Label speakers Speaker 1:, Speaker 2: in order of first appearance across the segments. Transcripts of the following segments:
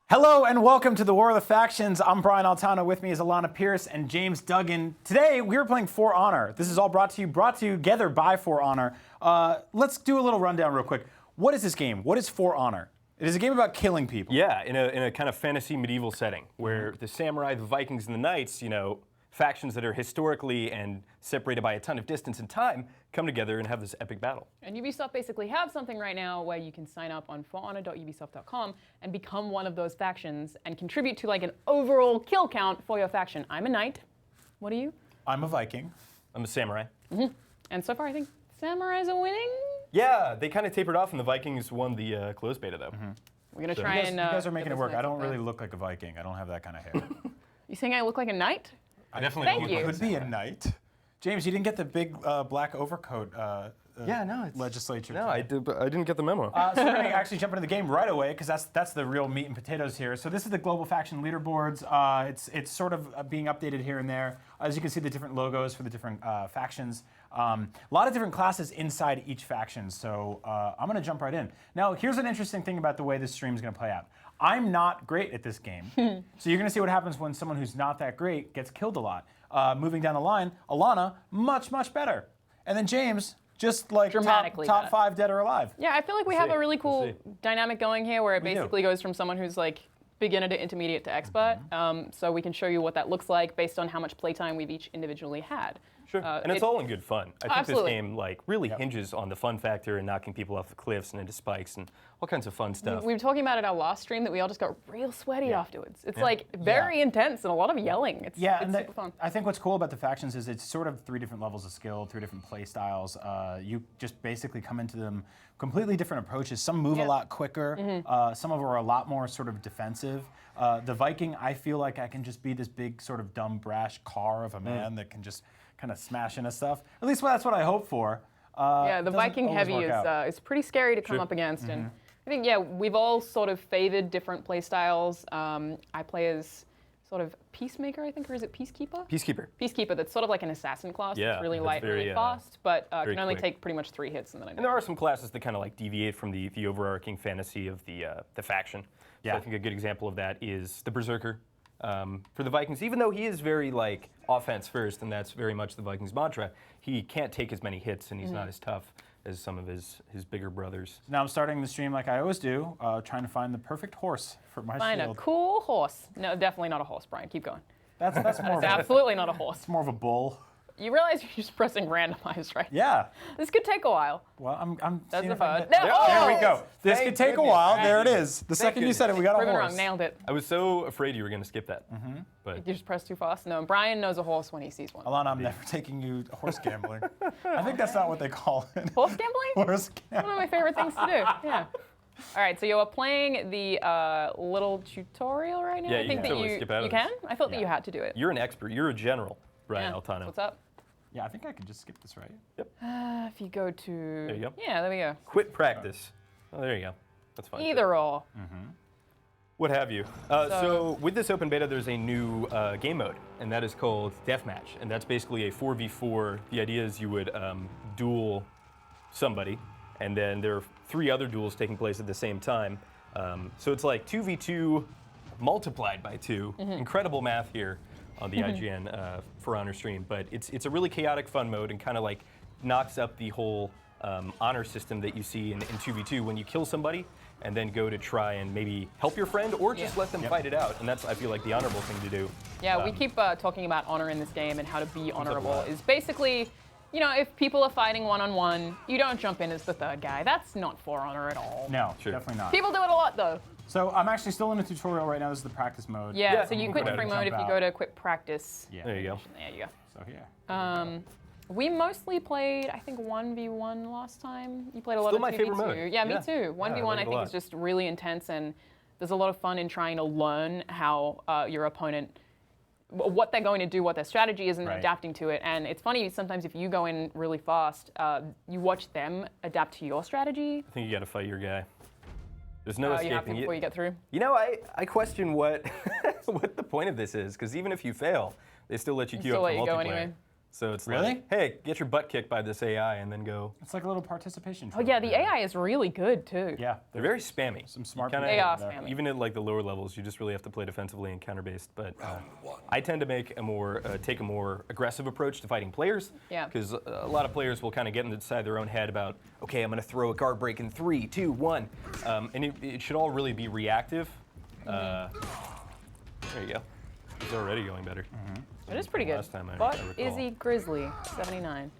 Speaker 1: Hello and welcome to the War of the Factions. I'm Brian Altano. With me is Alanah, Pearce, and James Duggan. Today we are playing For Honor. This is all brought together by For Honor. Let's do a little rundown real quick. What is this game? What is For Honor? It is a game about killing people.
Speaker 2: Yeah, in a kind of fantasy medieval setting where the samurai, the Vikings, and the knights, factions that are historically and separated by a ton of distance and time, come together and have this epic battle.
Speaker 3: And Ubisoft basically have something right now where you can sign up on forhonor.ubisoft.com and become one of those factions and contribute to like an overall kill count for your faction. I'm a knight. What are you?
Speaker 1: I'm a Viking.
Speaker 2: I'm a samurai.
Speaker 3: And so far I think samurais are winning.
Speaker 2: Yeah, they kind of tapered off and the Vikings won the closed beta though.
Speaker 3: We're going to try and...
Speaker 1: You guys are making it work. I don't
Speaker 3: nice
Speaker 1: really look like a Viking. I don't have that kind of hair.
Speaker 3: You saying I look like a knight?
Speaker 2: I definitely
Speaker 3: Thank
Speaker 2: don't
Speaker 3: you.
Speaker 2: look
Speaker 1: Could be a knight. James, you didn't get the big black overcoat legislature.
Speaker 2: No, I didn't get the memo.
Speaker 1: So we're going to actually jump into the game right away because that's the real meat and potatoes here. So this is the global faction leaderboards. It's sort of being updated here and there. As you can see, the different logos for the different factions. A lot of different classes inside each faction. So I'm going to jump right in. Now, here's an interesting thing about the way this stream is going to play out. I'm not great at this game. So you're going to see what happens when someone who's not that great gets killed a lot. Moving down the line, Alanah, much, much better. And then James, just like
Speaker 3: Dramatically
Speaker 1: top
Speaker 3: better.
Speaker 1: 5 dead or alive.
Speaker 3: Yeah, I feel like we have a really cool dynamic going here where it
Speaker 2: We do.
Speaker 3: basically goes from someone who's like beginner to intermediate to expert. So we can show you what that looks like based on how much playtime we've each individually had.
Speaker 2: Sure, and it's all in good fun. I think
Speaker 3: Absolutely.
Speaker 2: this game really hinges on the fun factor and knocking people off the cliffs and into spikes and all kinds of fun stuff.
Speaker 3: We were talking about it our last stream that we all just got real sweaty afterwards. It's like very intense and a lot of yelling. It's super fun.
Speaker 1: I think what's cool about the factions is it's sort of 3 different levels of skill, 3 different play styles. You just basically come into them completely different approaches. Some move a lot quicker. Some of them are a lot more sort of defensive. The Viking, I feel like I can just be this big sort of dumb, brash car of a man that can just kind of smash into stuff. At least that's what I hope for.
Speaker 3: Yeah, the Viking heavy is pretty scary to come up against. And I think, we've all sort of favored different play styles. I play as sort of Peacemaker, I think, or is it Peacekeeper?
Speaker 2: Peacekeeper.
Speaker 3: Peacekeeper, that's sort of like an assassin class.
Speaker 2: Yeah,
Speaker 3: It's really
Speaker 2: that's
Speaker 3: light,
Speaker 2: very,
Speaker 3: really fast, but can only
Speaker 2: quick.
Speaker 3: take pretty much 3 hits and then I
Speaker 2: And there are some classes that kind of like deviate from the overarching fantasy of the faction. So I think a good example of that is the Berserker. For the Vikings, even though he is very like offense first, and that's very much the Vikings' mantra, he can't take as many hits, and he's not as tough as some of his bigger brothers.
Speaker 1: Now I'm starting the stream like I always do, trying to find the perfect horse for my
Speaker 3: Find
Speaker 1: shield.
Speaker 3: a cool horse. No, definitely not a horse, Brian. Keep going.
Speaker 1: That's more of
Speaker 3: It's
Speaker 1: a,
Speaker 3: absolutely not a horse.
Speaker 1: it's more of a bull.
Speaker 3: You realize you're just pressing randomize, right?
Speaker 1: Yeah.
Speaker 3: This could take a while.
Speaker 1: Well, I'm
Speaker 3: That's
Speaker 1: seeing
Speaker 3: the
Speaker 1: if I
Speaker 3: fun.
Speaker 1: can get-
Speaker 3: No,
Speaker 1: There we go. This
Speaker 2: Thank
Speaker 1: could take a
Speaker 2: goodness.
Speaker 1: while.
Speaker 2: Thank
Speaker 1: There it
Speaker 2: goodness.
Speaker 1: is. The second you
Speaker 2: goodness.
Speaker 1: said it, we got a
Speaker 3: Proven
Speaker 1: horse.
Speaker 3: wrong. Nailed it.
Speaker 2: I was so afraid you were going to skip that. But
Speaker 3: You just press too fast. No, Brian knows a horse when he sees one.
Speaker 1: Alanah, I'm never taking you horse gambling. I think that's not what they call it.
Speaker 3: Horse gambling?
Speaker 1: Horse
Speaker 3: One
Speaker 1: gambling.
Speaker 3: of my favorite things to do. Yeah. All right, so you are playing the little tutorial right now.
Speaker 2: Yeah,
Speaker 3: I
Speaker 2: you
Speaker 3: think
Speaker 2: can
Speaker 3: that
Speaker 2: totally skip out
Speaker 3: you
Speaker 2: of this.
Speaker 3: can. I thought that you had to do it.
Speaker 2: you're an expert. You're a general, Brian
Speaker 3: Yeah.
Speaker 2: Altano.
Speaker 3: What's up?
Speaker 1: Yeah, I think I can just skip this, right?
Speaker 3: If you go to.
Speaker 2: There you go.
Speaker 3: Yeah, there we go.
Speaker 2: Quit practice. Oh, there you go. That's fine.
Speaker 3: Either or.
Speaker 2: What have you. So with this open beta, there's a new game mode, and that is called Deathmatch. And that's basically a 4v4. The idea is you would duel somebody, and then there are 3 other duels taking place at the same time. So it's like 2v2 multiplied by 2. Incredible math here on the IGN For Honor stream. But it's a really chaotic fun mode and kind of like knocks up the whole honor system that you see in 2v2 when you kill somebody and then go to try and maybe help your friend or just let them fight it out. And that's, I feel like, the honorable thing to do.
Speaker 3: Yeah, we keep talking about honor in this game and how to be honorable. Is basically, if people are fighting one-on-one, you don't jump in as the third guy. That's not For Honor at all.
Speaker 1: No, definitely not.
Speaker 3: People do it a lot, though.
Speaker 1: So I'm actually still in a tutorial right now. This is the practice mode.
Speaker 3: Yeah, so you
Speaker 1: we'll
Speaker 3: quit
Speaker 1: go
Speaker 3: the free
Speaker 1: ahead and
Speaker 3: mode if
Speaker 1: jump
Speaker 3: you go
Speaker 1: out.
Speaker 3: to quit practice.
Speaker 1: Yeah.
Speaker 2: There you go.
Speaker 3: There you go.
Speaker 1: So here.
Speaker 3: We mostly played, I think, 1v1 last time. You played a lot
Speaker 2: Still
Speaker 3: of
Speaker 2: my
Speaker 3: 2v2.
Speaker 2: favorite mode.
Speaker 3: Yeah, me
Speaker 2: Yeah.
Speaker 3: too. 1v1
Speaker 2: like
Speaker 3: I
Speaker 2: it a
Speaker 3: think
Speaker 2: lot.
Speaker 3: is just really intense, and there's a lot of fun in trying to learn how your opponent, what they're going to do, what their strategy is, and adapting to it. And it's funny, sometimes if you go in really fast, you watch them adapt to your strategy.
Speaker 2: I think you got to fight your guy. There's no
Speaker 3: You have to
Speaker 2: escaping
Speaker 3: before you get through.
Speaker 2: I question what what the point of this is, because even if you fail, they still let you queue
Speaker 3: Still
Speaker 2: up
Speaker 3: let
Speaker 2: for
Speaker 3: you go
Speaker 2: multiplayer.
Speaker 3: anyway.
Speaker 2: So it's
Speaker 1: Really?
Speaker 2: like, hey, get your butt kicked by this AI and then go.
Speaker 1: It's like a little participation.
Speaker 3: Oh yeah, the AI is really good too.
Speaker 1: Yeah,
Speaker 2: They're very spammy.
Speaker 1: some smart
Speaker 2: Kinda-
Speaker 1: people
Speaker 3: They are
Speaker 1: there.
Speaker 3: spammy.
Speaker 2: Even at like the lower levels, you just really have to play defensively and counter-based. But I tend to make a more take a more aggressive approach to fighting players.
Speaker 3: Yeah.
Speaker 2: Because a lot of players will kind of get inside their own head about, okay, I'm going to throw a guard break in 3, 2, 1, and it should all really be reactive. There you go. It's already going better.
Speaker 3: It is pretty good.
Speaker 2: Last time I
Speaker 3: But
Speaker 2: recall.
Speaker 3: Izzy Grizzly, 79.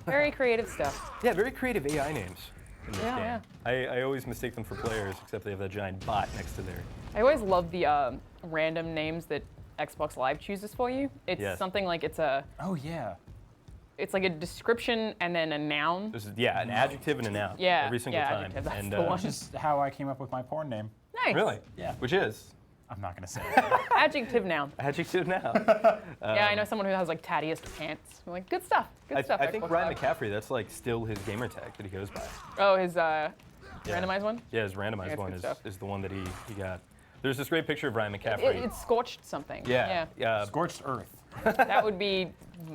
Speaker 3: Very creative stuff.
Speaker 2: Yeah, very creative AI names in this
Speaker 3: Yeah,
Speaker 2: game. I always mistake them for players, except they have that giant bot next to their.
Speaker 3: I always love the random names that Xbox Live chooses for you. It's
Speaker 2: Yes.
Speaker 3: something like it's like a description and then a noun.
Speaker 2: There's an adjective and a noun.
Speaker 3: Yeah,
Speaker 2: Every single
Speaker 3: yeah,
Speaker 2: time.
Speaker 3: adjective, that's
Speaker 2: And
Speaker 3: the one.
Speaker 1: Which is how I came up with my porn name.
Speaker 3: Nice.
Speaker 2: really?
Speaker 1: Yeah.
Speaker 2: Which is
Speaker 1: I'm not gonna say it.
Speaker 3: Adjective noun.
Speaker 2: adjective now.
Speaker 3: Yeah, I know someone who has like tattiest pants. I'm like, good stuff. Good stuff.
Speaker 2: I think
Speaker 3: Xbox
Speaker 2: Ryan
Speaker 3: Live.
Speaker 2: McCaffrey, that's like still his gamer tag that he goes by.
Speaker 3: Oh, his randomized one?
Speaker 2: Yeah, his randomized
Speaker 3: That's
Speaker 2: one
Speaker 3: good
Speaker 2: is,
Speaker 3: stuff.
Speaker 2: is the one that he got. There's this great picture of Ryan McCaffrey.
Speaker 3: It's scorched something.
Speaker 2: yeah.
Speaker 1: Scorched Earth.
Speaker 3: That would be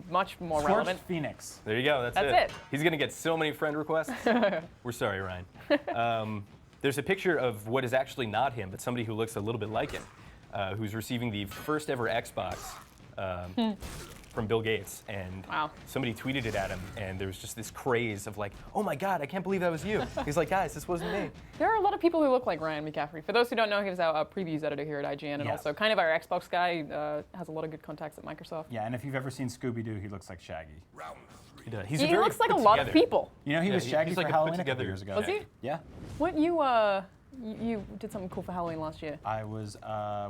Speaker 3: much more
Speaker 1: Scorched
Speaker 3: relevant.
Speaker 1: Phoenix.
Speaker 2: There you go. That's
Speaker 3: That's it.
Speaker 2: He's gonna get so many friend requests. We're sorry, Ryan. There's a picture of what is actually not him, but somebody who looks a little bit like him, who's receiving the first ever Xbox from Bill Gates, and
Speaker 3: Wow.
Speaker 2: somebody tweeted it at him, and there was just this craze of like, oh my God, I can't believe that was you. He's like, guys, this wasn't me.
Speaker 3: There are a lot of people who look like Ryan McCaffrey. For those who don't know, he was our previews editor here at IGN, and
Speaker 1: Yeah.
Speaker 3: also kind of our Xbox guy. Has a lot of good contacts at Microsoft.
Speaker 1: Yeah, and if you've ever seen Scooby-Doo, he looks like Shaggy.
Speaker 2: He does. He's
Speaker 3: He
Speaker 2: very
Speaker 3: looks like a
Speaker 2: put
Speaker 3: lot of
Speaker 2: together.
Speaker 3: people.
Speaker 1: You know, he was
Speaker 2: he's
Speaker 1: Shaggy
Speaker 2: like
Speaker 1: for
Speaker 2: a
Speaker 1: Halloween a
Speaker 2: put-together
Speaker 1: couple years ago.
Speaker 3: Was he?
Speaker 1: Yeah.
Speaker 3: What you did something cool for Halloween last year?
Speaker 1: I was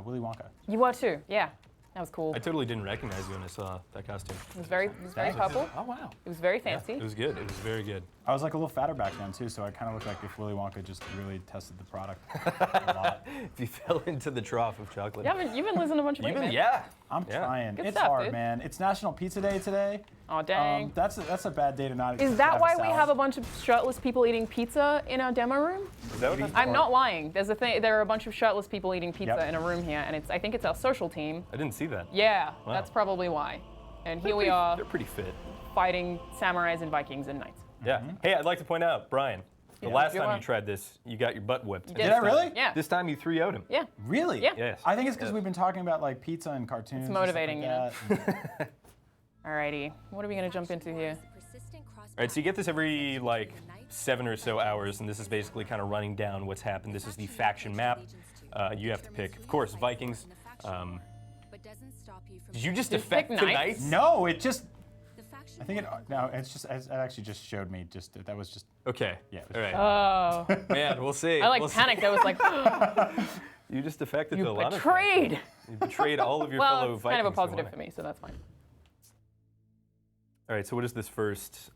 Speaker 1: Willy Wonka.
Speaker 3: You were too. Yeah, that was cool.
Speaker 2: I totally didn't recognize you when I saw that costume.
Speaker 3: It was very purple.
Speaker 1: Oh, wow.
Speaker 3: It was very fancy.
Speaker 2: It was good. It was very good.
Speaker 1: I was like a little fatter back then, too, so I kind of looked like if Willy Wonka just really tested the product a lot.
Speaker 2: If you fell into the trough of chocolate.
Speaker 3: You've been losing a bunch of weight, man.
Speaker 2: Yeah.
Speaker 1: I'm
Speaker 2: Yeah.
Speaker 1: trying.
Speaker 3: Good
Speaker 1: It's
Speaker 3: stuff,
Speaker 1: hard,
Speaker 3: dude.
Speaker 1: man. It's National Pizza Day today.
Speaker 3: Oh dang.
Speaker 1: That's a bad day to not
Speaker 3: Is that
Speaker 1: have
Speaker 3: why we
Speaker 1: salad.
Speaker 3: have a bunch of shirtless people eating pizza in our demo room?
Speaker 2: Is that what that's
Speaker 3: I'm
Speaker 2: for?
Speaker 3: not lying. There's a thing. There are a bunch of shirtless people eating pizza
Speaker 1: Yep.
Speaker 3: in a room here, and I think it's our social team.
Speaker 2: I didn't see that.
Speaker 3: Yeah,
Speaker 2: Wow.
Speaker 3: that's probably why. And here we
Speaker 2: They're
Speaker 3: are
Speaker 2: pretty fit.
Speaker 3: fighting samurais and Vikings and knights.
Speaker 2: Yeah. Hey, I'd like to point out, Brian, the
Speaker 3: Yeah.
Speaker 2: last
Speaker 3: You
Speaker 2: time
Speaker 3: are.
Speaker 2: you tried this, you got your butt whipped.
Speaker 3: did.
Speaker 1: Did I really?
Speaker 3: Yeah.
Speaker 2: This time you 3-0'd him.
Speaker 3: Yeah.
Speaker 1: Really?
Speaker 3: Yeah.
Speaker 2: Yes.
Speaker 1: I think it's because we've been talking about like pizza and cartoons.
Speaker 3: It's
Speaker 1: and stuff
Speaker 3: motivating,
Speaker 1: like that.
Speaker 3: Alrighty. What are we gonna jump into here?
Speaker 2: All right, so you get this every like 7 or so hours, and this is basically kind of running down what's happened. This is the faction map. You have to pick, of course, Vikings. Did you just
Speaker 3: Did you
Speaker 2: defect
Speaker 3: pick
Speaker 2: to
Speaker 3: knights?
Speaker 2: knights?
Speaker 1: No, it just. I think it. No, it's just. It actually just showed me. Just that was just.
Speaker 2: Okay.
Speaker 1: Yeah.
Speaker 2: All right.
Speaker 3: Oh.
Speaker 2: Man, we'll see.
Speaker 3: I like
Speaker 2: We'll see.
Speaker 3: panicked. I was like,
Speaker 2: You just defected
Speaker 3: you
Speaker 2: to Alanah.
Speaker 3: betrayed.
Speaker 2: You betrayed all of your
Speaker 3: Well,
Speaker 2: fellow
Speaker 3: it's
Speaker 2: Vikings.
Speaker 3: kind of a
Speaker 2: to
Speaker 3: positive
Speaker 2: Alanah.
Speaker 3: for me, so that's fine.
Speaker 2: All right, so what is this first?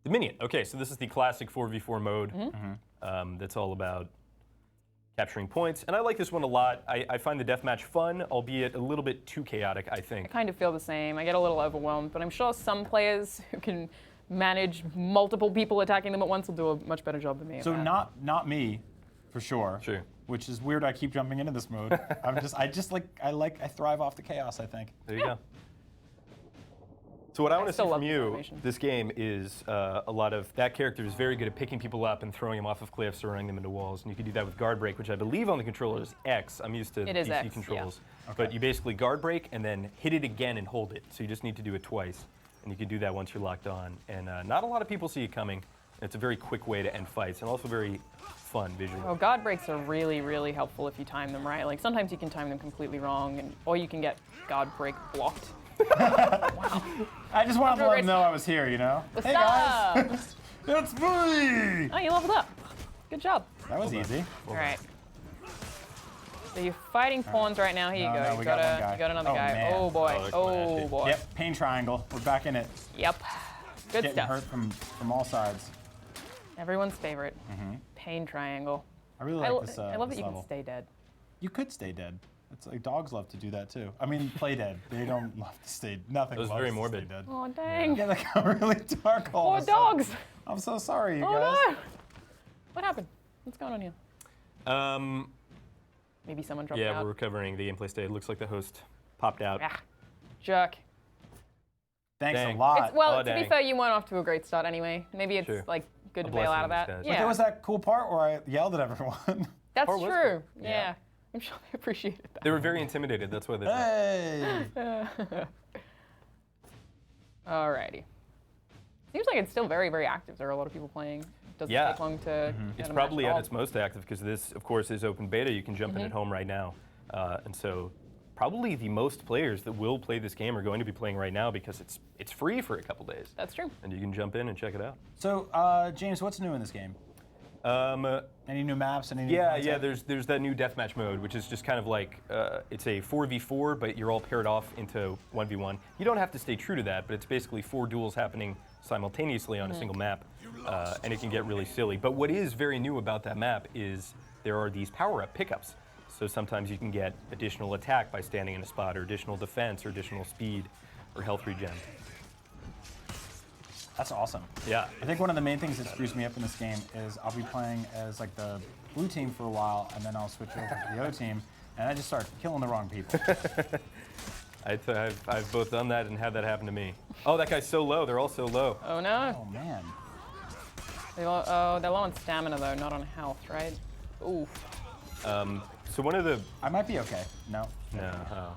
Speaker 2: Dominion. Okay, so this is the classic 4v4 mode. That's all about capturing points. And I like this one a lot. I find the deathmatch fun, albeit a little bit too chaotic, I
Speaker 3: I
Speaker 2: think.
Speaker 3: kind of feel the same. I get a little overwhelmed, but I'm sure some players who can manage multiple people attacking them at once will do a much better job than me. at
Speaker 1: So
Speaker 3: that.
Speaker 1: not me, for sure.
Speaker 2: Sure.
Speaker 1: Which is weird. I keep jumping into this mode. I thrive off the chaos. I think.
Speaker 2: There you go. So what I want to see
Speaker 3: still love
Speaker 2: from
Speaker 3: the
Speaker 2: you,
Speaker 3: formation.
Speaker 2: this game is a lot of, that character is very good at picking people up and throwing them off of cliffs or running them into walls. And you can do that with guard break, which I believe on the controller is X. I'm used to
Speaker 3: It is
Speaker 2: PC
Speaker 3: X, yeah.
Speaker 2: controls. But you basically guard break and then hit it again and hold it. So you just need to do it twice. And you can do that once you're locked on. And not a lot of people see it coming. It's a very quick way to end fights and also very fun visually.
Speaker 3: Well, guard breaks are really, really helpful if you time them right. Like sometimes you can time them completely wrong, or you can get guard break blocked.
Speaker 1: I just wanted to let them know I was here. You know.
Speaker 3: What's
Speaker 1: Hey
Speaker 3: up?
Speaker 1: guys, it's me.
Speaker 3: Oh, you leveled up. Good job.
Speaker 1: That was easy.
Speaker 3: All right. So you're fighting pawns right now. Here you go.
Speaker 1: No,
Speaker 3: you
Speaker 1: we
Speaker 3: got
Speaker 1: got one guy.
Speaker 3: you got another
Speaker 1: Oh,
Speaker 3: guy.
Speaker 1: man.
Speaker 3: Oh boy.
Speaker 2: Oh, that's
Speaker 3: Oh
Speaker 2: nasty.
Speaker 3: boy.
Speaker 1: Yep. Pain triangle. We're back in it.
Speaker 3: Yep. Good
Speaker 1: Getting
Speaker 3: stuff.
Speaker 1: hurt from all sides.
Speaker 3: Everyone's favorite. Pain triangle.
Speaker 1: I really like this.
Speaker 3: I love that
Speaker 1: this
Speaker 3: you
Speaker 1: level.
Speaker 3: can stay dead.
Speaker 1: You could stay dead. It's like dogs love to do that too. I mean, play dead. They don't love to stay. Nothing.
Speaker 2: That was
Speaker 1: loves
Speaker 2: very
Speaker 1: to
Speaker 2: morbid.
Speaker 1: Stay dead.
Speaker 3: Oh dang.
Speaker 1: Yeah, like really dark. All
Speaker 3: Poor
Speaker 1: of a sudden.
Speaker 3: dogs.
Speaker 1: I'm so sorry, you
Speaker 3: Oh
Speaker 1: guys.
Speaker 3: no. What happened? What's going on here? Maybe someone dropped
Speaker 2: Yeah,
Speaker 3: out.
Speaker 2: we're recovering the gameplay state. It looks like the host popped out.
Speaker 3: Ah, jerk.
Speaker 1: Thanks
Speaker 2: Dang.
Speaker 1: a lot.
Speaker 3: Well,
Speaker 2: Oh,
Speaker 3: to be
Speaker 2: dang.
Speaker 3: fair, you weren't off to a great start anyway. Maybe it's
Speaker 2: Sure.
Speaker 3: like good
Speaker 2: A
Speaker 3: to bail out of
Speaker 2: blessing in
Speaker 3: that.
Speaker 2: disguise.
Speaker 1: But
Speaker 3: Yeah,
Speaker 1: there was that cool part where I yelled at everyone.
Speaker 3: that's
Speaker 2: part was
Speaker 3: true.
Speaker 1: Yeah.
Speaker 3: Yeah. I'm sure they appreciated that.
Speaker 2: They were very intimidated. That's why they.
Speaker 1: Hey!
Speaker 3: Alrighty. Seems like it's still very, very active. There are a lot of people playing. It doesn't
Speaker 2: Yeah.
Speaker 3: take long to.
Speaker 2: It's
Speaker 3: get a
Speaker 2: probably
Speaker 3: match
Speaker 2: at
Speaker 3: all.
Speaker 2: its most active because this, of course, is open beta. You can jump in at home right now, and so probably the most players that will play this game are going to be playing right now because it's free for a couple days,
Speaker 3: That's true.
Speaker 2: and you can jump in and check it out.
Speaker 1: So, James, what's new in this game?
Speaker 2: Um,
Speaker 1: Any new maps? Any new
Speaker 2: Yeah,
Speaker 1: content?
Speaker 2: yeah. There's that new deathmatch mode, which is just kind of like it's a 4v4, but you're all paired off into 1v1. You don't have to stay true to that, but it's basically 4 duels happening simultaneously on a single map, and it can get really silly. But what is very new about that map is there are these power-up pickups. So sometimes you can get additional attack by standing in a spot, or additional defense, or additional speed, or health regen.
Speaker 1: That's awesome.
Speaker 2: Yeah.
Speaker 1: I think one of the main things that screws me up in this game is I'll be playing as like the blue team for a while, and then I'll switch over to the other team, and I just start killing the wrong people.
Speaker 2: I've both done that and had that happen to me. Oh, that guy's so low. They're all so low.
Speaker 3: Oh no.
Speaker 1: Oh man.
Speaker 3: They're low on stamina though, not on health, right? Ooh.
Speaker 2: So one of the
Speaker 1: I might be okay. No.
Speaker 2: no, oh.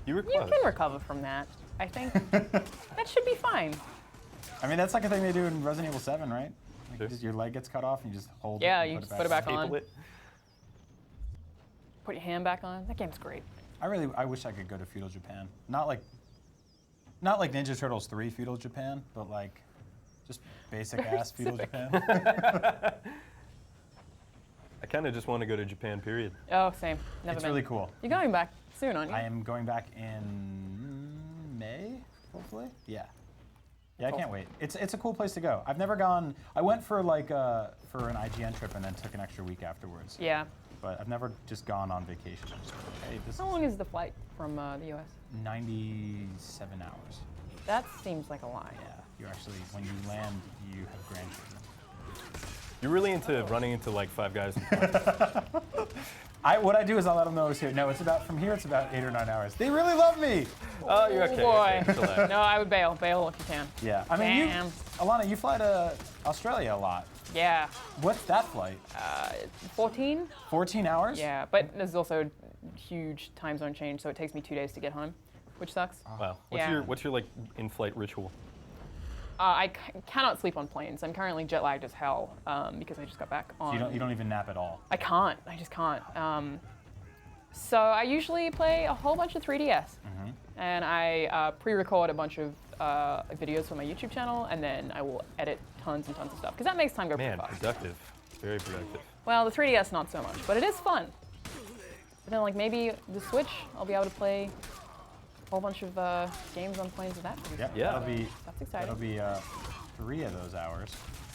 Speaker 2: You were
Speaker 3: You
Speaker 2: close.
Speaker 3: can recover from that. I think that should be fine.
Speaker 1: I mean, that's like a thing they do in Resident Evil 7, right? Like
Speaker 2: Sure.
Speaker 1: just your leg gets cut off and you just hold
Speaker 3: Yeah,
Speaker 1: it and
Speaker 3: you
Speaker 1: put
Speaker 3: just
Speaker 1: it
Speaker 3: put it back on.
Speaker 2: Staple it.
Speaker 3: Put your hand back on. That game's great.
Speaker 1: I wish I could go to feudal Japan. Not like Ninja Turtles 3 feudal Japan, but like just basic ass feudal Japan.
Speaker 2: I kind of just want to go to Japan, period.
Speaker 3: Oh, same. Never
Speaker 1: It's
Speaker 3: been.
Speaker 1: really cool.
Speaker 3: You're going back soon, aren't you?
Speaker 1: I am going back in May, hopefully. Yeah. Yeah, I can't wait. It's a cool place to go. I've never gone. I went for like for an IGN trip and then took an extra week afterwards.
Speaker 3: Yeah.
Speaker 1: But I've never just gone on vacation. Just, hey, this
Speaker 3: How long is the flight from the US?
Speaker 1: is 97 hours.
Speaker 3: That seems like a lot.
Speaker 1: Yeah, you actually when you land, you have grandchildren.
Speaker 2: You're really into running into like 5 guys.
Speaker 1: What I do is I let them know it's here. No, it's about 8 or 9 hours. They really love me.
Speaker 2: Oh, you're okay.
Speaker 3: Boy.
Speaker 2: Okay, chill out.
Speaker 3: No, I would bail. Bail if you can.
Speaker 1: Yeah, I mean,
Speaker 3: Damn.
Speaker 1: Alanah, you fly to Australia a lot.
Speaker 3: Yeah.
Speaker 1: What's that flight?
Speaker 3: 14?
Speaker 1: 14 hours?
Speaker 3: Yeah, but there's also huge time zone change, so it takes me 2 days to get home, which sucks.
Speaker 2: Wow.
Speaker 3: Yeah.
Speaker 2: What's your like in-flight ritual?
Speaker 3: I cannot sleep on planes. I'm currently jet lagged as hell because I just got back on.
Speaker 1: So you don't even nap at all.
Speaker 3: I can't. I just can't. So I usually play a whole bunch of 3DS, and I pre-record a bunch of videos for my YouTube channel, and then I will edit tons and tons of stuff because that makes time go
Speaker 2: Man,
Speaker 3: pretty fast.
Speaker 2: productive. Very productive.
Speaker 3: Well, the 3DS not so much, but it is fun. But then, like maybe the Switch, I'll be able to play a whole bunch of games on planes with that. pretty
Speaker 1: Yep.
Speaker 3: soon.
Speaker 2: Yeah.
Speaker 3: That's exciting.
Speaker 1: That'll be 3 of those hours.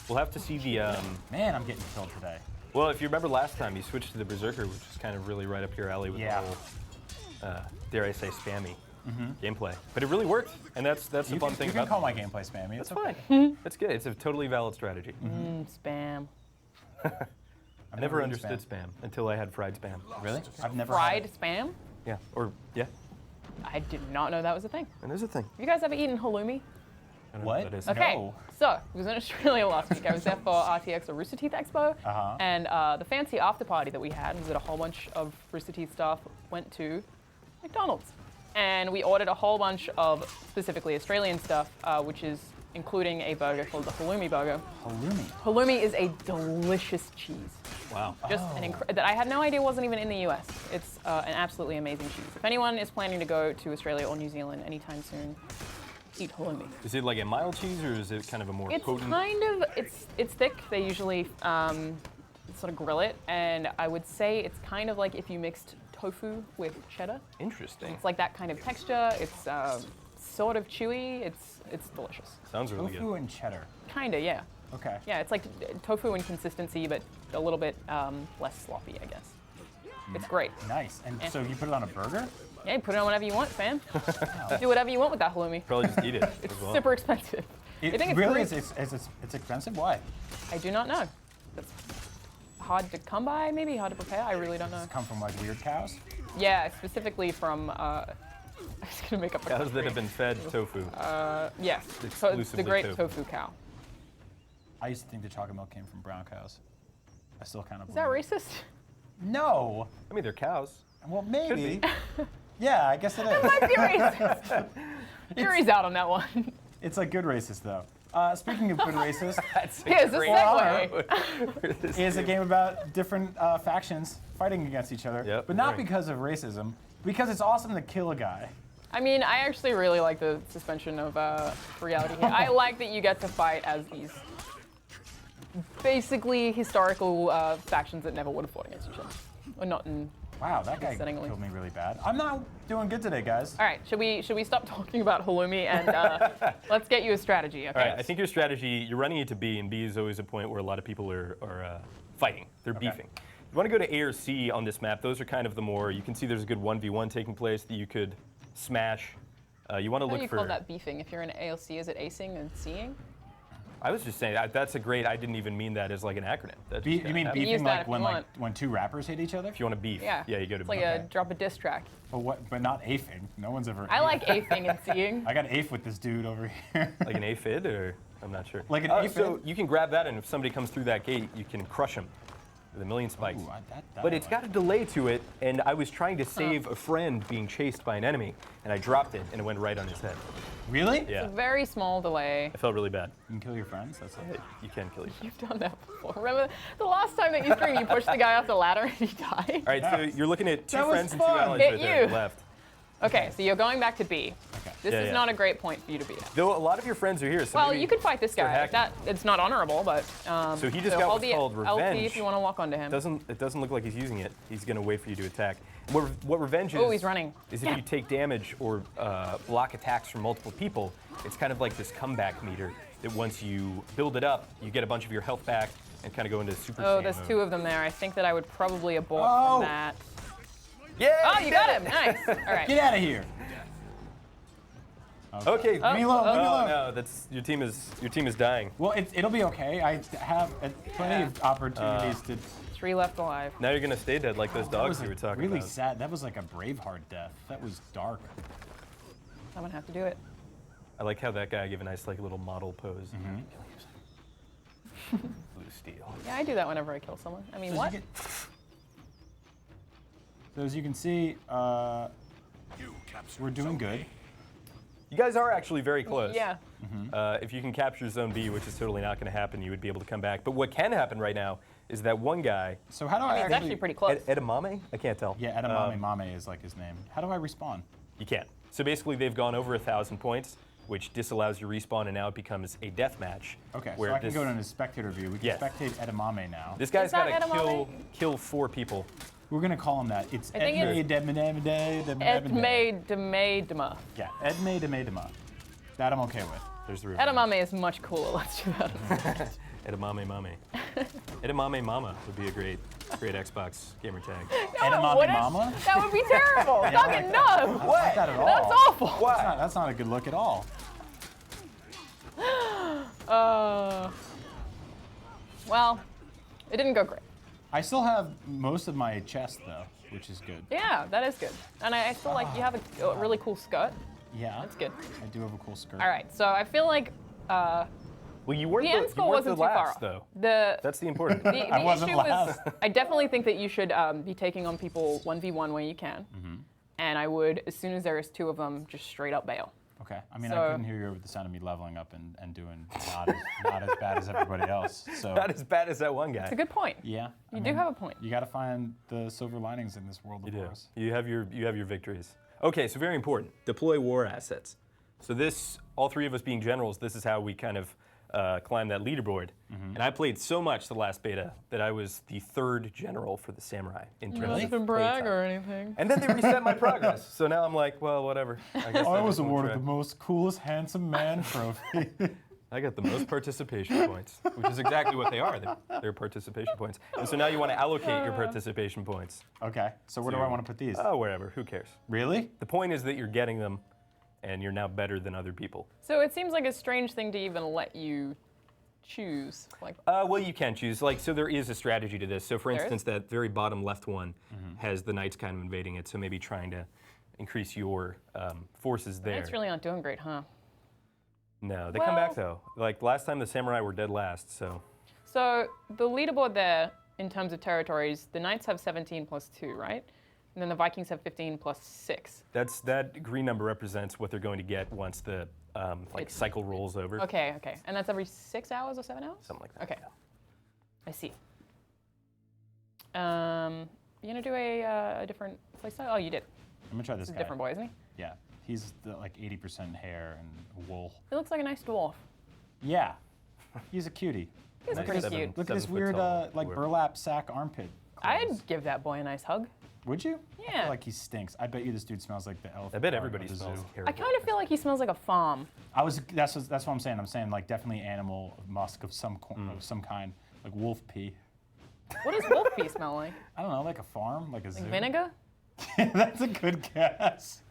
Speaker 2: We'll have to see the.
Speaker 1: Man, I'm getting killed today.
Speaker 2: Well, if you remember last time, you switched to the Berserker, which is kind of really right up your alley with
Speaker 1: Yeah.
Speaker 2: the whole, dare I say, spammy gameplay. But it really worked, and that's the
Speaker 1: You
Speaker 2: fun
Speaker 1: can,
Speaker 2: thing
Speaker 1: you can
Speaker 2: about
Speaker 1: call
Speaker 2: it.
Speaker 1: my gameplay spammy. It's
Speaker 2: That's
Speaker 1: okay.
Speaker 2: fine. That's good. It's a totally valid strategy.
Speaker 3: Spam.
Speaker 2: I never
Speaker 1: eaten
Speaker 2: understood spam until I had fried spam.
Speaker 1: Really? I've never
Speaker 3: Fried
Speaker 1: had
Speaker 3: spam?
Speaker 2: Yeah. Or yeah.
Speaker 3: I did not know that was a thing.
Speaker 2: And there's a thing.
Speaker 3: Have you guys ever eaten halloumi?
Speaker 2: I don't know
Speaker 1: What?
Speaker 2: what that is.
Speaker 3: Okay,
Speaker 1: No.
Speaker 3: so I was in Australia last week. I was there for RTX or Rooster Teeth Expo,
Speaker 1: Uh-huh.
Speaker 3: and the fancy after party that we had was that a whole bunch of Rooster Teeth staff went to McDonald's, and we ordered a whole bunch of specifically Australian stuff, which is including a burger called the halloumi burger.
Speaker 1: halloumi.
Speaker 3: Halloumi is a delicious cheese.
Speaker 2: Wow.
Speaker 3: Just that I had no idea wasn't even in the US. It's an absolutely amazing cheese. If anyone is planning to go to Australia or New Zealand anytime soon, eat halloumi.
Speaker 2: Is it like a mild cheese, or is it kind of a more
Speaker 3: It's
Speaker 2: potent?
Speaker 3: kind of it's thick. They usually sort of grill it, and I would say it's kind of like if you mixed tofu with cheddar.
Speaker 2: Interesting.
Speaker 3: It's like that kind of texture. It's sort of chewy. It's delicious.
Speaker 2: Sounds really
Speaker 1: Tofu
Speaker 2: good.
Speaker 1: and cheddar.
Speaker 3: Kinda, yeah.
Speaker 1: Okay.
Speaker 3: Yeah, it's like tofu in consistency, but a little bit less sloppy, I guess. It's great.
Speaker 1: Nice. And
Speaker 3: Yeah.
Speaker 1: so you put it on a burger?
Speaker 3: Yeah, you put it on whatever you want, fam. Do whatever you want with that halloumi.
Speaker 2: Probably just eat it
Speaker 3: It's
Speaker 2: as well.
Speaker 3: super expensive.
Speaker 1: It
Speaker 3: I think it's
Speaker 1: really
Speaker 3: three-
Speaker 1: it's expensive. Why?
Speaker 3: I do not know. That's hard to come by, maybe hard to prepare. I really don't know.
Speaker 1: Come from like weird cows?
Speaker 3: Yeah, specifically from I'm just gonna make up a
Speaker 2: Cows
Speaker 3: country.
Speaker 2: that have been fed tofu.
Speaker 3: Yes, so it's
Speaker 2: Exclusively
Speaker 3: the great
Speaker 2: tofu.
Speaker 3: tofu cow.
Speaker 1: I used to think the chocolate milk came from brown cows. I still kind of
Speaker 3: Is that
Speaker 1: believe it.
Speaker 3: racist?
Speaker 1: No.
Speaker 2: I mean, they're cows.
Speaker 1: Well, maybe.
Speaker 2: be.
Speaker 1: Yeah, I guess it is.
Speaker 3: Might be racist. Jury's out on that one.
Speaker 1: It's like good racist, though. Speaking of good racist,
Speaker 2: That's
Speaker 3: Here's a
Speaker 2: great
Speaker 3: segue.
Speaker 1: is a game about different factions fighting against each other,
Speaker 2: Yep,
Speaker 1: but not
Speaker 2: right.
Speaker 1: because of racism, because it's awesome to kill a guy.
Speaker 3: I mean, I actually really like the suspension of reality here. I like that you get to fight as these basically historical factions that never would have fought against each other. Or not in.
Speaker 1: Wow, that guy
Speaker 3: Upsettingly.
Speaker 1: killed me really bad. I'm not doing good today, guys.
Speaker 3: All right, should we stop talking about halloumi and let's get you a strategy, okay?
Speaker 2: All right, I think your strategy, you're running it to B, and B is always a point where a lot of people are fighting. They're beefing. You want to go to A or C on this map. Those are kind of the more, you can see there's a good 1v1 taking place that you could smash. You want to
Speaker 3: How do
Speaker 2: look
Speaker 3: you
Speaker 2: for...
Speaker 3: call that beefing? If you're in AOC, is it acing and seeing?
Speaker 2: I was just saying, that's a great, I didn't even mean that as like an acronym. That's just
Speaker 1: You
Speaker 2: kinda
Speaker 1: mean
Speaker 2: happened.
Speaker 3: Use
Speaker 1: beefing
Speaker 3: that
Speaker 1: like
Speaker 3: if you
Speaker 1: when
Speaker 3: want.
Speaker 1: when two rappers hate each other?
Speaker 2: If you want to beef,
Speaker 3: Yeah.
Speaker 2: you go to
Speaker 3: It's
Speaker 2: B.
Speaker 3: like a drop a diss track.
Speaker 1: But not afing. No one's ever.
Speaker 3: I like afing and seeing.
Speaker 1: I got afe with this dude over here.
Speaker 2: Like an aphid, or I'm not sure.
Speaker 1: Like an
Speaker 2: So
Speaker 1: aphid?
Speaker 2: you can grab that, and if somebody comes through that gate, you can crush them with a million spikes.
Speaker 1: Ooh, that
Speaker 2: But
Speaker 1: I
Speaker 2: it's
Speaker 1: like.
Speaker 2: got a delay to it, and I was trying to save a friend being chased by an enemy, and I dropped it, and it went right on his head.
Speaker 1: Really?
Speaker 2: Yeah,
Speaker 3: A very small delay.
Speaker 2: I felt really bad.
Speaker 1: You can kill your friends. That's it.
Speaker 2: You can kill yourself.
Speaker 3: You've done that before. Remember the last time that you streamed, you pushed the guy off the ladder and he died?
Speaker 2: All right, so
Speaker 1: Yes.
Speaker 2: you're looking at two
Speaker 1: That was
Speaker 2: friends and two
Speaker 1: fun.
Speaker 2: allies
Speaker 3: Hit
Speaker 2: right there on
Speaker 3: you.
Speaker 2: the left.
Speaker 3: Okay, so you're going back to B.
Speaker 1: Okay.
Speaker 3: This
Speaker 2: Yeah,
Speaker 3: is
Speaker 2: yeah.
Speaker 3: not a great point for you to be at.
Speaker 2: Though a lot of your friends are here, so
Speaker 3: Well,
Speaker 2: maybe
Speaker 3: you could fight this
Speaker 2: start
Speaker 3: guy.
Speaker 2: hacking.
Speaker 3: That it's not honorable, but
Speaker 2: So he just got
Speaker 3: hold
Speaker 2: what's
Speaker 3: the
Speaker 2: called
Speaker 3: LT
Speaker 2: revenge.
Speaker 3: if you want to lock onto him.
Speaker 2: It doesn't look like he's using it. He's going to wait for you to attack. What revenge is?
Speaker 3: Oh, he's running.
Speaker 2: Is if you take damage or block attacks from multiple people, it's kind of like this comeback meter. That once you build it up, you get a bunch of your health back and kind of go into super.
Speaker 3: Oh,
Speaker 2: Saiyan
Speaker 3: there's
Speaker 2: mode.
Speaker 3: two of them there. I think that I would probably abort
Speaker 1: Oh.
Speaker 3: from that.
Speaker 2: Yeah.
Speaker 3: Oh, you got him. Nice. All right.
Speaker 1: Get out of here.
Speaker 2: Okay.
Speaker 1: Leave me alone. Leave me
Speaker 2: Oh
Speaker 1: alone.
Speaker 2: no, that's your team is dying.
Speaker 1: Well, it'll be okay. I have plenty of opportunities to.
Speaker 3: 3 left alive.
Speaker 2: Now you're gonna stay dead like those
Speaker 1: That
Speaker 2: dogs
Speaker 1: was
Speaker 2: you were
Speaker 1: like
Speaker 2: talking
Speaker 1: really
Speaker 2: about.
Speaker 1: sad. That was like a Braveheart death. That was dark.
Speaker 3: I'm gonna have to do it.
Speaker 2: I like how that guy gave a nice like little model pose.
Speaker 1: Mm-hmm.
Speaker 2: Blue steel.
Speaker 3: Yeah, I do that whenever I kill someone. I mean,
Speaker 1: So
Speaker 3: what?
Speaker 1: as you can see, we're doing good.
Speaker 2: You guys are actually very close.
Speaker 3: Yeah.
Speaker 2: If you can capture Zone B, which is totally not going to happen, you would be able to come back. But what can happen right now is that one guy,
Speaker 1: So how do
Speaker 3: I
Speaker 1: I
Speaker 3: mean, it's actually pretty close.
Speaker 2: Edamame? I can't tell.
Speaker 1: Yeah, Edamame Mame is like his name. How do I respawn?
Speaker 2: You can't. So basically, they've gone over 1,000 points, which disallows your respawn, and now it becomes a death match.
Speaker 1: Okay,
Speaker 2: where
Speaker 1: so I can
Speaker 2: this,
Speaker 1: go to a spectator view. We can
Speaker 2: Yes.
Speaker 1: spectate Edamame now.
Speaker 2: This guy's
Speaker 3: Is that
Speaker 2: got to
Speaker 3: Edamame?
Speaker 2: kill 4 people.
Speaker 1: We're gonna call him that. It's
Speaker 3: I think
Speaker 1: Edme
Speaker 3: Edmaidema.
Speaker 1: Yeah, Edme Demedema. That I'm okay with.
Speaker 2: There's the room.
Speaker 3: Edamame is much cooler. Let's do that.
Speaker 2: Edamame Mame. Edamame Mama would be a great Xbox gamer tag.
Speaker 3: No, it
Speaker 1: Edamame
Speaker 3: wouldn't.
Speaker 1: Mama?
Speaker 3: That would be terrible.
Speaker 1: Yeah, I
Speaker 3: Fucking
Speaker 1: like
Speaker 3: no.
Speaker 1: I don't like that at all.
Speaker 3: That's awful.
Speaker 1: That's not a good look at all.
Speaker 3: Well, it didn't go great.
Speaker 1: I still have most of my chest though, which is good.
Speaker 3: Yeah, that is good. And I feel like you have a really cool skirt.
Speaker 1: Yeah.
Speaker 3: That's good.
Speaker 1: I do have a cool skirt.
Speaker 3: All right, so I feel like
Speaker 2: Well, you weren't
Speaker 3: the end
Speaker 2: you
Speaker 3: score
Speaker 2: weren't
Speaker 3: wasn't
Speaker 2: the
Speaker 3: too
Speaker 2: last,
Speaker 3: far off.
Speaker 2: though.
Speaker 3: The
Speaker 2: That's the important.
Speaker 3: the
Speaker 1: I wasn't
Speaker 3: issue was,
Speaker 1: last.
Speaker 3: I definitely think that you should be taking on people 1v1 when you can.
Speaker 1: Mm-hmm.
Speaker 3: And I would, as soon as there is 2 of them, just straight up bail.
Speaker 1: Okay. I mean,
Speaker 3: So-
Speaker 1: I couldn't hear you over the sound of me leveling up and doing not as bad as everybody else. So
Speaker 2: Not as bad as that one guy.
Speaker 3: It's a good point.
Speaker 1: yeah.
Speaker 3: You do have a point.
Speaker 1: You got to find the silver linings in this world of
Speaker 2: You do.
Speaker 1: ours.
Speaker 2: You have your victories. Okay, so very important. Deploy war assets. So this, all 3 of us being generals, this is how we kind of climb that leaderboard.
Speaker 1: Mm-hmm.
Speaker 2: And I played so much the last beta that I was the 3rd general for the samurai in terms
Speaker 1: Really?
Speaker 2: of
Speaker 3: Even brag
Speaker 2: playtime.
Speaker 3: or anything.
Speaker 2: And then they reset my progress. So now I'm like, well, whatever. I guess
Speaker 1: I
Speaker 2: I
Speaker 1: was
Speaker 2: just won't
Speaker 1: awarded
Speaker 2: try.
Speaker 1: the most coolest handsome man trophy.
Speaker 2: I got the most participation points, which is exactly what they are. They're participation points. And so now you want to allocate your participation points.
Speaker 1: Okay. So where do I want to put these?
Speaker 2: Oh, wherever. Who cares?
Speaker 1: Really?
Speaker 2: The point is that you're getting them, and you're now better than other people.
Speaker 3: So it seems like a strange thing to even let you choose. Like,
Speaker 2: Well, you can choose. So there is a strategy to this. So for
Speaker 3: There
Speaker 2: instance, that very bottom left one has the knights kind of invading it. So maybe trying to increase your forces there.
Speaker 3: Knights really aren't doing great, huh?
Speaker 2: No, they come back
Speaker 3: Well-
Speaker 2: though. Like last time, the samurai were dead last. So
Speaker 3: So the leaderboard there, in terms of territories, the Knights have 17 plus 2, right? And then the Vikings have 15 plus 6.
Speaker 2: that green number represents what they're going to get once the cycle rolls over.
Speaker 3: Okay. And that's every 6 hours or 7 hours?
Speaker 2: Something like that.
Speaker 3: Okay. I see. You gonna do a different playstyle? Oh, you did.
Speaker 1: I'm gonna try this
Speaker 3: This is a
Speaker 1: guy.
Speaker 3: different boy, isn't he?
Speaker 1: Yeah, he's like 80% hair and wool.
Speaker 3: He looks like a nice dwarf.
Speaker 1: Yeah, he's a cutie.
Speaker 3: He's
Speaker 2: Nice
Speaker 3: pretty
Speaker 2: seven-
Speaker 3: cute.
Speaker 1: Look at this
Speaker 2: 7 foot
Speaker 1: weird
Speaker 2: tall
Speaker 1: like
Speaker 2: dwarf.
Speaker 1: burlap sack armpit.
Speaker 3: I'd
Speaker 1: clothes.
Speaker 3: give that boy a nice hug.
Speaker 1: Would you? I
Speaker 3: Yeah.
Speaker 1: feel like he stinks. I bet you this dude smells like the elephant.
Speaker 2: I bet
Speaker 1: guard
Speaker 2: everybody
Speaker 1: of the
Speaker 2: smells
Speaker 1: zoo.
Speaker 2: terrible.
Speaker 3: I kind of feel like he smells like a farm.
Speaker 1: That's what I'm saying. I'm saying like definitely animal musk of some of some kind, like wolf pee.
Speaker 3: What does wolf pee smell like?
Speaker 1: I don't know, like a farm, like a zoo.
Speaker 3: Like vinegar?
Speaker 1: That's a good guess.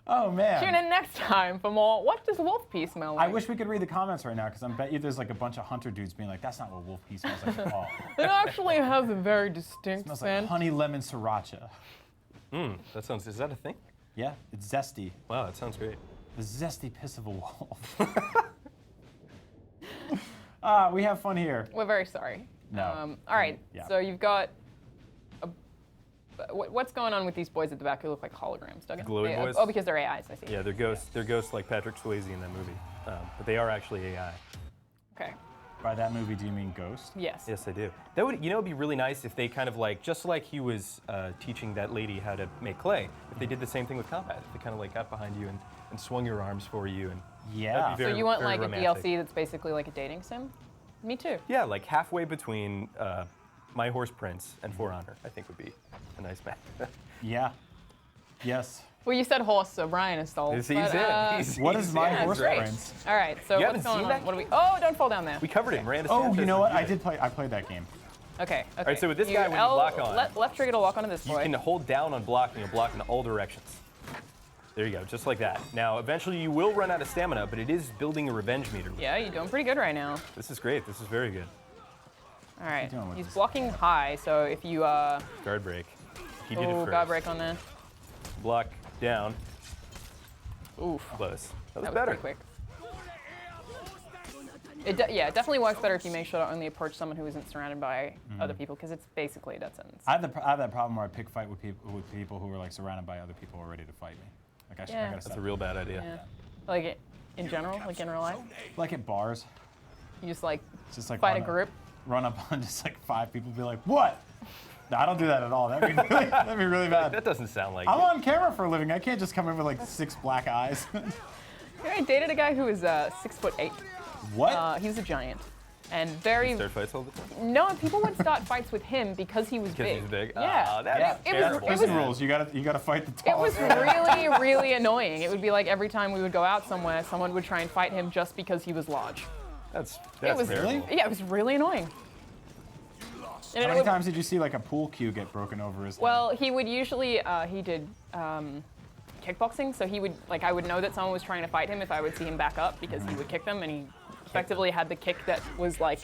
Speaker 1: Oh man.
Speaker 3: Tune in next time for more. What does wolf pee smell like?
Speaker 1: I wish we could read the comments right now because I bet you there's like a bunch of hunter dudes being like, "That's not what wolf pee smells like at all."
Speaker 3: It actually has a very distinct
Speaker 1: Smells like
Speaker 3: scent.
Speaker 1: honey lemon sriracha.
Speaker 2: That sounds. Is that a thing?
Speaker 1: Yeah, it's zesty.
Speaker 2: Wow, that sounds great.
Speaker 1: The zesty piss of a wolf. We have fun here.
Speaker 3: We're very sorry.
Speaker 1: No.
Speaker 3: All right.
Speaker 1: Yeah.
Speaker 3: So you've got. What's going on with these boys at the back who look like holograms, Duggan?
Speaker 2: Glowy boys?
Speaker 3: Oh, because they're AIs, I see.
Speaker 2: Yeah, they're ghosts. They're ghosts like Patrick Swayze in that movie, but they are actually AI.
Speaker 3: Okay.
Speaker 1: By that movie, do you mean Ghost?
Speaker 3: Yes.
Speaker 2: Yes, I do. That would, it'd be really nice if they kind of like, just like he was teaching that lady how to make clay, if they did the same thing with combat. If they kind of like got behind you and swung your arms for you and.
Speaker 1: Yeah.
Speaker 2: That'd be
Speaker 3: So
Speaker 2: very-
Speaker 3: you want
Speaker 2: very
Speaker 3: like
Speaker 2: romantic.
Speaker 3: a DLC that's basically like a dating sim? Me too.
Speaker 2: Yeah, like halfway between My Horse Prince and For Honor, I think would be a nice match.
Speaker 1: Yeah. Yes.
Speaker 3: Well, you said horse, so Brian is stalled.
Speaker 2: He's
Speaker 3: but,
Speaker 2: in.
Speaker 1: What is my
Speaker 3: yeah,
Speaker 1: horse
Speaker 3: great.
Speaker 1: prince?
Speaker 3: All right. So
Speaker 2: You
Speaker 3: what's
Speaker 2: haven't
Speaker 3: going
Speaker 2: seen
Speaker 3: on?
Speaker 2: that?
Speaker 3: What do we? Oh, don't fall down there.
Speaker 2: We covered it. Miranda
Speaker 1: Oh,
Speaker 2: Sanchez
Speaker 1: you know what? I
Speaker 2: reviewed it.
Speaker 1: played that game.
Speaker 3: Okay.
Speaker 2: All right, so with this guy, when you lock on,
Speaker 3: left trigger to lock onto this
Speaker 2: you
Speaker 3: boy.
Speaker 2: can hold down on block and you'll block in all directions. There you go, just like that. Now, eventually you will run out of stamina, but it is building a revenge meter.
Speaker 3: Yeah, you're doing pretty good right now.
Speaker 2: This is great. This is very good.
Speaker 3: All right.
Speaker 1: doing with
Speaker 3: He's
Speaker 1: this?
Speaker 3: blocking high, so if you
Speaker 2: Guard break. He did it
Speaker 3: oh,
Speaker 2: first.
Speaker 3: guard break on there.
Speaker 2: Block down.
Speaker 3: Oof.
Speaker 2: Close. That was
Speaker 3: That was
Speaker 2: better.
Speaker 3: pretty quick. Yeah, it definitely works better if you make sure to only approach someone who isn't surrounded by other people, because it's basically a death sentence.
Speaker 1: I have that problem where I pick fight with people who are like surrounded by other people who are ready to fight me. Like I
Speaker 3: Yeah.
Speaker 1: gotta
Speaker 2: That's
Speaker 1: stop.
Speaker 2: a real bad idea.
Speaker 3: Yeah. Like in general, like in real life,
Speaker 1: Like at bars,
Speaker 3: you just like
Speaker 1: just like
Speaker 3: fight a
Speaker 1: run
Speaker 3: group.
Speaker 1: run up on just like 5 people, be like, "What?" No, I don't do that at all. That'd be really bad.
Speaker 2: That doesn't sound like
Speaker 1: I'm
Speaker 2: it.
Speaker 1: on camera for a living. I can't just come in with like 6 black eyes.
Speaker 3: I dated a guy who was 6'8".
Speaker 1: What?
Speaker 3: He was a giant, and very
Speaker 2: Start fights all the time?
Speaker 3: no. People would start fights with him because he was
Speaker 2: Because
Speaker 3: big.
Speaker 2: he's big?
Speaker 3: Yeah.
Speaker 2: Oh, that
Speaker 1: Yeah.
Speaker 2: is
Speaker 3: It was-
Speaker 2: terrible.
Speaker 3: it was-
Speaker 1: Prison rules. You gotta fight the
Speaker 3: It was
Speaker 1: tallest.
Speaker 3: really, really annoying. It would be like every time we would go out somewhere, someone would try and fight him just because he was large.
Speaker 2: That's
Speaker 3: It was
Speaker 2: terrible.
Speaker 1: Really?
Speaker 3: Yeah, it was really annoying. And
Speaker 1: How
Speaker 3: it
Speaker 1: many
Speaker 3: would-
Speaker 1: times did you see like a pool cue get broken over his head?
Speaker 3: Well, he would usually he did kickboxing, so he would like I would know that someone was trying to fight him if I would see him back up because he would kick them, and he effectively had the kick that was like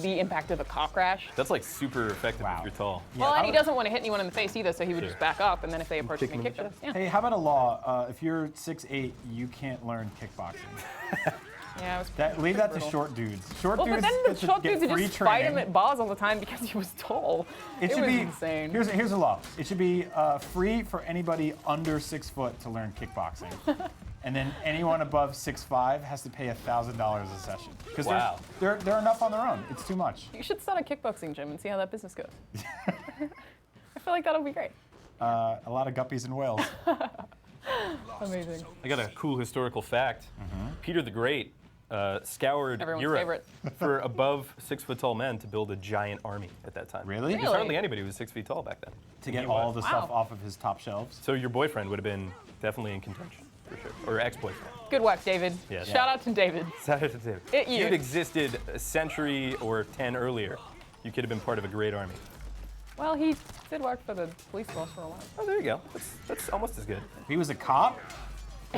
Speaker 3: the impact of a car crash.
Speaker 2: That's like super effective
Speaker 1: Wow.
Speaker 2: if you're tall.
Speaker 3: Well,
Speaker 1: I
Speaker 3: and he
Speaker 1: would-
Speaker 3: doesn't want to hit anyone in the face either, so he would
Speaker 2: Sure.
Speaker 3: just back up, and then if they approach him,
Speaker 2: kick
Speaker 3: he
Speaker 2: them
Speaker 3: kick
Speaker 2: in
Speaker 3: them.
Speaker 2: the
Speaker 3: Yeah.
Speaker 1: Hey, how about a law? If you're 6'8", you can't learn kickboxing.
Speaker 3: Yeah, it was
Speaker 1: Leave that to
Speaker 3: brutal.
Speaker 1: short dudes. Short
Speaker 3: Well,
Speaker 1: dudes
Speaker 3: but then the
Speaker 1: get to
Speaker 3: short
Speaker 1: get
Speaker 3: dudes would
Speaker 1: free
Speaker 3: just fight him
Speaker 1: training.
Speaker 3: at bars all the time because he was tall.
Speaker 1: It should
Speaker 3: was
Speaker 1: be
Speaker 3: insane.
Speaker 1: Here's a law. It should be free for anybody under 6 foot to learn kickboxing, and then anyone above 6'5" has to pay $1,000 a session. Because
Speaker 2: Wow.
Speaker 1: they're enough on their own. It's too much.
Speaker 3: You should start a kickboxing gym and see how that business goes. I feel like that'll be great.
Speaker 1: A lot of guppies and whales.
Speaker 3: Amazing.
Speaker 2: I got a cool historical fact. Peter the Great scoured
Speaker 3: Everyone's
Speaker 2: Europe
Speaker 3: favorite.
Speaker 2: for above 6 foot tall men to build a giant army at that time.
Speaker 1: Really?
Speaker 2: There's
Speaker 3: Really?
Speaker 2: hardly anybody who was 6 feet tall back then.
Speaker 1: To get
Speaker 2: He
Speaker 1: all
Speaker 2: was.
Speaker 1: the
Speaker 3: Wow.
Speaker 1: stuff off of his top shelves.
Speaker 2: So your boyfriend would have been definitely in contention, for sure. Or ex-boyfriend.
Speaker 3: Good work, David.
Speaker 2: Yes.
Speaker 3: Shout out to David.
Speaker 2: Saturday to
Speaker 3: It
Speaker 2: If
Speaker 3: you.
Speaker 2: you'd existed a century or 10 earlier, you could have been part of a great army.
Speaker 3: Well, he did work for the police force for a while.
Speaker 2: Oh, there you go. That's almost as good.
Speaker 1: He was a cop,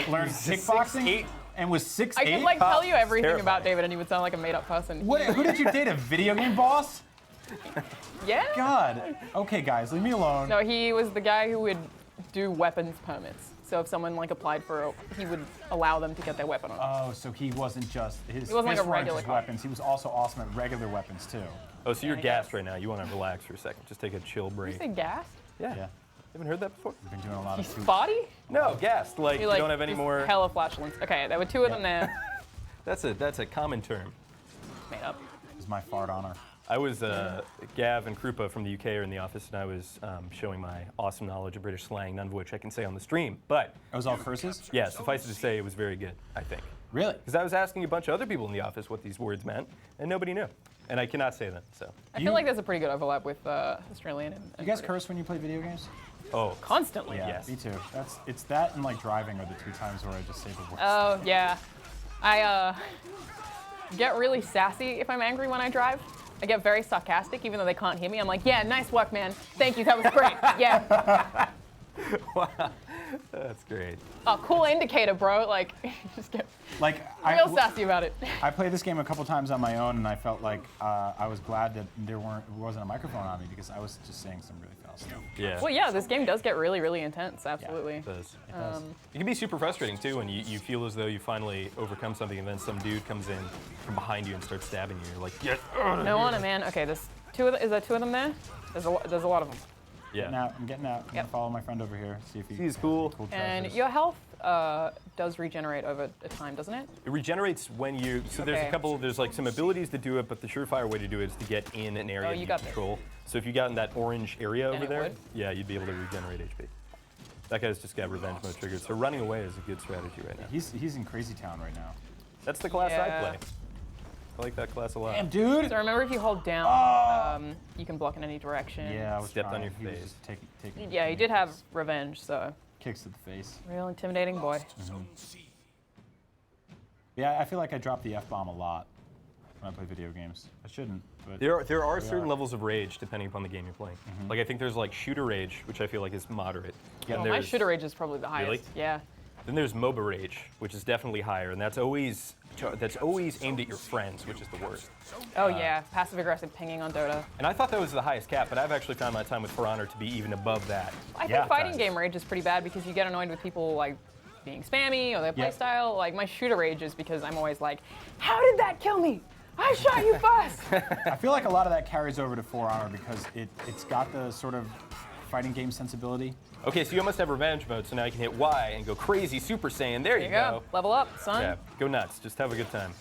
Speaker 1: learned kickboxing,
Speaker 2: 6'8".
Speaker 1: and was 6'8".
Speaker 3: I could like tell you everything
Speaker 2: terrifying.
Speaker 3: about David, and he would sound like a made-up person.
Speaker 1: What, who did you date? A video game boss?
Speaker 3: Yeah.
Speaker 1: God. Okay, guys, leave me alone.
Speaker 3: No, he was the guy who would do weapons permits. So if someone like applied for he would allow them to get their weapon on.
Speaker 1: Oh, so he wasn't just his
Speaker 3: He wasn't like
Speaker 1: fists
Speaker 3: a
Speaker 1: weren't
Speaker 3: regular
Speaker 1: just
Speaker 3: cop.
Speaker 1: weapons. He was also awesome at regular weapons too.
Speaker 2: Oh, so you're
Speaker 3: I
Speaker 2: gassed
Speaker 3: guess.
Speaker 2: right now. You want to relax for a second. Just take a chill
Speaker 3: You
Speaker 2: break.
Speaker 3: say gassed?
Speaker 1: Yeah,
Speaker 2: Haven't heard that before?
Speaker 1: we've been doing a lot
Speaker 3: He's
Speaker 1: of.
Speaker 3: spotty?
Speaker 2: No, gassed. Like
Speaker 3: You
Speaker 2: you don't have any
Speaker 3: just
Speaker 2: more.
Speaker 3: hella flatulence. Okay, there were two of them there.
Speaker 2: That's a common term.
Speaker 3: Made up.
Speaker 1: It was my fart honor.
Speaker 2: I was Gav and Krupa from the UK are in the office, and I was showing my awesome knowledge of British slang, none of which I can say on the stream. But
Speaker 1: It was all curses.
Speaker 2: yeah, suffice it to say, it was very good. I think.
Speaker 1: Really?
Speaker 2: Because I was asking a bunch of other people in the office what these words meant, and nobody knew. And I cannot say them, so.
Speaker 3: I feel like there's a pretty good overlap with Australian and
Speaker 1: You guys
Speaker 3: British.
Speaker 1: curse when you play video games?
Speaker 2: Oh,
Speaker 3: Constantly.
Speaker 1: Yeah,
Speaker 2: Yes.
Speaker 1: me too. It's that and like driving are the two times where I just say the worst.
Speaker 3: Oh, yeah. I get really sassy if I'm angry when I drive. I get very sarcastic even though they can't hear me. I'm like, yeah, nice work, man. Thank you, that was great. Yeah.
Speaker 2: wow. That's great.
Speaker 3: Oh, cool indicator, bro. Like, just get
Speaker 1: Like
Speaker 3: real sassy about it.
Speaker 1: I played this game a couple times on my own, and I felt like I was glad that there wasn't a microphone on me because I was just saying some really foul stuff.
Speaker 2: Yeah.
Speaker 3: Well, yeah, this game does get really, really intense. Absolutely.
Speaker 2: It does.
Speaker 1: It does.
Speaker 2: It can be super frustrating too when you feel as though you finally overcome something and then some dude comes in from behind you and starts stabbing you. You're like, yes.
Speaker 3: No honor, man. Okay, there's two of them. Is there two of them there? There's a lot of them.
Speaker 2: Yeah.
Speaker 1: Now I'm getting out. I'm gonna
Speaker 3: Yep.
Speaker 1: follow my friend over here, see if he.
Speaker 2: He's cool.
Speaker 3: And
Speaker 1: treasures.
Speaker 3: your health does regenerate over time, doesn't it?
Speaker 2: It regenerates when you. So there's
Speaker 3: Okay.
Speaker 2: a couple. There's like some abilities to do it, but the surefire way to do it is to get in an area
Speaker 3: Oh,
Speaker 2: that
Speaker 3: you
Speaker 2: you
Speaker 3: got this.
Speaker 2: control. So if you got in that orange area
Speaker 3: Then
Speaker 2: over
Speaker 3: it
Speaker 2: there,
Speaker 3: would.
Speaker 2: yeah, you'd be able to regenerate HP. That guy's just got revenge mode triggered. So running away is a good strategy right now.
Speaker 1: He's in Crazy Town right now.
Speaker 2: That's the class I
Speaker 3: Yeah.
Speaker 2: play. I like that class a lot.
Speaker 1: Damn, dude.
Speaker 3: So remember, if you hold down, you can block in any direction.
Speaker 1: Yeah, I was
Speaker 2: Stepped on
Speaker 1: trying.
Speaker 2: your
Speaker 1: He was
Speaker 2: face.
Speaker 1: just taking.
Speaker 3: Yeah, he did have revenge, so
Speaker 1: kicks to the face.
Speaker 3: real intimidating boy.
Speaker 1: Yeah, I feel like I drop the F-bomb a lot when I play video games. I shouldn't, but
Speaker 2: There are
Speaker 1: we
Speaker 2: certain
Speaker 1: are.
Speaker 2: levels of rage depending upon the game you're playing. Like I think there's like shooter rage, which I feel like is moderate.
Speaker 1: Yeah,
Speaker 2: And
Speaker 3: Well, my
Speaker 2: there's-
Speaker 3: shooter rage is probably the highest.
Speaker 2: Really?
Speaker 3: Yeah.
Speaker 2: Then there's MOBA rage, which is definitely higher, and that's always aimed at your friends, which is the worst.
Speaker 3: Oh yeah, passive aggressive pinging on Dota.
Speaker 2: And I thought that was the highest cap, but I've actually found my time with For Honor to be even above that.
Speaker 3: I
Speaker 1: Yeah,
Speaker 3: think fighting
Speaker 1: guys.
Speaker 3: game rage is pretty bad because you get annoyed with people like being spammy or their
Speaker 1: Yeah.
Speaker 3: playstyle. Like my shooter rage is because I'm always like, how did that kill me? I shot you first.
Speaker 1: I feel like a lot of that carries over to For Honor because it's got the sort of fighting game sensibility.
Speaker 2: Okay, so you almost have revenge mode, so now you can hit Y and go crazy Super Saiyan. There you
Speaker 3: There you go. Level up, son.
Speaker 2: Yeah, go nuts. Just have a good time.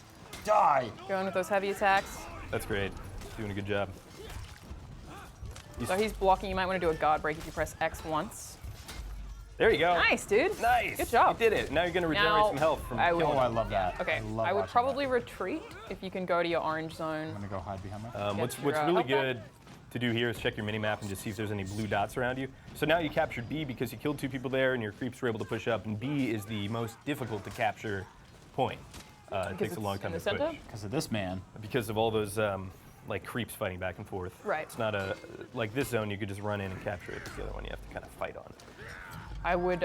Speaker 1: Die!
Speaker 3: Going with those heavy attacks.
Speaker 2: That's great. Doing a good job.
Speaker 3: So he's blocking. You might want to do a guard break if you press X once.
Speaker 2: There you go.
Speaker 3: Nice, dude.
Speaker 2: Nice.
Speaker 3: Good job.
Speaker 2: You did it. Now you're going to regenerate
Speaker 3: Now,
Speaker 2: some health from
Speaker 3: I would-
Speaker 1: Oh,
Speaker 2: killing
Speaker 1: I
Speaker 2: him.
Speaker 1: love that.
Speaker 3: Okay,
Speaker 1: love
Speaker 3: I would
Speaker 1: watching
Speaker 3: probably retreat if you can go to your orange
Speaker 1: that.
Speaker 3: zone.
Speaker 1: I'm gonna go hide behind my.
Speaker 2: What's
Speaker 3: your,
Speaker 2: really
Speaker 3: health back.
Speaker 2: good to do here is check your mini-map and just see if there's any blue dots around you. So now you captured B because you killed 2 people there and your creeps were able to push up, and B is the most difficult to capture point. It takes a long time
Speaker 3: in
Speaker 2: to
Speaker 3: the center?
Speaker 2: push.
Speaker 1: Because of this man.
Speaker 2: Because of all those like creeps fighting back and forth.
Speaker 3: Right.
Speaker 2: It's not a, like this zone you could just run in and capture it. It's the other one you have to kind of fight on.
Speaker 3: I would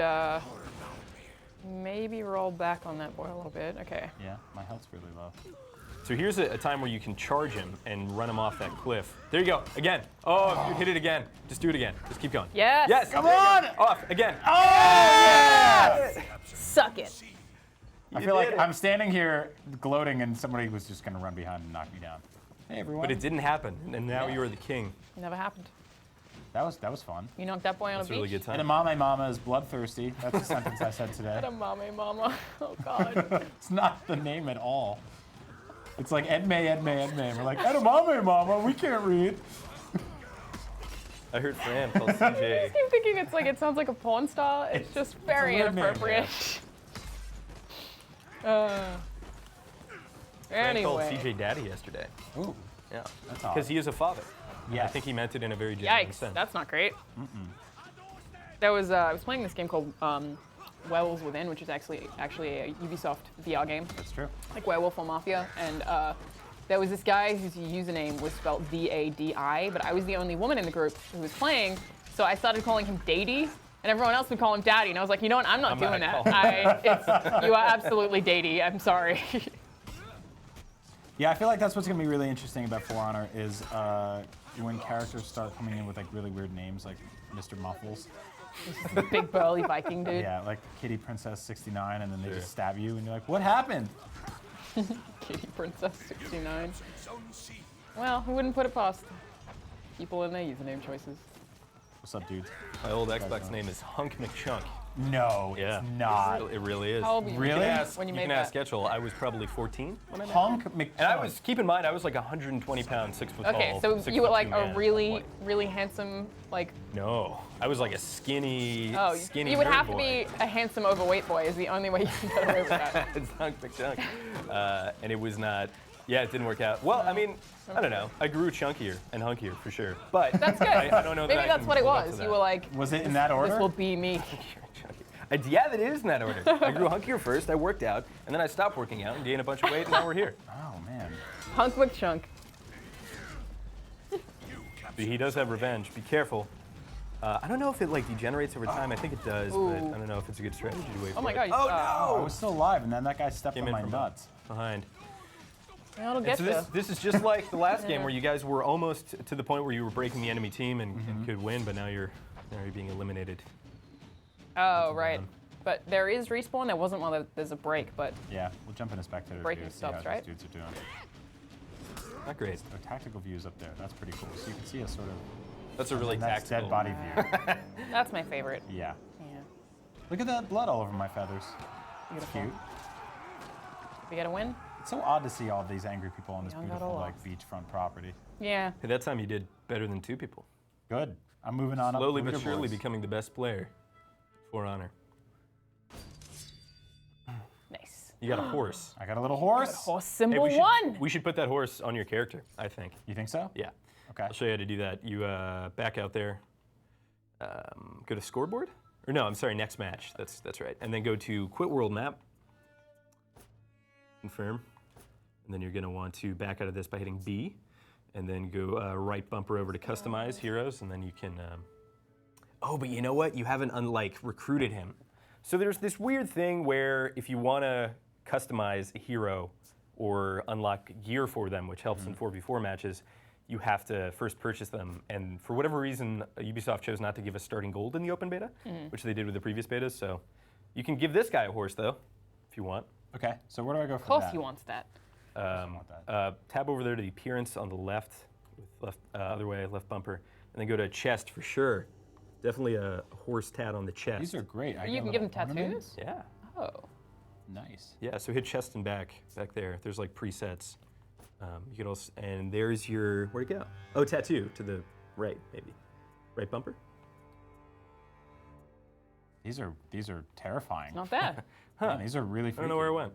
Speaker 3: maybe roll back on that boy a little bit. Okay.
Speaker 1: Yeah, my health's really low.
Speaker 2: So here's a time where you can charge him and run him off that cliff. There you go, again. Oh, you hit it again. Just do it again. Just keep going.
Speaker 3: Yes.
Speaker 2: Yes.
Speaker 1: Come
Speaker 2: there you
Speaker 1: on!
Speaker 2: go. Off, again.
Speaker 3: Suck it.
Speaker 1: I feel like I'm standing here gloating and somebody was just gonna run behind and knock me down. Hey everyone.
Speaker 2: But it didn't happen, and now
Speaker 1: Yeah.
Speaker 2: you are the king.
Speaker 3: Never happened.
Speaker 1: That was fun.
Speaker 3: You knocked that boy on
Speaker 2: That's
Speaker 3: a
Speaker 2: a really
Speaker 3: beach.
Speaker 2: good time.
Speaker 1: Edamame mama is bloodthirsty. That's the sentence I said today.
Speaker 3: Edamame mama. Oh God.
Speaker 1: It's not the name at all. It's like Edme. We're like, Edamame mama, we can't read.
Speaker 2: I heard Fran called
Speaker 3: I
Speaker 2: CJ.
Speaker 3: just keep thinking it's like it sounds like a porn star. It's just very
Speaker 1: weird name,
Speaker 3: inappropriate.
Speaker 2: Fran called
Speaker 3: Anyway.
Speaker 2: CJ daddy yesterday.
Speaker 1: Ooh,
Speaker 2: Yeah.
Speaker 1: that's odd.
Speaker 2: Because he is a father.
Speaker 1: Yeah.
Speaker 2: I think he meant it in a very genuine
Speaker 3: Yikes,
Speaker 2: sense.
Speaker 3: that's not great. There was I was playing this game called Werewolves Within, which is actually a Ubisoft VR game,
Speaker 1: That's true.
Speaker 3: like Werewolf or Mafia, and there was this guy whose username was spelled V-A-D-I, but I was the only woman in the group who was playing, so I started calling him Daddy, and everyone else would call him Daddy, and I was like, you know what, I'm not
Speaker 2: I'm
Speaker 3: doing
Speaker 2: not
Speaker 3: that. You are absolutely Daddy, I'm sorry.
Speaker 1: Yeah, I feel like that's what's gonna be really interesting about For Honor is when characters start coming in with like really weird names, like Mr. Muffles.
Speaker 3: Big burly Viking dude.
Speaker 1: Yeah, like Kitty Princess 69, and then they
Speaker 2: Sure.
Speaker 1: just stab you, and you're like, what happened?
Speaker 3: Kitty Princess 69. Well, who wouldn't put it past people in their username choices?
Speaker 1: What's up, dudes?
Speaker 2: My old Xbox name is Hunk McChunk.
Speaker 1: No,
Speaker 2: Yeah.
Speaker 1: it's not.
Speaker 2: It really is.
Speaker 3: How old were you
Speaker 1: Really?
Speaker 3: when you
Speaker 2: You
Speaker 3: made
Speaker 2: can ask
Speaker 3: that?
Speaker 2: Sketchel. I was probably 14 when I made
Speaker 1: Hunk
Speaker 2: it.
Speaker 1: McChunk.
Speaker 2: And I was, keep in mind, I was like 120 pounds, 6 foot
Speaker 3: Okay,
Speaker 2: tall.
Speaker 3: so
Speaker 2: 6
Speaker 3: you were
Speaker 2: foot
Speaker 3: like
Speaker 2: 2
Speaker 3: a
Speaker 2: man.
Speaker 3: really,
Speaker 2: Like,
Speaker 3: really handsome, like,
Speaker 2: no, I was like a skinny,
Speaker 3: oh,
Speaker 2: skinny
Speaker 3: you would
Speaker 2: nerd
Speaker 3: have to
Speaker 2: boy.
Speaker 3: be a handsome overweight boy is the only way you can get away with that.
Speaker 2: It's Hunk McChunk. And it was not, yeah, it didn't work out. Well, I mean, I don't know. I grew chunkier and hunkier for sure. But
Speaker 3: That's good.
Speaker 2: I don't know that
Speaker 3: Maybe
Speaker 2: I
Speaker 3: that's
Speaker 2: can
Speaker 3: what it
Speaker 2: live up to
Speaker 3: was.
Speaker 2: that.
Speaker 3: You were like,
Speaker 1: Was it in that order?
Speaker 3: this will be me.
Speaker 2: Yeah, that is in that order. I grew hunkier first, I worked out, and then I stopped working out and gained a bunch of weight, and now we're here.
Speaker 1: Oh, man.
Speaker 3: Hunk McChunk.
Speaker 2: But he does have revenge. Be careful. I don't know if it like degenerates over time. I think it does, but I don't know if it's a good strategy to wait
Speaker 3: Oh my
Speaker 2: for it.
Speaker 3: god.
Speaker 1: Oh, I was still alive, and then that guy stepped
Speaker 2: Came
Speaker 1: on
Speaker 2: in
Speaker 1: my
Speaker 2: from
Speaker 1: nuts.
Speaker 2: behind.
Speaker 3: That'll
Speaker 2: And
Speaker 3: get
Speaker 2: so
Speaker 3: you.
Speaker 2: this is just like the last game where you guys were almost to the point where you were breaking the enemy team and could win, but now you're being eliminated.
Speaker 3: Oh, right. But there is respawn. There wasn't while there's a break, but
Speaker 1: Yeah, we'll jump into spectators
Speaker 3: Breaking
Speaker 1: view, see
Speaker 3: stops,
Speaker 1: how
Speaker 3: right?
Speaker 1: these dudes are doing.
Speaker 2: Not great.
Speaker 1: Their tactical views up there. That's pretty cool. So you can see a sort of
Speaker 2: That's a really
Speaker 1: that's
Speaker 2: tactical.
Speaker 1: dead body view.
Speaker 3: that's my favorite.
Speaker 1: Yeah.
Speaker 3: Yeah.
Speaker 1: Look at that blood all over my feathers.
Speaker 3: Beautiful.
Speaker 1: Cute.
Speaker 3: We get a win?
Speaker 1: It's so odd to see all these angry people on this
Speaker 3: Young got
Speaker 1: beautiful
Speaker 3: a
Speaker 1: like
Speaker 3: loss.
Speaker 1: beachfront property.
Speaker 3: Yeah.
Speaker 2: Hey, that time you did better than 2 people.
Speaker 1: Good. I'm moving on
Speaker 2: Slowly
Speaker 1: up the
Speaker 2: but surely
Speaker 1: leaderboards.
Speaker 2: becoming the best player. For honor.
Speaker 3: Nice.
Speaker 2: You got a horse.
Speaker 1: I got a little horse.
Speaker 3: Horse
Speaker 2: Hey,
Speaker 3: symbol
Speaker 2: we should,
Speaker 3: one.
Speaker 2: we should put that horse on your character, I think.
Speaker 1: You think so?
Speaker 2: Yeah.
Speaker 1: Okay.
Speaker 2: I'll show you how to do that. You back out there, go to scoreboard, or no, I'm sorry, next match. That's right. And then go to quit world map, confirm, and then you're going to want to back out of this by hitting B, and then go right bumper over to customize heroes, and then you can. Oh, but you know what? You haven't recruited him. So there's this weird thing where if you want to customize a hero or unlock gear for them, which helps in 4v4 matches, you have to first purchase them. And for whatever reason, Ubisoft chose not to give us starting gold in the open beta, which they did with the previous betas. So you can give this guy a horse, though, if you want.
Speaker 1: Okay. So where do I go for
Speaker 3: Of course
Speaker 1: that?
Speaker 3: he wants that.
Speaker 1: want that.
Speaker 2: Tab over there to the appearance on the left, with left other way, left bumper, and then go to chest for sure. Definitely a horse tat on the chest.
Speaker 1: These are great. I
Speaker 3: You
Speaker 1: get
Speaker 3: can
Speaker 1: a
Speaker 3: give them
Speaker 1: little ornament.
Speaker 3: tattoos?
Speaker 2: Yeah.
Speaker 3: Oh.
Speaker 1: Nice.
Speaker 2: Yeah, so hit chest and back there. There's like presets. You can also, and there's your, where'd it go? Oh, tattoo to the right, maybe. Right bumper?
Speaker 1: These are terrifying.
Speaker 3: Not bad.
Speaker 1: Yeah, these are really
Speaker 2: I
Speaker 1: freaky.
Speaker 2: don't know where it went.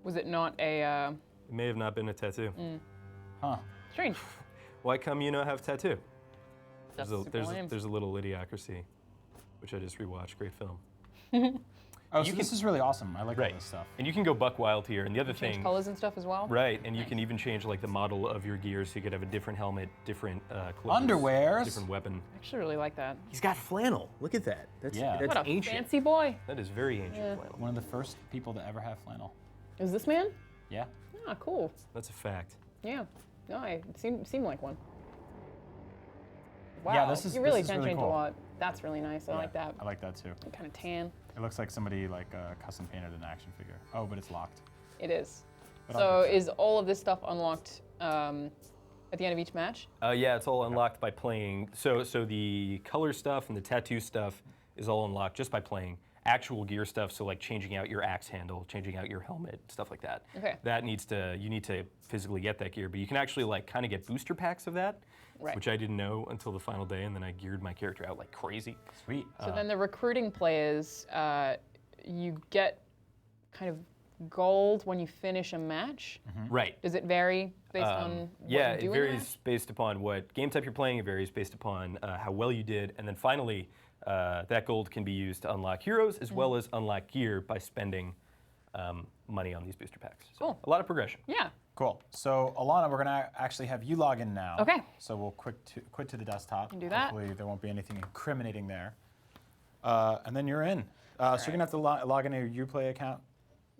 Speaker 3: Was it not a
Speaker 2: It may have not been a tattoo.
Speaker 1: Huh.
Speaker 3: strange?
Speaker 2: Why come you not have a tattoo?
Speaker 3: That's
Speaker 2: There's a,
Speaker 3: super
Speaker 2: there's, a,
Speaker 3: lame.
Speaker 2: there's a little idiocracy, which I just rewatched. Great film.
Speaker 1: Oh, so this is really awesome. I like all
Speaker 2: Right.
Speaker 1: this stuff.
Speaker 2: And you can go buck wild here. And the other
Speaker 3: Change
Speaker 2: thing,
Speaker 3: colors and stuff as well?
Speaker 2: right? And you can even change like the model of your gear, so you could have a different helmet, different clothes,
Speaker 1: Underwears.
Speaker 2: different weapon.
Speaker 3: I actually really like that.
Speaker 2: He's got flannel. Look at that. That's
Speaker 1: Yeah.
Speaker 2: that's
Speaker 3: What a
Speaker 2: ancient.
Speaker 3: fancy boy.
Speaker 2: That is very ancient flannel.
Speaker 1: One of the first people to ever have flannel.
Speaker 3: Is this man?
Speaker 1: Yeah.
Speaker 3: Ah, cool.
Speaker 2: That's a fact.
Speaker 3: Yeah. No, I seemed like one. Wow.
Speaker 1: Yeah, this is-
Speaker 3: you really
Speaker 1: this is
Speaker 3: can
Speaker 1: really
Speaker 3: change
Speaker 1: cool.
Speaker 3: a lot. That's really nice. I like that.
Speaker 1: I like that too.
Speaker 3: Kind of tan.
Speaker 1: It looks like somebody like custom painted an action figure. Oh, but it's locked.
Speaker 3: It is.
Speaker 1: But
Speaker 3: So
Speaker 1: I'll get
Speaker 3: is all of this stuff unlocked at the end of each match?
Speaker 2: Yeah, it's all unlocked by playing. So the color stuff and the tattoo stuff is all unlocked just by playing. Actual gear stuff, so like changing out your axe handle, changing out your helmet, stuff like that.
Speaker 3: Okay.
Speaker 2: That you need to physically get that gear, but you can actually like kind of get booster packs of that,
Speaker 3: Right.
Speaker 2: which I didn't know until the final day, and then I geared my character out like crazy.
Speaker 1: Sweet.
Speaker 3: So then the recruiting players, you get kind of gold when you finish a match.
Speaker 2: Right.
Speaker 3: Does it vary based on what
Speaker 2: Yeah,
Speaker 3: you do
Speaker 2: it
Speaker 3: in the
Speaker 2: varies
Speaker 3: match?
Speaker 2: based upon what game type you're playing. It varies based upon how well you did, and then finally, that gold can be used to unlock heroes as well as unlock gear by spending money on these booster packs. So
Speaker 3: Cool.
Speaker 2: a lot of progression.
Speaker 3: Yeah.
Speaker 1: Cool. So Alanah, we're gonna actually have you log in now.
Speaker 3: Okay.
Speaker 1: So we'll quit to the desktop.
Speaker 3: do that.
Speaker 1: Hopefully there won't be anything incriminating there. And then you're in. So you're gonna have to log into your Uplay account.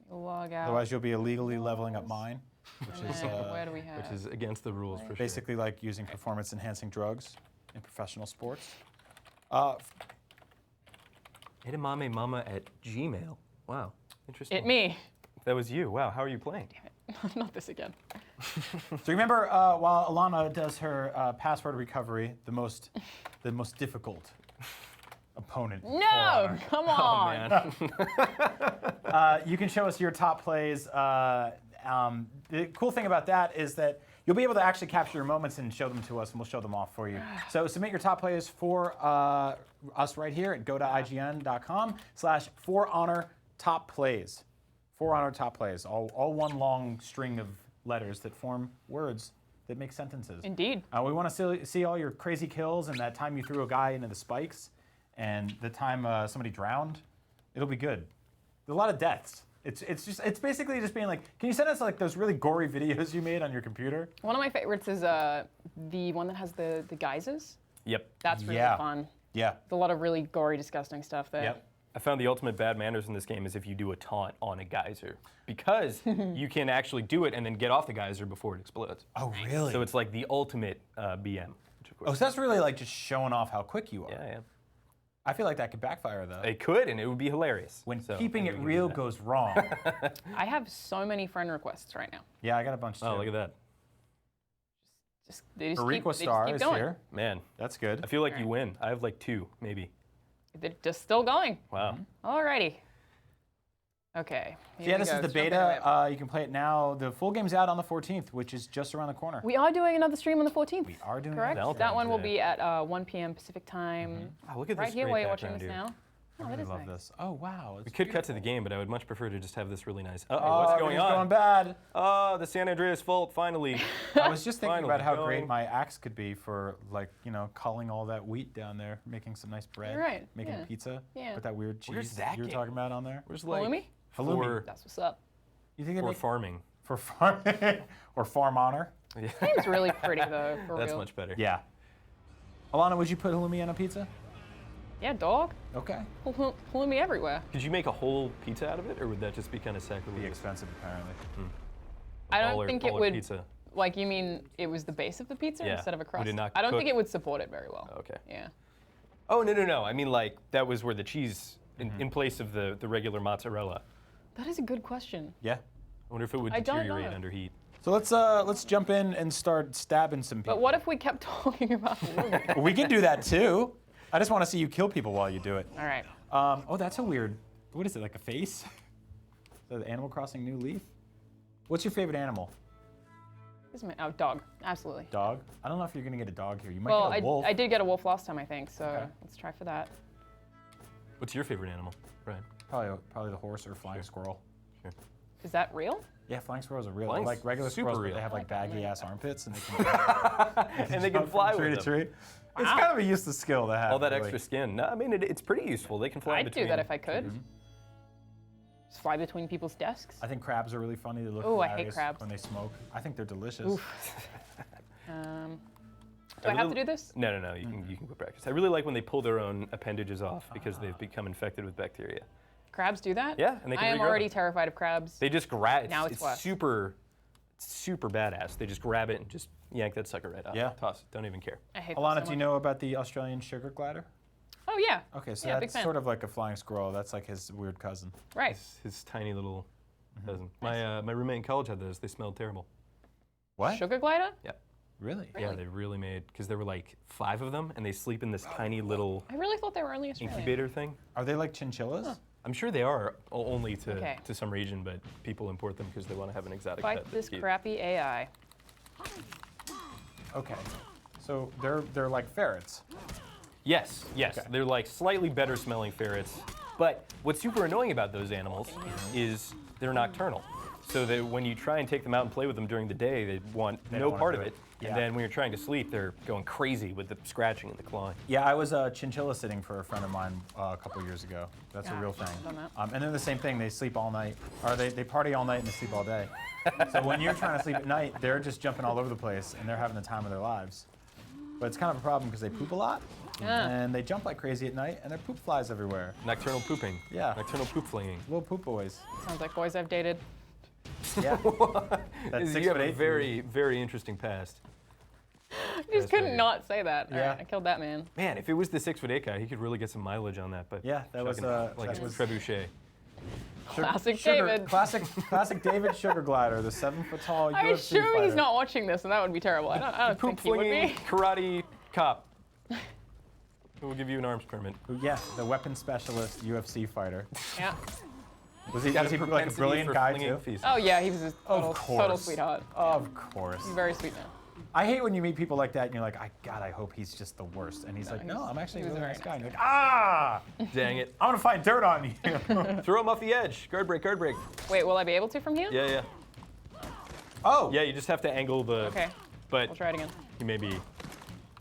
Speaker 3: Log out.
Speaker 1: Otherwise you'll be illegally leveling up mine. which is
Speaker 3: Where do we have?
Speaker 2: Which is against the rules for sure.
Speaker 1: basically like using performance-enhancing drugs in professional sports.
Speaker 2: Edamame Mama at Gmail. Wow, interesting.
Speaker 3: It me.
Speaker 2: That was you. Wow, how are you playing?
Speaker 3: Not this again.
Speaker 1: So remember, while Alanah does her password recovery, the most difficult opponent.
Speaker 3: No, come on.
Speaker 1: You can show us your top plays. The cool thing about that is that you'll be able to actually capture your moments and show them to us, and we'll show them off for you. So submit your top plays for us right here at go.ign.com/ForHonor-Top-Plays. For Honor Top Plays, all one long string of letters that form words that make sentences.
Speaker 3: Indeed.
Speaker 1: We want to see all your crazy kills and that time you threw a guy into the spikes and the time somebody drowned. It'll be good. There's a lot of deaths. It's basically just being like, can you send us like those really gory videos you made on your computer?
Speaker 3: One of my favorites is the one that has the geysers.
Speaker 2: Yep.
Speaker 3: That's really
Speaker 1: Yeah.
Speaker 3: fun.
Speaker 1: Yeah.
Speaker 3: There's a lot of really gory, disgusting stuff there.
Speaker 1: Yep.
Speaker 2: I found the ultimate bad manners in this game is if you do a taunt on a geyser, because you can actually do it and then get off the geyser before it explodes.
Speaker 1: Oh, really?
Speaker 2: So it's like the ultimate BM. Which of course,
Speaker 1: Oh, so that's really like just showing off how quick you are.
Speaker 2: yeah.
Speaker 1: I feel like that could backfire though.
Speaker 2: It could, and it would be hilarious.
Speaker 1: When
Speaker 2: So,
Speaker 1: keeping
Speaker 2: maybe
Speaker 1: it
Speaker 2: we can do
Speaker 1: real
Speaker 2: that.
Speaker 1: goes wrong.
Speaker 3: I have so many friend requests right now.
Speaker 1: Yeah, I got a bunch too.
Speaker 2: Oh, look at that.
Speaker 3: They just
Speaker 1: Mariqua
Speaker 3: keep
Speaker 1: Star is
Speaker 3: going.
Speaker 1: here.
Speaker 2: Man,
Speaker 1: That's good.
Speaker 2: I feel like you win. I have like 2, maybe.
Speaker 3: They're just still going.
Speaker 2: Wow.
Speaker 3: Alrighty. Okay.
Speaker 1: So
Speaker 3: here
Speaker 1: yeah,
Speaker 3: we
Speaker 1: this
Speaker 3: go.
Speaker 1: is the
Speaker 3: Let's jump
Speaker 1: beta.
Speaker 3: into it.
Speaker 1: You can play it now. The full game's out on the 14th, which is just around the corner.
Speaker 3: We are doing another stream on the 14th.
Speaker 1: We are doing
Speaker 3: Correct.
Speaker 2: Valentine's
Speaker 3: That one will
Speaker 2: Day.
Speaker 3: be at 1 p.m. Pacific time.
Speaker 2: Oh, look at
Speaker 3: Right
Speaker 2: this
Speaker 3: here
Speaker 2: great
Speaker 3: while you're watching
Speaker 2: background
Speaker 3: this
Speaker 2: here.
Speaker 3: now. Oh,
Speaker 1: I
Speaker 3: that
Speaker 1: really
Speaker 3: is
Speaker 1: love
Speaker 3: nice.
Speaker 1: this. Oh wow.
Speaker 2: We could cut to the game, but I would much prefer to just have this really nice. Uh-oh,
Speaker 1: Oh,
Speaker 2: what's going
Speaker 1: everything's
Speaker 2: on?
Speaker 1: going bad.
Speaker 2: Oh, the San Andreas fault, finally.
Speaker 1: I was just thinking
Speaker 2: Finally
Speaker 1: about how
Speaker 2: going.
Speaker 1: great my axe could be for like, culling all that wheat down there, making some nice bread,
Speaker 3: You're right,
Speaker 1: making
Speaker 3: yeah.
Speaker 1: pizza
Speaker 3: Yeah.
Speaker 1: with that weird cheese
Speaker 2: Where's that
Speaker 1: you were
Speaker 2: game?
Speaker 1: talking about on there.
Speaker 2: Where's like
Speaker 3: Halloumi?
Speaker 2: for,
Speaker 3: That's what's up.
Speaker 1: You think they
Speaker 2: for
Speaker 1: make
Speaker 2: farming?
Speaker 1: for farm or farm honor?
Speaker 3: Game's really pretty though, for
Speaker 2: That's
Speaker 3: real.
Speaker 2: much better.
Speaker 1: Yeah. Alanah, would you put halloumi on a pizza?
Speaker 3: Yeah, dog.
Speaker 1: Okay.
Speaker 3: Halloumi everywhere.
Speaker 2: Could you make a whole pizza out of it, or would that just be kind of
Speaker 1: Be
Speaker 2: sacrilegious?
Speaker 1: expensive apparently.
Speaker 3: I don't think it would.
Speaker 2: Pizza.
Speaker 3: Like, you mean it was the base of the pizza
Speaker 2: Yeah.
Speaker 3: instead of a crust?
Speaker 2: Would it not
Speaker 3: I don't
Speaker 2: cook?
Speaker 3: think it would support it very well.
Speaker 2: Okay.
Speaker 3: Yeah.
Speaker 2: Oh no! I mean like that was where the cheese in place of the regular mozzarella.
Speaker 3: That is a good question.
Speaker 1: Yeah.
Speaker 2: I wonder if it would
Speaker 3: I don't
Speaker 2: deteriorate
Speaker 3: know.
Speaker 2: under heat.
Speaker 1: So let's jump in and start stabbing some people.
Speaker 3: But what if we kept talking about halloumi?
Speaker 1: We can do that too. I just want to see you kill people while you do it.
Speaker 3: All right.
Speaker 1: Oh, that's a weird. What is it? Like a face? The Animal Crossing New Leaf. What's your favorite animal?
Speaker 3: This is my dog. Absolutely.
Speaker 1: Dog. I don't know if you're gonna get a dog here. You might
Speaker 3: Well,
Speaker 1: get a wolf.
Speaker 3: I did get a wolf last time, I think. So
Speaker 1: Okay.
Speaker 3: let's try for that.
Speaker 2: What's your favorite animal, Brian?
Speaker 1: Probably the horse or flying squirrel.
Speaker 2: Sure.
Speaker 3: Is that real?
Speaker 1: Yeah, flying squirrels are real.
Speaker 2: Flying
Speaker 1: Like regular
Speaker 2: super
Speaker 1: squirrels, but
Speaker 2: real.
Speaker 1: they have like
Speaker 3: I like that.
Speaker 1: baggy ass armpits and they can,
Speaker 2: And they can
Speaker 1: jump
Speaker 2: fly
Speaker 1: from tree
Speaker 2: with
Speaker 1: to
Speaker 2: them.
Speaker 1: tree. It's kind of a useless skill to have.
Speaker 2: All that
Speaker 1: really.
Speaker 2: extra skin. No, I mean it's pretty useful. They can fly
Speaker 3: I'd
Speaker 2: between.
Speaker 3: do that if I could. Just fly between people's desks.
Speaker 1: I think crabs are really funny. They look
Speaker 3: Ooh, I hate
Speaker 1: hilarious
Speaker 3: crabs.
Speaker 1: when they smoke. I think they're delicious.
Speaker 3: Do I have to do this?
Speaker 2: No. You can go practice. I really like when they pull their own appendages off because they've become infected with bacteria.
Speaker 3: Crabs do that?
Speaker 2: Yeah, and they can
Speaker 3: I am
Speaker 2: regrow
Speaker 3: already
Speaker 2: them.
Speaker 3: terrified of crabs.
Speaker 2: They just grab.
Speaker 3: Now it's worse.
Speaker 2: super badass. They just grab it and just yank that sucker right off.
Speaker 1: Yeah.
Speaker 2: Toss it. Don't even care.
Speaker 3: I hate them
Speaker 1: Alanah,
Speaker 3: so
Speaker 1: do you
Speaker 3: much.
Speaker 1: know about the Australian sugar glider?
Speaker 3: Oh, yeah.
Speaker 1: Okay, so
Speaker 3: Yeah, big
Speaker 1: that's
Speaker 3: fan.
Speaker 1: sort of like a flying squirrel. That's like his weird cousin.
Speaker 3: Right.
Speaker 2: His tiny little cousin. My roommate in college had those. They smelled terrible.
Speaker 1: What?
Speaker 3: Sugar glider?
Speaker 2: Yeah.
Speaker 1: Really?
Speaker 2: Yeah, they really made because there were like 5 of them, and they sleep in this tiny little
Speaker 3: I really thought they were only Australian.
Speaker 2: incubator thing.
Speaker 1: Are they like chinchillas?
Speaker 2: I'm sure they are only to
Speaker 3: Okay.
Speaker 2: some region, but people import them because they want to have an exotic
Speaker 3: Fight
Speaker 2: pet. that's
Speaker 3: this
Speaker 2: cute.
Speaker 3: crappy AI.
Speaker 1: Okay. So they're like ferrets.
Speaker 2: Yes.
Speaker 1: Okay.
Speaker 2: They're like slightly better smelling ferrets. But what's super annoying about those animals is they're nocturnal. So that when you try and take them out and play with them during the day, they want
Speaker 1: They
Speaker 2: no
Speaker 1: don't wanna
Speaker 2: part
Speaker 1: do
Speaker 2: of
Speaker 1: it.
Speaker 2: it.
Speaker 1: Yeah.
Speaker 2: And then when you're trying to sleep, they're going crazy with the scratching and the clawing.
Speaker 1: Yeah, I was chinchilla sitting for a friend of mine a couple years ago. That's a real
Speaker 3: Gosh,
Speaker 1: thing.
Speaker 3: I've done that.
Speaker 1: And they're the same thing. They sleep all night, or they party all night and they sleep all day. So when you're trying to sleep at night, they're just jumping all over the place and they're having the time of their lives. But it's kind of a problem because they poop a lot
Speaker 3: Yeah.
Speaker 1: and they jump like crazy at night and their poop flies everywhere.
Speaker 2: Nocturnal pooping.
Speaker 1: Yeah.
Speaker 2: Nocturnal poop flinging.
Speaker 1: Little poop boys.
Speaker 3: Sounds like boys I've dated.
Speaker 1: Yeah. That's
Speaker 2: You have a
Speaker 1: 6'8".
Speaker 2: very, very interesting past.
Speaker 3: I just couldn't not say that.
Speaker 1: Yeah.
Speaker 3: All right, I killed that man.
Speaker 2: Man, if it was the 6'8" guy, he could really get some mileage on that. But
Speaker 1: Yeah, that was
Speaker 2: chucking like
Speaker 1: that was
Speaker 2: trebuchet.
Speaker 3: Classic David.
Speaker 1: Classic David Sugar Glider, the 7-foot-tall
Speaker 3: I
Speaker 1: UFC
Speaker 3: assume
Speaker 1: fighter.
Speaker 3: he's not watching this, and that would be terrible. I don't
Speaker 2: Poop
Speaker 3: think he would
Speaker 2: flinging
Speaker 3: be.
Speaker 2: karate cop. We'll give you an arms permit.
Speaker 1: Yeah, the weapon specialist UFC fighter.
Speaker 3: Yeah.
Speaker 1: Was he
Speaker 2: Got
Speaker 1: like a
Speaker 2: propensity
Speaker 1: brilliant
Speaker 2: for
Speaker 1: guy
Speaker 2: flinging
Speaker 1: too?
Speaker 2: feces.
Speaker 3: Oh yeah, he was a
Speaker 1: Of
Speaker 3: total
Speaker 1: course.
Speaker 3: sweetheart.
Speaker 1: Of course.
Speaker 3: He's a very sweet man.
Speaker 1: I hate when you meet people like that and you're like, God, I hope he's just the worst. And he's like, no, I'm actually a really nice guy. And you're like, ah!
Speaker 2: Dang it.
Speaker 1: I'm gonna find dirt on you.
Speaker 2: Throw him off the edge. Guard break, guard break.
Speaker 3: Wait, will I be able to from here?
Speaker 2: Yeah, yeah.
Speaker 1: Oh!
Speaker 2: Yeah, you just have to angle the.
Speaker 3: Okay.
Speaker 2: But
Speaker 3: We'll try it again.
Speaker 2: he may be.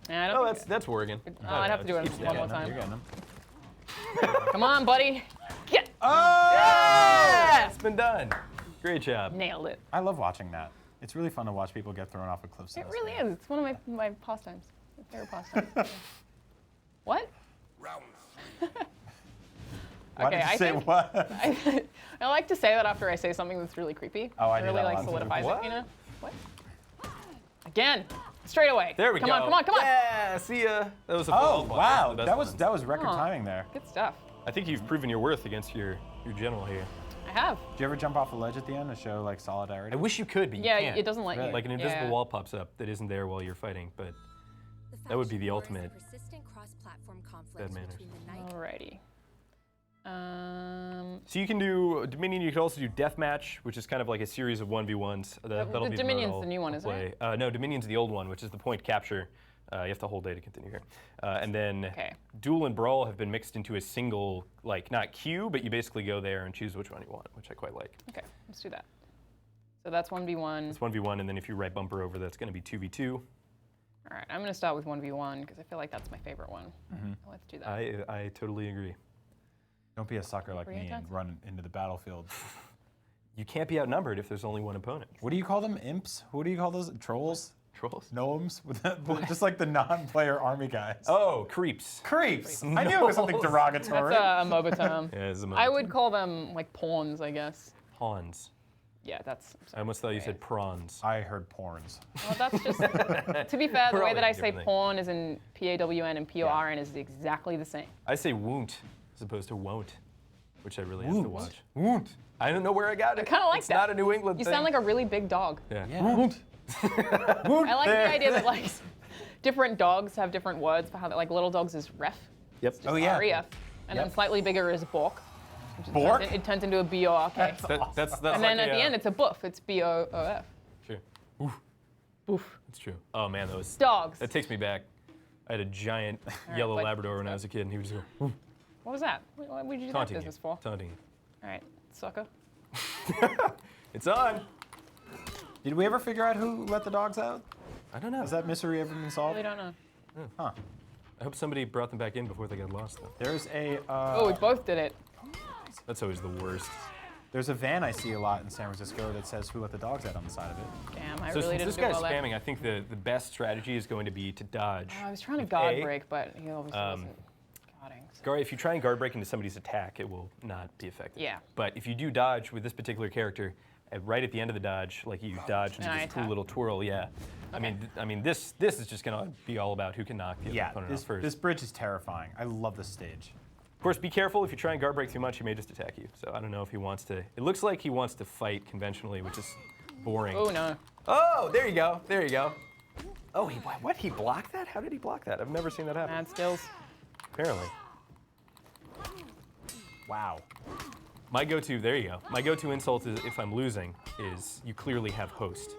Speaker 3: Yeah, I don't
Speaker 2: Oh,
Speaker 3: think
Speaker 2: that's working.
Speaker 3: Oh, I'd have to do it
Speaker 2: Keep
Speaker 3: one more
Speaker 2: stabbing.
Speaker 3: time.
Speaker 1: You're getting him.
Speaker 3: Come on, buddy. Get.
Speaker 1: Oh!
Speaker 3: Yeah!
Speaker 2: It's been done. Great job.
Speaker 3: Nailed it.
Speaker 1: I love watching that. It's really fun to watch people get thrown off of cliffs.
Speaker 3: It really is. It's one of my pastimes. My favorite pastimes. Yeah. What?
Speaker 1: Why
Speaker 3: Okay,
Speaker 1: did you
Speaker 3: I
Speaker 1: say
Speaker 3: think-
Speaker 1: what?
Speaker 3: I like to say that after I say something that's really creepy.
Speaker 1: Oh, I
Speaker 3: It
Speaker 1: do
Speaker 3: really
Speaker 1: that a
Speaker 3: like
Speaker 1: lot, too.
Speaker 3: solidifies
Speaker 2: What?
Speaker 3: it, you know? What? Again. Straight away.
Speaker 2: There we
Speaker 3: come
Speaker 2: go.
Speaker 3: Come on, come on.
Speaker 2: Yeah, see ya. That was a
Speaker 1: Oh,
Speaker 2: ball one.
Speaker 1: wow.
Speaker 2: The best
Speaker 1: That was
Speaker 2: ones.
Speaker 1: that was record
Speaker 3: Aw.
Speaker 1: timing there.
Speaker 3: Good stuff.
Speaker 2: I think you've proven your worth against your general here.
Speaker 3: I have.
Speaker 1: Did you ever jump off a ledge at the end to show like solidarity?
Speaker 2: I wish you could, but you
Speaker 3: Yeah,
Speaker 2: can't.
Speaker 3: it doesn't let you.
Speaker 2: Like an invisible
Speaker 3: Yeah.
Speaker 2: wall pops up that isn't there while you're fighting, but that would be the ultimate bad manners.
Speaker 3: Alrighty.
Speaker 2: So you can do Dominion. You can also do Deathmatch, which is kind of like a series of 1v1s. That'll
Speaker 3: the
Speaker 2: be
Speaker 3: Dominion's
Speaker 2: mode I'll-
Speaker 3: the new one,
Speaker 2: I'll
Speaker 3: isn't it?
Speaker 2: play. No, Dominion's the old one, which is the point capture. You have to hold A to continue here. And then
Speaker 3: Okay.
Speaker 2: Duel and Brawl have been mixed into a single, like not queue, but you basically go there and choose which one you want, which I quite like.
Speaker 3: Okay, let's do that. So that's 1v1.
Speaker 2: It's 1v1, and then if you right bumper over, that's going to be 2v2.
Speaker 3: All right, I'm going to start with 1v1 because I feel like that's my favorite one. Let's do that.
Speaker 2: I totally agree.
Speaker 1: Don't be a sucker like me and
Speaker 3: Reattacks?
Speaker 1: run into the battlefield.
Speaker 2: You can't be outnumbered if there's only one opponent.
Speaker 1: What do you call them? Imps? What do you call those? Trolls?
Speaker 2: Trolls?
Speaker 1: Gnomes? Just like the non-player army guys.
Speaker 2: Oh, creeps.
Speaker 1: Creeps! I knew it was something
Speaker 2: Gnolls.
Speaker 1: derogatory.
Speaker 3: That's a MOBA term.
Speaker 2: Yeah, it's a
Speaker 3: I would call them like pawns, I guess.
Speaker 2: Pawns.
Speaker 3: Yeah, that's.
Speaker 2: I almost thought you said prawns.
Speaker 1: I heard porns.
Speaker 3: Well, that's just. To be fair, the
Speaker 2: We're
Speaker 3: way
Speaker 2: all
Speaker 3: that I
Speaker 2: in
Speaker 3: say
Speaker 2: different things.
Speaker 3: pawn is in PAWN and PORN is exactly the same.
Speaker 2: I say won't as opposed to won't, which I really have to
Speaker 1: Won't.
Speaker 2: watch. Won't. I don't know where I got it.
Speaker 3: I kind of like
Speaker 2: it's
Speaker 3: that.
Speaker 2: not a New England
Speaker 3: You
Speaker 2: thing.
Speaker 3: sound like a really big dog.
Speaker 2: Yeah.
Speaker 1: Won't.
Speaker 3: I like the idea that like different dogs have different words for how like little dogs is ref.
Speaker 2: Yep.
Speaker 1: Oh, yeah.
Speaker 3: REF. And then
Speaker 1: Yep.
Speaker 3: slightly bigger is bork.
Speaker 1: Bork?
Speaker 3: It turns into a BORK.
Speaker 2: That's
Speaker 3: And
Speaker 2: like
Speaker 3: then at the end it's a boof. It's BOOF.
Speaker 2: Sure.
Speaker 3: Boof.
Speaker 2: It's true. Oh man,
Speaker 3: Dogs.
Speaker 2: that takes me back. I had a giant yellow
Speaker 3: but-
Speaker 2: Labrador when I was a kid, and he would just go
Speaker 3: What was that? What did you do that
Speaker 2: taunting you.
Speaker 3: business for?
Speaker 2: Taunting you.
Speaker 3: All right, sucker.
Speaker 2: It's on.
Speaker 1: Did we ever figure out who let the dogs out?
Speaker 2: I don't know.
Speaker 1: Has that mystery ever been solved?
Speaker 3: Really don't know.
Speaker 1: Huh.
Speaker 2: I hope somebody brought them back in before they got lost, though.
Speaker 1: There's a
Speaker 3: Oh, we both did it.
Speaker 2: That's always the worst.
Speaker 1: there's a van I see a lot in San Francisco that says who let the dogs out on the side of it.
Speaker 3: Damn, I
Speaker 2: So
Speaker 3: really
Speaker 2: since
Speaker 3: didn't
Speaker 2: this
Speaker 3: do
Speaker 2: guy's
Speaker 3: well there.
Speaker 2: spamming, I think the best strategy is going to be to dodge.
Speaker 3: I was trying to
Speaker 2: With
Speaker 3: guard
Speaker 2: A,
Speaker 3: break, but he obviously wasn't guarding. So.
Speaker 2: If you try and guard break into somebody's attack, it will not be effective.
Speaker 3: Yeah.
Speaker 2: But if you do dodge with this particular character, right at the end of the dodge, like you dodge into
Speaker 3: And I
Speaker 2: this cool
Speaker 3: attack.
Speaker 2: little twirl, yeah. I mean, this is just gonna be all about who can knock the other
Speaker 1: Yeah,
Speaker 2: opponent out first.
Speaker 1: this bridge is terrifying. I love this stage.
Speaker 2: Of course, be careful. If you try and guard break too much, he may just attack you. So I don't know if he wants to. It looks like he wants to fight conventionally, which is boring.
Speaker 3: Oh no.
Speaker 2: Oh, there you go. There you go. Oh, what? He blocked that? How did he block that? I've never seen that happen.
Speaker 3: Mad skills.
Speaker 2: Apparently.
Speaker 1: Wow.
Speaker 2: My go-to, there you go. My go-to insult is if I'm losing is you clearly have host.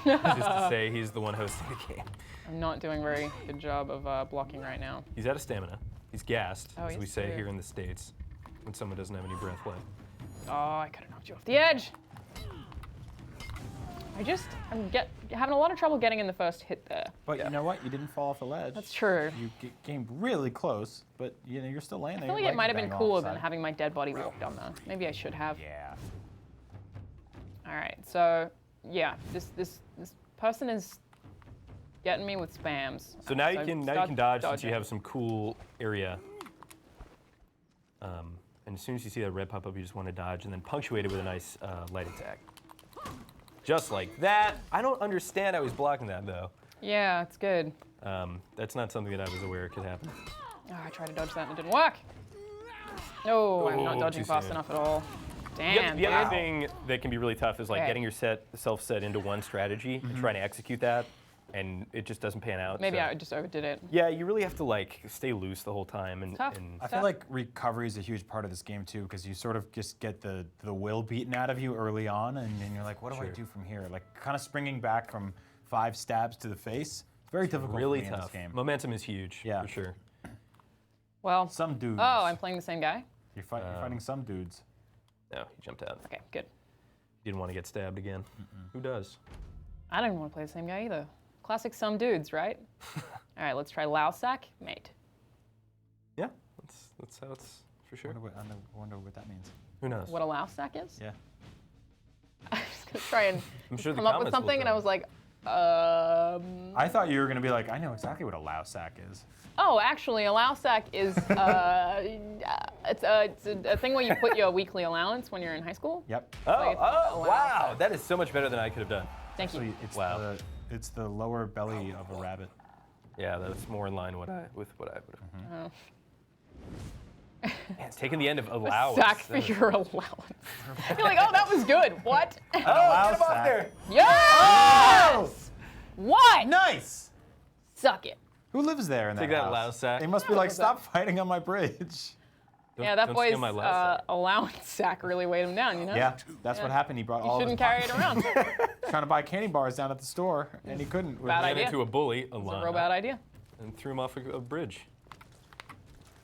Speaker 2: Just to say he's the one hosting the game.
Speaker 3: I'm not doing a very good job of blocking right now.
Speaker 2: He's out of stamina. He's gassed,
Speaker 3: Oh,
Speaker 2: as we
Speaker 3: he's
Speaker 2: say
Speaker 3: true.
Speaker 2: here in the States, when someone doesn't have any breath left.
Speaker 3: Oh, I could have knocked you off the edge. I'm having a lot of trouble getting in the first hit there.
Speaker 1: But you know what? You didn't fall off the ledge.
Speaker 3: That's true.
Speaker 1: You came really close, but you're still laying
Speaker 3: I
Speaker 1: there.
Speaker 3: feel like
Speaker 1: Your
Speaker 3: it might have
Speaker 1: leg
Speaker 3: been
Speaker 1: banged
Speaker 3: cooler
Speaker 1: off the
Speaker 3: than
Speaker 1: side.
Speaker 3: having my dead body walk down there. Maybe I should have.
Speaker 1: Yeah.
Speaker 3: All right, so yeah, this person is getting me with spams.
Speaker 2: So now you can dodge since
Speaker 3: dodging.
Speaker 2: you have some cool area. And as soon as you see that red pop up, you just want to dodge and then punctuate it with a nice light attack. Just like that. I don't understand how he's blocking that, though.
Speaker 3: Yeah, it's good.
Speaker 2: That's not something that I was aware could happen.
Speaker 3: Oh, I tried to dodge that and it didn't work. No, I'm not
Speaker 2: Oh,
Speaker 3: dodging
Speaker 2: too
Speaker 3: fast
Speaker 2: soon.
Speaker 3: enough at all.
Speaker 2: The
Speaker 3: Damn,
Speaker 2: other
Speaker 3: dude.
Speaker 2: thing that can be really tough is like
Speaker 3: Okay.
Speaker 2: getting your self set into one strategy and trying to execute that, and it just doesn't pan out.
Speaker 3: Maybe
Speaker 2: so.
Speaker 3: I just overdid it.
Speaker 2: Yeah, you really have to like stay loose the whole time, and,
Speaker 3: Tough.
Speaker 1: I feel like recovery is a huge part of this game too, because you sort of just get the will beaten out of you early on, and then you're like, what do I
Speaker 2: Sure.
Speaker 1: do from here? Like kind of springing back from 5 stabs to the face. It's very difficult
Speaker 2: really
Speaker 1: for me in
Speaker 2: tough.
Speaker 1: this game.
Speaker 2: Momentum is huge,
Speaker 1: Yeah.
Speaker 2: for sure.
Speaker 3: Well,
Speaker 1: Some dudes.
Speaker 3: oh, I'm playing the same guy?
Speaker 1: You're fighting some dudes.
Speaker 2: No, he jumped out.
Speaker 3: Okay, good.
Speaker 2: He didn't want to get stabbed again. Who does?
Speaker 3: I don't even want to play the same guy either. Classic some dudes, right? All right, let's try Lausak, mate.
Speaker 2: Yeah, that's how it's for sure.
Speaker 1: I wonder what that means.
Speaker 2: Who knows?
Speaker 3: What a Lausak is?
Speaker 1: Yeah.
Speaker 3: I was going to try and
Speaker 2: I'm sure the
Speaker 3: come up with
Speaker 2: comments will
Speaker 3: something, and I
Speaker 2: tell
Speaker 3: was like,
Speaker 1: I thought you were going to be like, I know exactly what a low sack is.
Speaker 3: oh, actually, a Lausak is it's a thing where you put your weekly allowance when you're in high school.
Speaker 1: Yep.
Speaker 3: Like,
Speaker 2: Oh,
Speaker 3: allow
Speaker 2: wow,
Speaker 3: that.
Speaker 2: that is so much better than I could have done.
Speaker 3: Thank you.
Speaker 1: Actually, it's
Speaker 2: Wow.
Speaker 1: it's the lower belly of a rabbit.
Speaker 2: Yeah, that's more in line with what I would have.
Speaker 3: Oh.
Speaker 2: Man, it's taking the end of allow.
Speaker 3: Sack for your allowance. You're like, oh, that was good. What?
Speaker 2: Oh, get him off
Speaker 1: sack.
Speaker 2: there.
Speaker 3: Yes! What?
Speaker 1: Nice!
Speaker 3: Suck it.
Speaker 1: Who lives there in
Speaker 2: Take
Speaker 1: that
Speaker 2: that,
Speaker 1: house?
Speaker 2: loud sack.
Speaker 1: They must be like, stop fighting on my bridge.
Speaker 3: Yeah, that
Speaker 2: don't
Speaker 3: boy's
Speaker 2: steal my loud sack.
Speaker 3: allowance sack really weighed him down, you know?
Speaker 1: Yeah, that's what happened. He brought
Speaker 3: You
Speaker 1: all of
Speaker 3: shouldn't
Speaker 1: his
Speaker 3: carry it around.
Speaker 1: trying to buy candy bars down at the store, and he couldn't.
Speaker 3: Bad
Speaker 2: Ran
Speaker 3: idea.
Speaker 2: into a bully,
Speaker 3: It's a
Speaker 2: Alanah,
Speaker 3: real bad idea.
Speaker 2: and threw him off a bridge.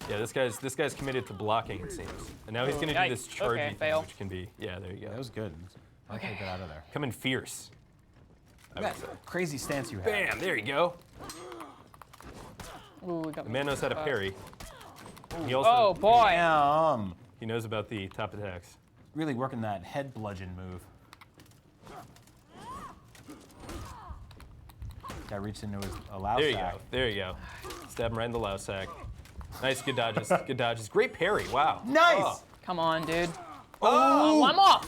Speaker 2: Yeah, this guy's committed to blocking, it seems. And now he's going to do
Speaker 3: Yikes.
Speaker 2: this charging
Speaker 3: Okay,
Speaker 2: thing,
Speaker 3: fail.
Speaker 2: which can be, yeah, there you go.
Speaker 1: That was good. Okay, get out of there.
Speaker 2: Coming fierce. I would
Speaker 1: That
Speaker 2: say.
Speaker 1: crazy stance you have.
Speaker 2: Bam, there you go.
Speaker 3: Ooh, we got
Speaker 2: The man knows how to parry. He also
Speaker 3: Oh, boy.
Speaker 1: Damn.
Speaker 2: he knows about the top attacks.
Speaker 1: Really working that head bludgeon move. Guy reached into his allow
Speaker 2: There you
Speaker 1: sack.
Speaker 2: go. There you go. Stab him right in the low sack. Nice, good dodges. Good dodges. Great parry. Wow.
Speaker 1: Nice!
Speaker 2: Oh.
Speaker 3: Come on, dude.
Speaker 1: Oh!
Speaker 3: One more.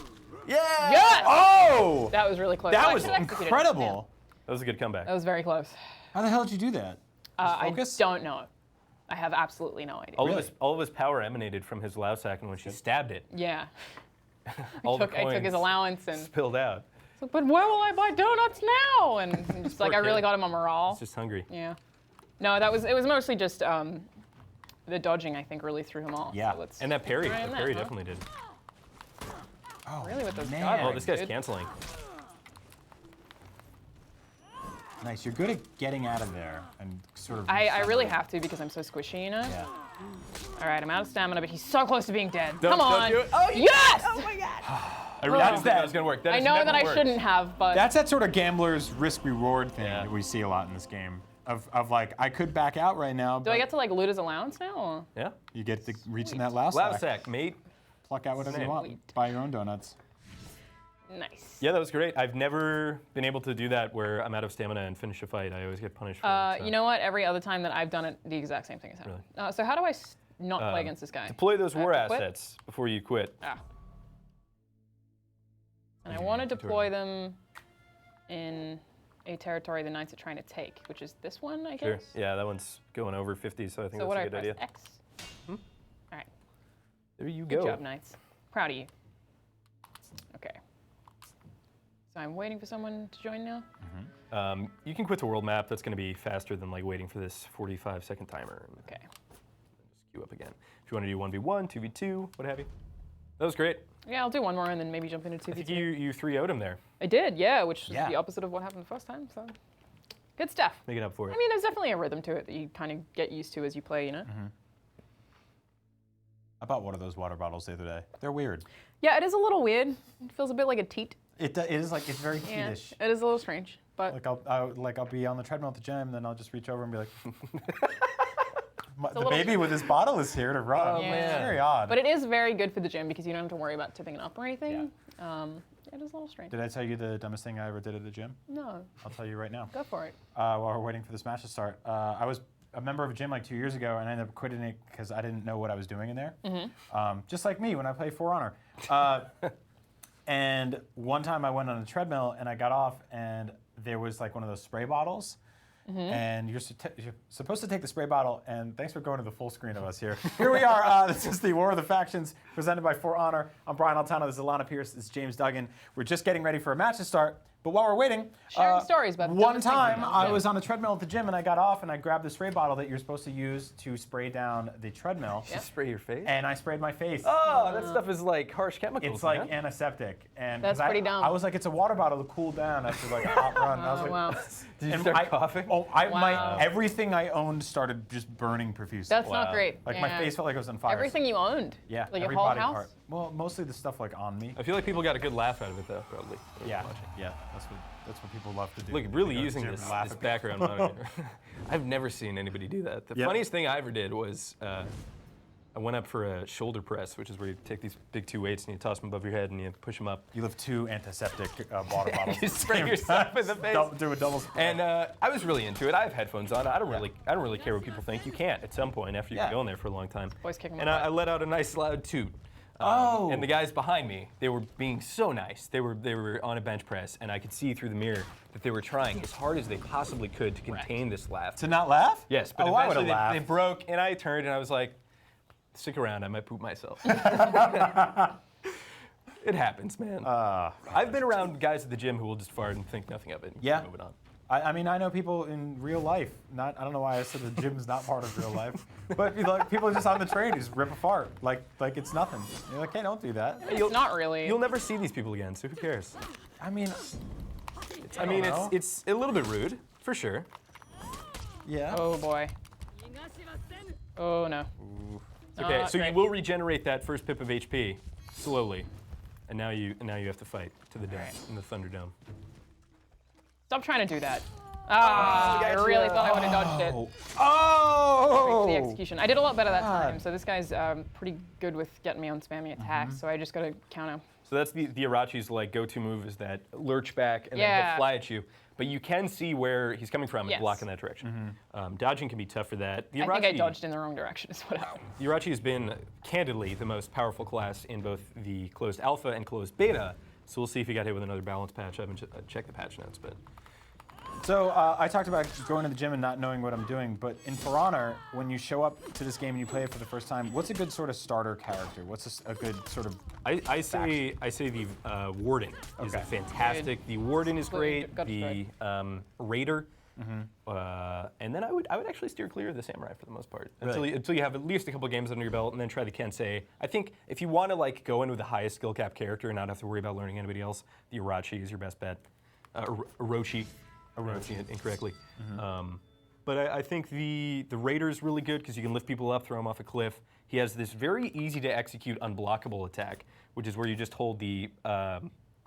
Speaker 2: Yeah.
Speaker 3: Yes!
Speaker 1: Oh!
Speaker 3: That was really close.
Speaker 1: That
Speaker 3: I
Speaker 1: was
Speaker 3: should've executed it.
Speaker 1: incredible.
Speaker 2: That was a good comeback.
Speaker 3: That was very close.
Speaker 1: How the hell did you do that?
Speaker 3: I
Speaker 1: focus?
Speaker 3: don't know. I have absolutely no idea.
Speaker 2: All of his power emanated from his low sack, and when she stabbed it,
Speaker 3: Yeah.
Speaker 2: all
Speaker 3: I
Speaker 2: the
Speaker 3: took his
Speaker 2: coins
Speaker 3: allowance and.
Speaker 2: spilled out.
Speaker 3: But where will I buy donuts now? And just like I
Speaker 2: Poor
Speaker 3: really
Speaker 2: kid.
Speaker 3: got him on morale.
Speaker 2: He's just hungry.
Speaker 3: Yeah. No, it was mostly just the dodging. I think really threw him off.
Speaker 1: Yeah.
Speaker 3: So let's
Speaker 2: And that parry,
Speaker 3: try on
Speaker 2: that parry
Speaker 3: huh?
Speaker 2: definitely did.
Speaker 1: Oh,
Speaker 3: Really with those
Speaker 1: man.
Speaker 3: guards?
Speaker 2: Oh, this guy's
Speaker 3: Dude.
Speaker 2: canceling.
Speaker 1: Nice. You're good at getting out of there and sort of.
Speaker 3: I really have to because I'm so squishy, you know?
Speaker 1: Yeah.
Speaker 3: All right, I'm out of stamina, but he's so close to being dead.
Speaker 2: Don't-
Speaker 3: Come
Speaker 2: don't
Speaker 3: on.
Speaker 2: do it. Oh,
Speaker 3: yes!
Speaker 2: I really didn't think that was gonna work. That
Speaker 3: I
Speaker 2: has
Speaker 3: know
Speaker 2: never
Speaker 3: that I
Speaker 2: worked.
Speaker 3: shouldn't have, but
Speaker 1: That's that sort of gambler's risk-reward thing
Speaker 2: Yeah.
Speaker 1: that we see a lot in this game. Of like, I could back out right now,
Speaker 3: do
Speaker 1: but
Speaker 3: I get to like loot his allowance now? Or?
Speaker 2: Yeah.
Speaker 1: you get to reach in that loud
Speaker 2: Low
Speaker 1: sack,
Speaker 2: sack, mate.
Speaker 1: pluck out whatever you
Speaker 2: Same.
Speaker 1: want,
Speaker 3: Sweet.
Speaker 1: buy your own donuts.
Speaker 3: Nice.
Speaker 2: Yeah, that was great. I've never been able to do that where I'm out of stamina and finish a fight. I always get punished for it. So.
Speaker 3: You know what? Every other time that I've done it, the exact same thing has happened. So how do I not play against this guy?
Speaker 2: Deploy those war
Speaker 3: to quit?
Speaker 2: assets before you quit.
Speaker 3: Ah. And I want to deploy them in a territory the knights are trying to take, which is this one, I
Speaker 2: Sure.
Speaker 3: guess.
Speaker 2: Yeah, that one's going over 50, so I think
Speaker 3: So what do
Speaker 2: that's
Speaker 3: I
Speaker 2: a good
Speaker 3: press?
Speaker 2: idea.
Speaker 3: X. All right.
Speaker 2: There you
Speaker 3: Good
Speaker 2: go.
Speaker 3: job, knights. Proud of you. Okay. So I'm waiting for someone to join now.
Speaker 2: You can quit the world map. That's going to be faster than like waiting for this 45-second timer. And
Speaker 3: Okay.
Speaker 2: just queue up again. If you want to do 1v1, 2v2, what have you. That was great.
Speaker 3: Yeah, I'll do one more and then maybe jump into 2v2.
Speaker 2: I think you 3-0'd him there.
Speaker 3: I did, yeah, which is
Speaker 1: Yeah.
Speaker 3: the opposite of what happened the first time. So good stuff.
Speaker 2: Make it up for it.
Speaker 3: I mean, there's definitely a rhythm to it that you kind of get used to as you play, you know?
Speaker 1: I bought one of those water bottles the other day. They're weird.
Speaker 3: Yeah, it is a little weird. It feels a bit like a teat.
Speaker 1: It is like, it's very
Speaker 3: Yeah,
Speaker 1: teatish.
Speaker 3: it is a little strange, but
Speaker 1: Like I'll be on the treadmill at the gym, and then I'll just reach over and be like, the
Speaker 3: little
Speaker 1: baby with his bottle is here to run.
Speaker 2: Oh,
Speaker 3: Yeah.
Speaker 1: It's
Speaker 2: man.
Speaker 1: very odd.
Speaker 3: but it is very good for the gym because you don't have to worry about tipping it up or anything. It is a little strange.
Speaker 1: Did I tell you the dumbest thing I ever did at the gym?
Speaker 3: No,
Speaker 1: I'll tell you right now.
Speaker 3: go for it.
Speaker 1: While we're waiting for this match to start, I was a member of a gym like 2 years ago, and I ended up quitting it because I didn't know what I was doing in there. Just like me when I play For Honor. And one time I went on a treadmill and I got off and there was like one of those spray bottles. And you're supposed to take the spray bottle, and thanks for going to the full screen of us here. Here we are. This is the War of the Factions presented by For Honor. I'm Brian Altano. This is Alanah, Pearce. This is James Duggan. We're just getting ready for a match to start. But while we're waiting,
Speaker 3: sharing stories about the
Speaker 1: one
Speaker 3: dumbest things
Speaker 1: time
Speaker 3: we've
Speaker 1: I
Speaker 3: done.
Speaker 1: was on a treadmill at the gym and I got off and I grabbed the spray bottle that you're supposed to use to spray down the treadmill.
Speaker 2: You spray your face?
Speaker 1: And I sprayed my face.
Speaker 2: Oh, that stuff is like harsh chemicals.
Speaker 1: It's like
Speaker 2: man.
Speaker 1: antiseptic. And
Speaker 3: That's
Speaker 1: 'cause
Speaker 3: pretty dumb.
Speaker 1: I was like, it's a water bottle to cool down after like a hot run. I was like,
Speaker 3: wow.
Speaker 2: Did you
Speaker 1: and
Speaker 2: start coughing?
Speaker 3: Wow.
Speaker 1: Everything I owned started just burning profusely.
Speaker 3: That's
Speaker 2: Wow.
Speaker 3: not great.
Speaker 1: Like
Speaker 3: yeah.
Speaker 1: my face felt like it was on fire.
Speaker 3: Everything you owned.
Speaker 1: Yeah,
Speaker 3: Like
Speaker 1: every
Speaker 3: your whole
Speaker 1: body
Speaker 3: house.
Speaker 1: part. Well, mostly the stuff like on me.
Speaker 2: I feel like people got a good laugh out of it though, probably.
Speaker 1: Yeah, yeah, that's what people love to do.
Speaker 2: Look,
Speaker 1: They
Speaker 2: really
Speaker 1: go to the
Speaker 2: using
Speaker 1: gym
Speaker 2: this,
Speaker 1: and laugh
Speaker 2: this
Speaker 1: at me.
Speaker 2: background monitor. I've never seen anybody do that. The
Speaker 1: Yep.
Speaker 2: funniest thing I ever did was I went up for a shoulder press, which is where you take these big two weights and you toss them above your head and you push them up.
Speaker 1: You lift two antiseptic water bottles.
Speaker 2: You spray yourself in the face.
Speaker 1: Do a double spray.
Speaker 2: And I was really into it. I have headphones on. I don't really care what people think. You can't at some point after you've been going there for a long time.
Speaker 3: Always kicking my
Speaker 2: And I
Speaker 3: butt.
Speaker 2: let out a nice loud toot.
Speaker 1: Oh.
Speaker 2: And the guys behind me, they were being so nice. They were on a bench press, and I could see through the mirror that they were trying as hard as they possibly could to contain this laugh.
Speaker 1: To not laugh?
Speaker 2: Yes, but
Speaker 1: oh, I
Speaker 2: eventually
Speaker 1: would've laughed.
Speaker 2: they broke, and I turned and I was like, stick around, I might poop myself. It happens, man. I've been around guys at the gym who will just fart and think nothing of it and
Speaker 1: Yeah.
Speaker 2: keep moving on.
Speaker 1: I mean, I know people in real life. I don't know why I said the gym's not part of real life, but people just on the train who just rip a fart like it's nothing. You're like, hey, don't do that.
Speaker 3: It's not really.
Speaker 2: You'll never see these people again, so who cares?
Speaker 1: I mean, know.
Speaker 2: It's a little bit rude, for sure.
Speaker 1: yeah.
Speaker 3: Oh boy. Oh no.
Speaker 2: Okay,
Speaker 3: Not
Speaker 2: so
Speaker 3: great.
Speaker 2: you will regenerate that first pip of HP slowly, and now you have to fight to the death in the Thunderdome.
Speaker 3: Stop trying to do that. I really thought I would have dodged it.
Speaker 1: Oh!
Speaker 3: The execution. I did a lot better that time, so this guy's pretty good with getting me on spamming attacks, so I just got to counter.
Speaker 2: So that's the Irachi's like go-to move is that lurch back and then
Speaker 3: Yeah.
Speaker 2: he'll fly at you. But you can see where he's coming from and
Speaker 3: Yes.
Speaker 2: block in that direction. Dodging can be tough for that. The
Speaker 3: I think I
Speaker 2: Irachi-
Speaker 3: dodged in the wrong direction is what happened.
Speaker 2: The Irachi has been, candidly, the most powerful class in both the closed alpha and closed beta. So we'll see if he got hit with another balance patch. I haven't checked the patch notes, but
Speaker 1: So I talked about going to the gym and not knowing what I'm doing, but in For Honor, when you show up to this game and you play it for the first time, what's a good sort of starter character? What's a good sort of?
Speaker 2: I say the Warden is
Speaker 1: Okay.
Speaker 2: fantastic. The Warden is great.
Speaker 3: Got
Speaker 2: The Raider, and then I would actually steer clear of the Samurai for the most part until you have at least a couple games under your belt, and then try the Kensei. I think if you want to like go in with the highest skill cap character and not have to worry about learning anybody else, the Irachi is your best bet. Orochi. I'm pronouncing it incorrectly. But I think the Raider is really good because you can lift people up, throw them off a cliff. He has this very easy to execute unblockable attack, which is where you just hold the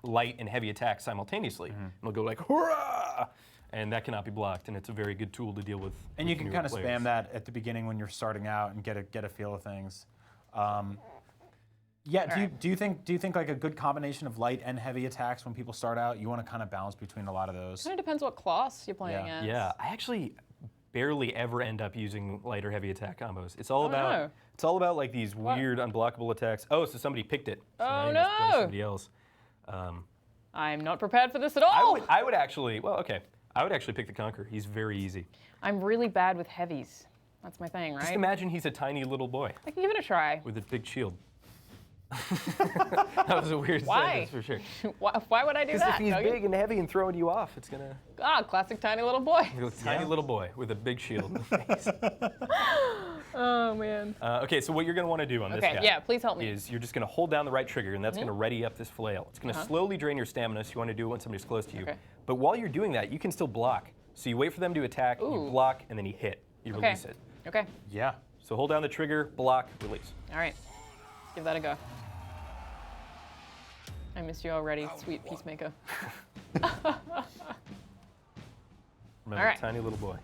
Speaker 2: light and heavy attack simultaneously. And it'll go like, hurrah! And that cannot be blocked, and it's a very good tool to deal with.
Speaker 1: And you
Speaker 2: with
Speaker 1: can
Speaker 2: newer
Speaker 1: kind of
Speaker 2: players.
Speaker 1: spam that at the beginning when you're starting out and get a feel of things. Yeah. Do you think like a good combination of light and heavy attacks when people start out? You want to kind of balance between a lot of those.
Speaker 3: Kind of depends what class you're playing
Speaker 1: Yeah.
Speaker 3: as.
Speaker 2: Yeah, I actually barely ever end up using light or heavy attack combos. It's all about
Speaker 3: no.
Speaker 2: it's all about like these weird unblockable attacks. Oh, so somebody picked it. So now
Speaker 3: Oh,
Speaker 2: you have to play
Speaker 3: no.
Speaker 2: somebody else.
Speaker 3: I'm not prepared for this at all.
Speaker 2: I would actually pick the Conqueror. He's very easy.
Speaker 3: I'm really bad with heavies. That's my thing,
Speaker 2: Just
Speaker 3: right?
Speaker 2: imagine he's a tiny little boy
Speaker 3: I can give it a try.
Speaker 2: with a big shield. That was a weird
Speaker 3: Why?
Speaker 2: sentence for sure.
Speaker 3: Why would I do
Speaker 2: Because
Speaker 3: that?
Speaker 2: if he's
Speaker 3: Duggan?
Speaker 2: big and heavy and throwing you off, it's gonna.
Speaker 3: Classic tiny little boy.
Speaker 2: You're a tiny little boy with a big shield in the face.
Speaker 3: Oh man.
Speaker 2: Okay, so what you're going to want to do on this
Speaker 3: Okay,
Speaker 2: guy
Speaker 3: yeah, please help me.
Speaker 2: is you're just going to hold down the right trigger, and that's going to ready up this flail. It's going to slowly drain your stamina, so you want to do it when somebody's close to you.
Speaker 3: Okay.
Speaker 2: But while you're doing that, you can still block. So you wait for them to attack, you
Speaker 3: Ooh.
Speaker 2: block, and then you hit. You
Speaker 3: Okay.
Speaker 2: release it.
Speaker 3: Okay.
Speaker 1: Yeah.
Speaker 2: So hold down the trigger, block, release.
Speaker 3: All right. Let's give that a go. I missed you already, sweet peacemaker.
Speaker 2: Remember,
Speaker 3: All right.
Speaker 2: tiny little boy.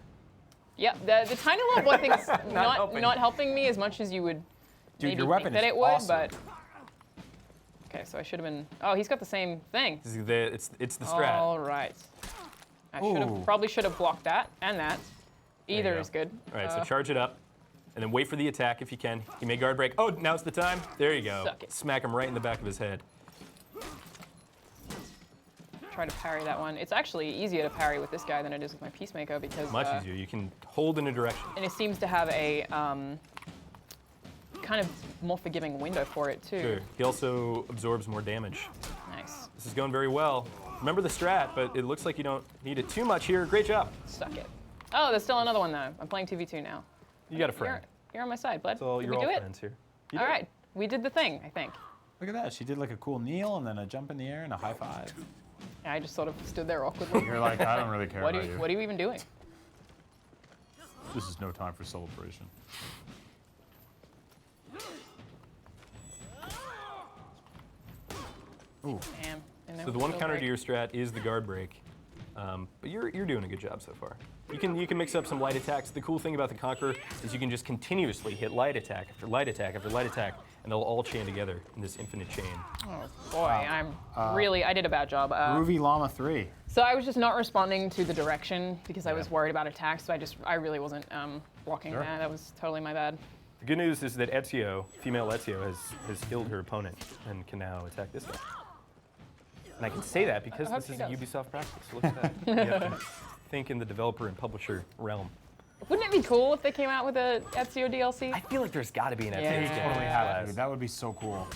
Speaker 3: Yep, the tiny little boy thing's
Speaker 2: helping.
Speaker 3: not helping me as much as you would
Speaker 1: Dude,
Speaker 3: maybe
Speaker 1: your weapon
Speaker 3: think that
Speaker 1: is
Speaker 3: it would,
Speaker 1: awesome.
Speaker 3: but. Okay, so I should have been. Oh, he's got the same thing.
Speaker 2: This is it's the strat.
Speaker 3: All right. I
Speaker 1: Ooh.
Speaker 3: probably should have blocked that and that.
Speaker 2: you
Speaker 3: Either
Speaker 2: go.
Speaker 3: is good.
Speaker 2: All right, so charge it up, and then wait for the attack if you can. You may guard break. Oh, now's the time. There you go.
Speaker 3: Suck it.
Speaker 2: Smack him right in the back of his head.
Speaker 3: try to parry that one. It's actually easier to parry with this guy than it is with my Peacemaker because
Speaker 2: Much easier. You can hold in a direction.
Speaker 3: and it seems to have a kind of more forgiving window for it too.
Speaker 2: Sure. He also absorbs more damage.
Speaker 3: Nice.
Speaker 2: This is going very well. Remember the strat, but it looks like you don't need it too much here. Great job.
Speaker 3: Suck it. Oh, there's still another one though. I'm playing 2v2 now.
Speaker 2: You got a friend.
Speaker 3: You're on my side, bud.
Speaker 2: So
Speaker 3: Did
Speaker 2: you're
Speaker 3: we
Speaker 2: all
Speaker 3: do it?
Speaker 2: friends here. You
Speaker 3: All
Speaker 2: did.
Speaker 3: right. We did the thing, I think.
Speaker 1: Look at that. She did like a cool kneel and then a jump in the air and a high five.
Speaker 3: Yeah, I just sort of stood there awkwardly.
Speaker 1: You're like, I don't really care
Speaker 3: What
Speaker 1: about
Speaker 3: are
Speaker 1: you.
Speaker 3: you even doing?
Speaker 1: This is no time for celebration. Ooh.
Speaker 3: Damn.
Speaker 2: So the one counter to your strat is the guard break, but you're doing a good job so far. You can mix up some light attacks. The cool thing about the Conqueror is you can just continuously hit light attack after light attack after light attack, and they'll all chain together in this infinite chain.
Speaker 3: Oh boy, I did a bad job.
Speaker 1: Groovy Llama 3.
Speaker 3: So I was just not responding to the direction because I was worried about attacks. So I really wasn't blocking
Speaker 1: Sure.
Speaker 3: there. That was totally my bad.
Speaker 2: The good news is that Ezio, female Ezio, has killed her opponent and can now attack this guy. And I can say that because
Speaker 3: I hope
Speaker 2: this
Speaker 3: she
Speaker 2: is a
Speaker 3: does.
Speaker 2: Ubisoft practice. Look at that. You have to think in the developer and publisher realm.
Speaker 3: Wouldn't it be cool if they came out with a Ezio DLC?
Speaker 2: I feel like there's got to be an Ezio
Speaker 3: Yeah.
Speaker 2: game.
Speaker 3: Totally
Speaker 1: Totally
Speaker 3: have
Speaker 1: have to. That would be so cool.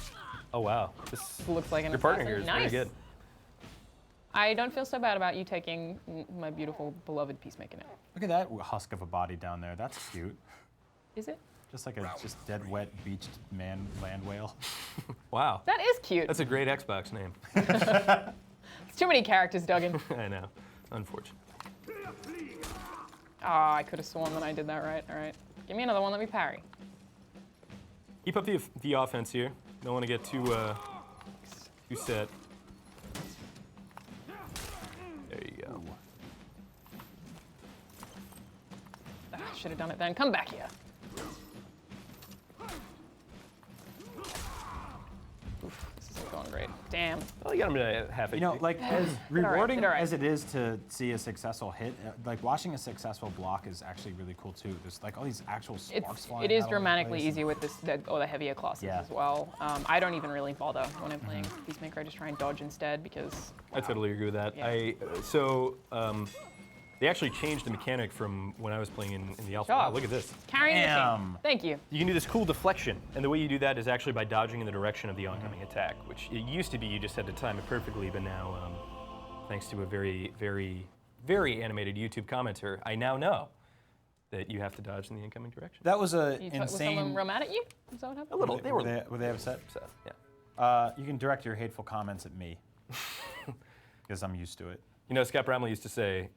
Speaker 2: Oh wow, this
Speaker 3: Looks like an
Speaker 2: your partner
Speaker 3: assassin.
Speaker 2: here is
Speaker 3: Nice.
Speaker 2: very good.
Speaker 3: I don't feel so bad about you taking my beautiful, beloved Peacemaker now.
Speaker 1: Look at that husk of a body down there. That's cute.
Speaker 3: Is it?
Speaker 1: Just like a just dead, wet, beached man land whale.
Speaker 2: Wow,
Speaker 3: That is cute.
Speaker 2: that's a great Xbox name.
Speaker 3: It's too many characters, Duggan.
Speaker 2: I know, unfortunate.
Speaker 3: Ah, I could have sworn that I did that right. All right. Give me another one. Let me parry.
Speaker 2: Keep up the offense here. Don't want to get too set. There you go.
Speaker 3: Ah, should have done it then. Come back here. Oof, this isn't going great. Damn.
Speaker 2: Well, you got him to half
Speaker 1: You know, like as rewarding
Speaker 3: all right.
Speaker 1: as it is to see a successful hit, like watching a successful block is actually really cool too. There's like all these actual sparks flying.
Speaker 3: It is
Speaker 1: out all over the
Speaker 3: dramatically
Speaker 1: place.
Speaker 3: easier with the heavier classes
Speaker 1: Yeah.
Speaker 3: as well. I don't even really bother when I'm playing Peacemaker. I just try and dodge instead because
Speaker 2: I totally agree with that.
Speaker 3: Yeah.
Speaker 2: They actually changed the mechanic from when I was playing in the alpha.
Speaker 3: Sure.
Speaker 2: Wow, look at this.
Speaker 3: carrying the
Speaker 1: Damn.
Speaker 3: team. Thank you.
Speaker 2: You can do this cool deflection, and the way you do that is actually by dodging in the direction of the oncoming attack, which it used to be you just had to time it perfectly, but now, thanks to a very, very, very animated YouTube commenter, I now know that you have to dodge in the incoming direction.
Speaker 1: That was a
Speaker 3: Was someone
Speaker 1: insane.
Speaker 3: real mad at you? Is that what happened?
Speaker 2: A little. They were
Speaker 1: Were they upset?
Speaker 2: upset. Yeah.
Speaker 1: You can direct your hateful comments at me because I'm used to it.
Speaker 2: You know, Scott Bramley used to say,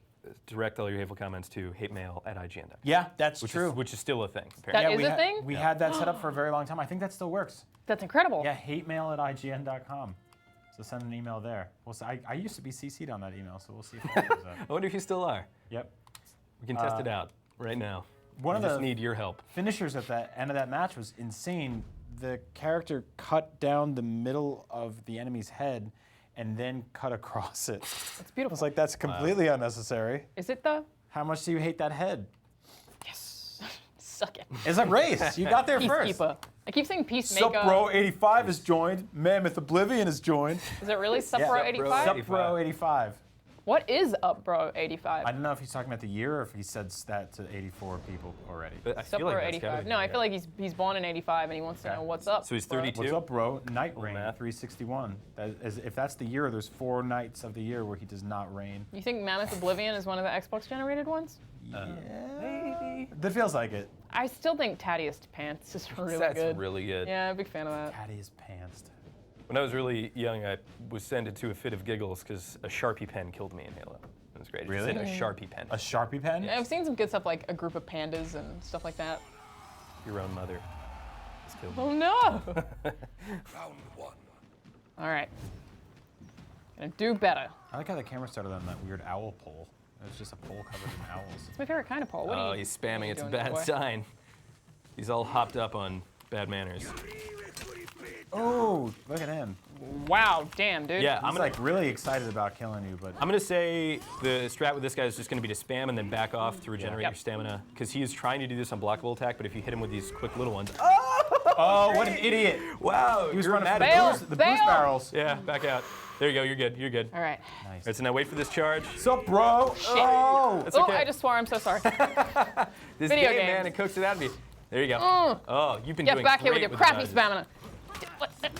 Speaker 2: direct all your hateful comments to hatemail@ign.com.
Speaker 1: Yeah, that's true.
Speaker 2: Which is still a thing.
Speaker 3: That
Speaker 2: Apparently.
Speaker 3: is a thing?
Speaker 1: We had that set up for a very long time. I think that still works.
Speaker 3: That's incredible.
Speaker 1: Yeah, hatemail@ign.com. So send an email there. Well, so I used to be CC'd on that email, so we'll see if that comes up.
Speaker 2: I wonder if you still are.
Speaker 1: Yep.
Speaker 2: We can test it out right now.
Speaker 1: One
Speaker 2: I
Speaker 1: of
Speaker 2: just
Speaker 1: the
Speaker 2: need your help.
Speaker 1: finishers at the end of that match was insane. The character cut down the middle of the enemy's head and then cut across it.
Speaker 3: It's
Speaker 1: I
Speaker 3: beautiful.
Speaker 1: was like, that's completely unnecessary.
Speaker 3: Is it though?
Speaker 1: How much do you hate that head?
Speaker 3: Yes. Suck it.
Speaker 1: It's a race. You got there first.
Speaker 3: Peacekeeper. I keep saying Peacemaker.
Speaker 1: Supro85 is joined. Mammoth Oblivion is joined.
Speaker 3: Is it really Supro 85?
Speaker 1: Supro85.
Speaker 3: What is up, bro? 85.
Speaker 1: I don't know if he's talking about the year or if he said that to 84 people already.
Speaker 2: But I feel
Speaker 3: Supro
Speaker 2: like that's
Speaker 3: 85.
Speaker 2: gotta be
Speaker 3: No, I
Speaker 2: it.
Speaker 3: feel like he's born in 85 and he wants to know what's up.
Speaker 2: So he's
Speaker 3: bro.
Speaker 2: 32?
Speaker 1: What's up, bro? Night Reign
Speaker 2: math.
Speaker 1: 361. If that's the year, there's 4 nights of the year where he does not reign.
Speaker 3: You think Mammoth Oblivion is one of the Xbox generated ones?
Speaker 2: Maybe.
Speaker 1: That feels like it.
Speaker 3: I still think Taddeus Pants is really
Speaker 2: That's
Speaker 3: good.
Speaker 2: really good.
Speaker 3: Yeah, big fan of that.
Speaker 1: Patty is pantsed.
Speaker 2: When I was really young, I was sent into a fit of giggles because a Sharpie pen killed me in Halo. It was great. It
Speaker 1: Really?
Speaker 2: said a Sharpie pen.
Speaker 1: A Sharpie pen?
Speaker 3: Yeah, I've seen some good stuff like a group of pandas and stuff like that.
Speaker 2: Your own mother has killed me.
Speaker 3: Oh no!
Speaker 4: Round one.
Speaker 3: All right. Gonna do better.
Speaker 1: I like how the camera started on that weird owl pole. It was just a pole covered in owls.
Speaker 3: It's my favorite kind of pole. What
Speaker 2: Oh,
Speaker 3: are you,
Speaker 2: he's
Speaker 3: what are
Speaker 2: spamming.
Speaker 3: you
Speaker 2: It's a
Speaker 3: doing,
Speaker 2: bad
Speaker 3: boy?
Speaker 2: sign. He's all hopped up on bad manners.
Speaker 1: Oh, look at him.
Speaker 3: Wow, damn, dude.
Speaker 2: Yeah,
Speaker 1: I'm
Speaker 2: I'm gonna
Speaker 1: like really excited about killing you, but
Speaker 2: I'm gonna say the strat with this guy is just gonna be to spam and then back off to regenerate
Speaker 3: Yep.
Speaker 2: your stamina, because he is trying to do this unblockable attack, but if you hit him with these quick little ones,
Speaker 1: oh, what an idiot!
Speaker 2: wow,
Speaker 1: He was
Speaker 2: you're
Speaker 1: running for
Speaker 2: mad
Speaker 1: the
Speaker 2: at
Speaker 3: Bail!
Speaker 1: boost, the
Speaker 3: Bail!
Speaker 1: boost barrels.
Speaker 2: Yeah, back out. There you go. You're good. You're good.
Speaker 3: All right.
Speaker 2: All right, so now wait for this charge.
Speaker 1: Sup, bro?
Speaker 3: Shit.
Speaker 1: Oh!
Speaker 2: That's
Speaker 3: Oh,
Speaker 2: okay.
Speaker 3: I just swore. I'm so sorry.
Speaker 2: This
Speaker 3: Video
Speaker 2: game,
Speaker 3: games.
Speaker 2: man, it cooks it out of me. There you go. Oh, you've been
Speaker 3: Get
Speaker 2: doing
Speaker 3: back here
Speaker 2: great
Speaker 3: with your
Speaker 2: the
Speaker 3: crappy
Speaker 2: dodges.
Speaker 3: stamina.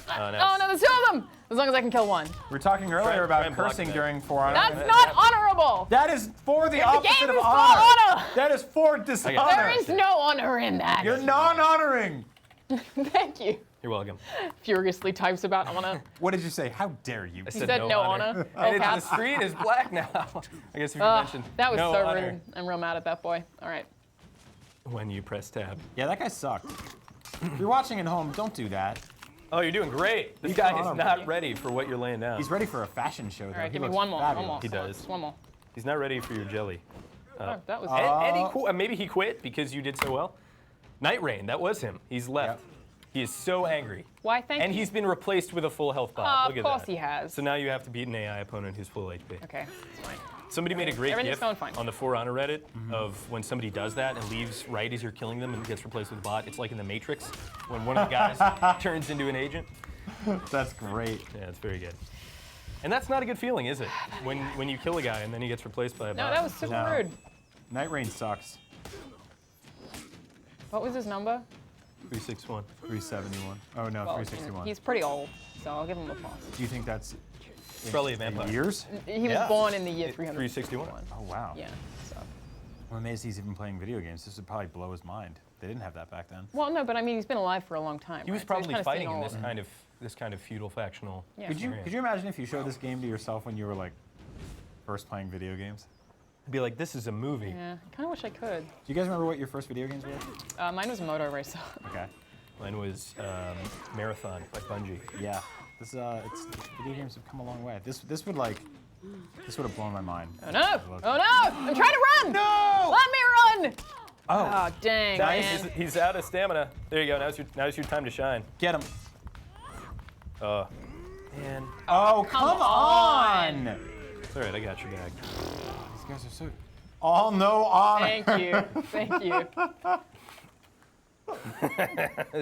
Speaker 2: Oh, no.
Speaker 3: Oh no, there's two of them. As long as I can kill one.
Speaker 1: We were talking earlier
Speaker 2: try
Speaker 1: about
Speaker 2: and block
Speaker 1: cursing
Speaker 2: that.
Speaker 1: during For Honor.
Speaker 3: That's not honorable.
Speaker 1: That is for the
Speaker 3: The
Speaker 1: opposite
Speaker 3: game
Speaker 1: of
Speaker 3: is for
Speaker 1: honor.
Speaker 3: honor.
Speaker 1: That is for dishonor.
Speaker 3: There is no honor in that.
Speaker 1: You're non-honoring.
Speaker 3: Thank you.
Speaker 2: You're welcome.
Speaker 3: Furiously types about honor.
Speaker 1: What did you say? How dare you?
Speaker 2: I
Speaker 3: He said no honor.
Speaker 2: And
Speaker 3: Oh,
Speaker 2: the
Speaker 3: Cap.
Speaker 2: screen is black now. I guess if you
Speaker 3: Ugh,
Speaker 2: mentioned
Speaker 3: that was
Speaker 2: no
Speaker 3: so
Speaker 2: honor
Speaker 3: rude. I'm real mad at that boy. All right.
Speaker 2: when you press tab.
Speaker 1: Yeah, that guy sucked. If you're watching at home, don't do that.
Speaker 2: Oh, you're doing great. This
Speaker 1: He's
Speaker 2: guy is
Speaker 1: honorable.
Speaker 2: not ready for what you're laying down.
Speaker 1: He's ready for a fashion show, though.
Speaker 3: All right,
Speaker 1: He
Speaker 3: give me
Speaker 1: looks
Speaker 3: one more. One
Speaker 1: fabulous.
Speaker 3: more.
Speaker 2: He
Speaker 3: Come on,
Speaker 2: does.
Speaker 3: just one more.
Speaker 2: He's not ready for your jelly.
Speaker 3: Oh, that was
Speaker 2: And maybe he quit because you did so well. Night Rain, that was him. He's left.
Speaker 1: Yep.
Speaker 2: He is so angry.
Speaker 3: Why? Thank
Speaker 2: And
Speaker 3: you.
Speaker 2: he's been replaced with a full health bot. Look
Speaker 3: Of
Speaker 2: at
Speaker 3: course
Speaker 2: that.
Speaker 3: he has.
Speaker 2: So now you have to beat an AI opponent who's full HP.
Speaker 3: Okay, it's fine.
Speaker 2: Somebody made a great
Speaker 3: Everything's
Speaker 2: GIF
Speaker 3: going fine.
Speaker 2: on the For Honor Reddit of when somebody does that and leaves right as you're killing them and gets replaced with a bot. It's like in the Matrix when one of the guys turns into an agent.
Speaker 1: That's great.
Speaker 2: Yeah, it's very good. And that's not a good feeling, is it? When you kill a guy and then he gets replaced by a
Speaker 3: No,
Speaker 2: bot.
Speaker 3: that was super
Speaker 1: No.
Speaker 3: rude.
Speaker 1: Night Rain sucks.
Speaker 3: What was his number?
Speaker 2: 361.
Speaker 1: 371. Oh, no,
Speaker 3: Well,
Speaker 1: 361.
Speaker 3: he's pretty old, so I'll give him a pass.
Speaker 1: Do you think that's
Speaker 2: Probably a vampire.
Speaker 1: years?
Speaker 3: He was
Speaker 2: Yeah.
Speaker 3: born in the year 300.
Speaker 2: 361.
Speaker 1: Oh, wow.
Speaker 3: Yeah. So.
Speaker 1: I'm amazed he's even playing video games. This would probably blow his mind. They didn't have that back then.
Speaker 3: Well, no, but I mean, he's been alive for a long time.
Speaker 2: He was
Speaker 3: right? So he's
Speaker 2: probably
Speaker 3: kinda seen
Speaker 2: fighting in
Speaker 3: all
Speaker 2: this
Speaker 3: of it.
Speaker 2: kind of feudal factional.
Speaker 3: Yeah.
Speaker 1: Could you
Speaker 2: area.
Speaker 1: could you imagine if you showed this game to yourself when you were like first playing video games?
Speaker 2: Be like, this is a movie.
Speaker 3: Yeah, I kind of wish I could.
Speaker 1: Do you guys remember what your first video games were?
Speaker 3: Mine was Moto Racer.
Speaker 1: Okay.
Speaker 2: Mine was Marathon by Bungie.
Speaker 1: Yeah. This video games have come a long way. This would have blown my mind.
Speaker 3: Oh no! Oh no! I'm trying to run!
Speaker 1: No!
Speaker 3: Let me run!
Speaker 1: Oh,
Speaker 3: Oh dang,
Speaker 2: Nice.
Speaker 3: man.
Speaker 2: He's out of stamina. There you go. Now's your time to shine.
Speaker 1: get him.
Speaker 2: Man.
Speaker 1: Oh, come on!
Speaker 2: It's all right. I got your back.
Speaker 1: These guys are so. All no honor.
Speaker 3: Thank you. Thank you.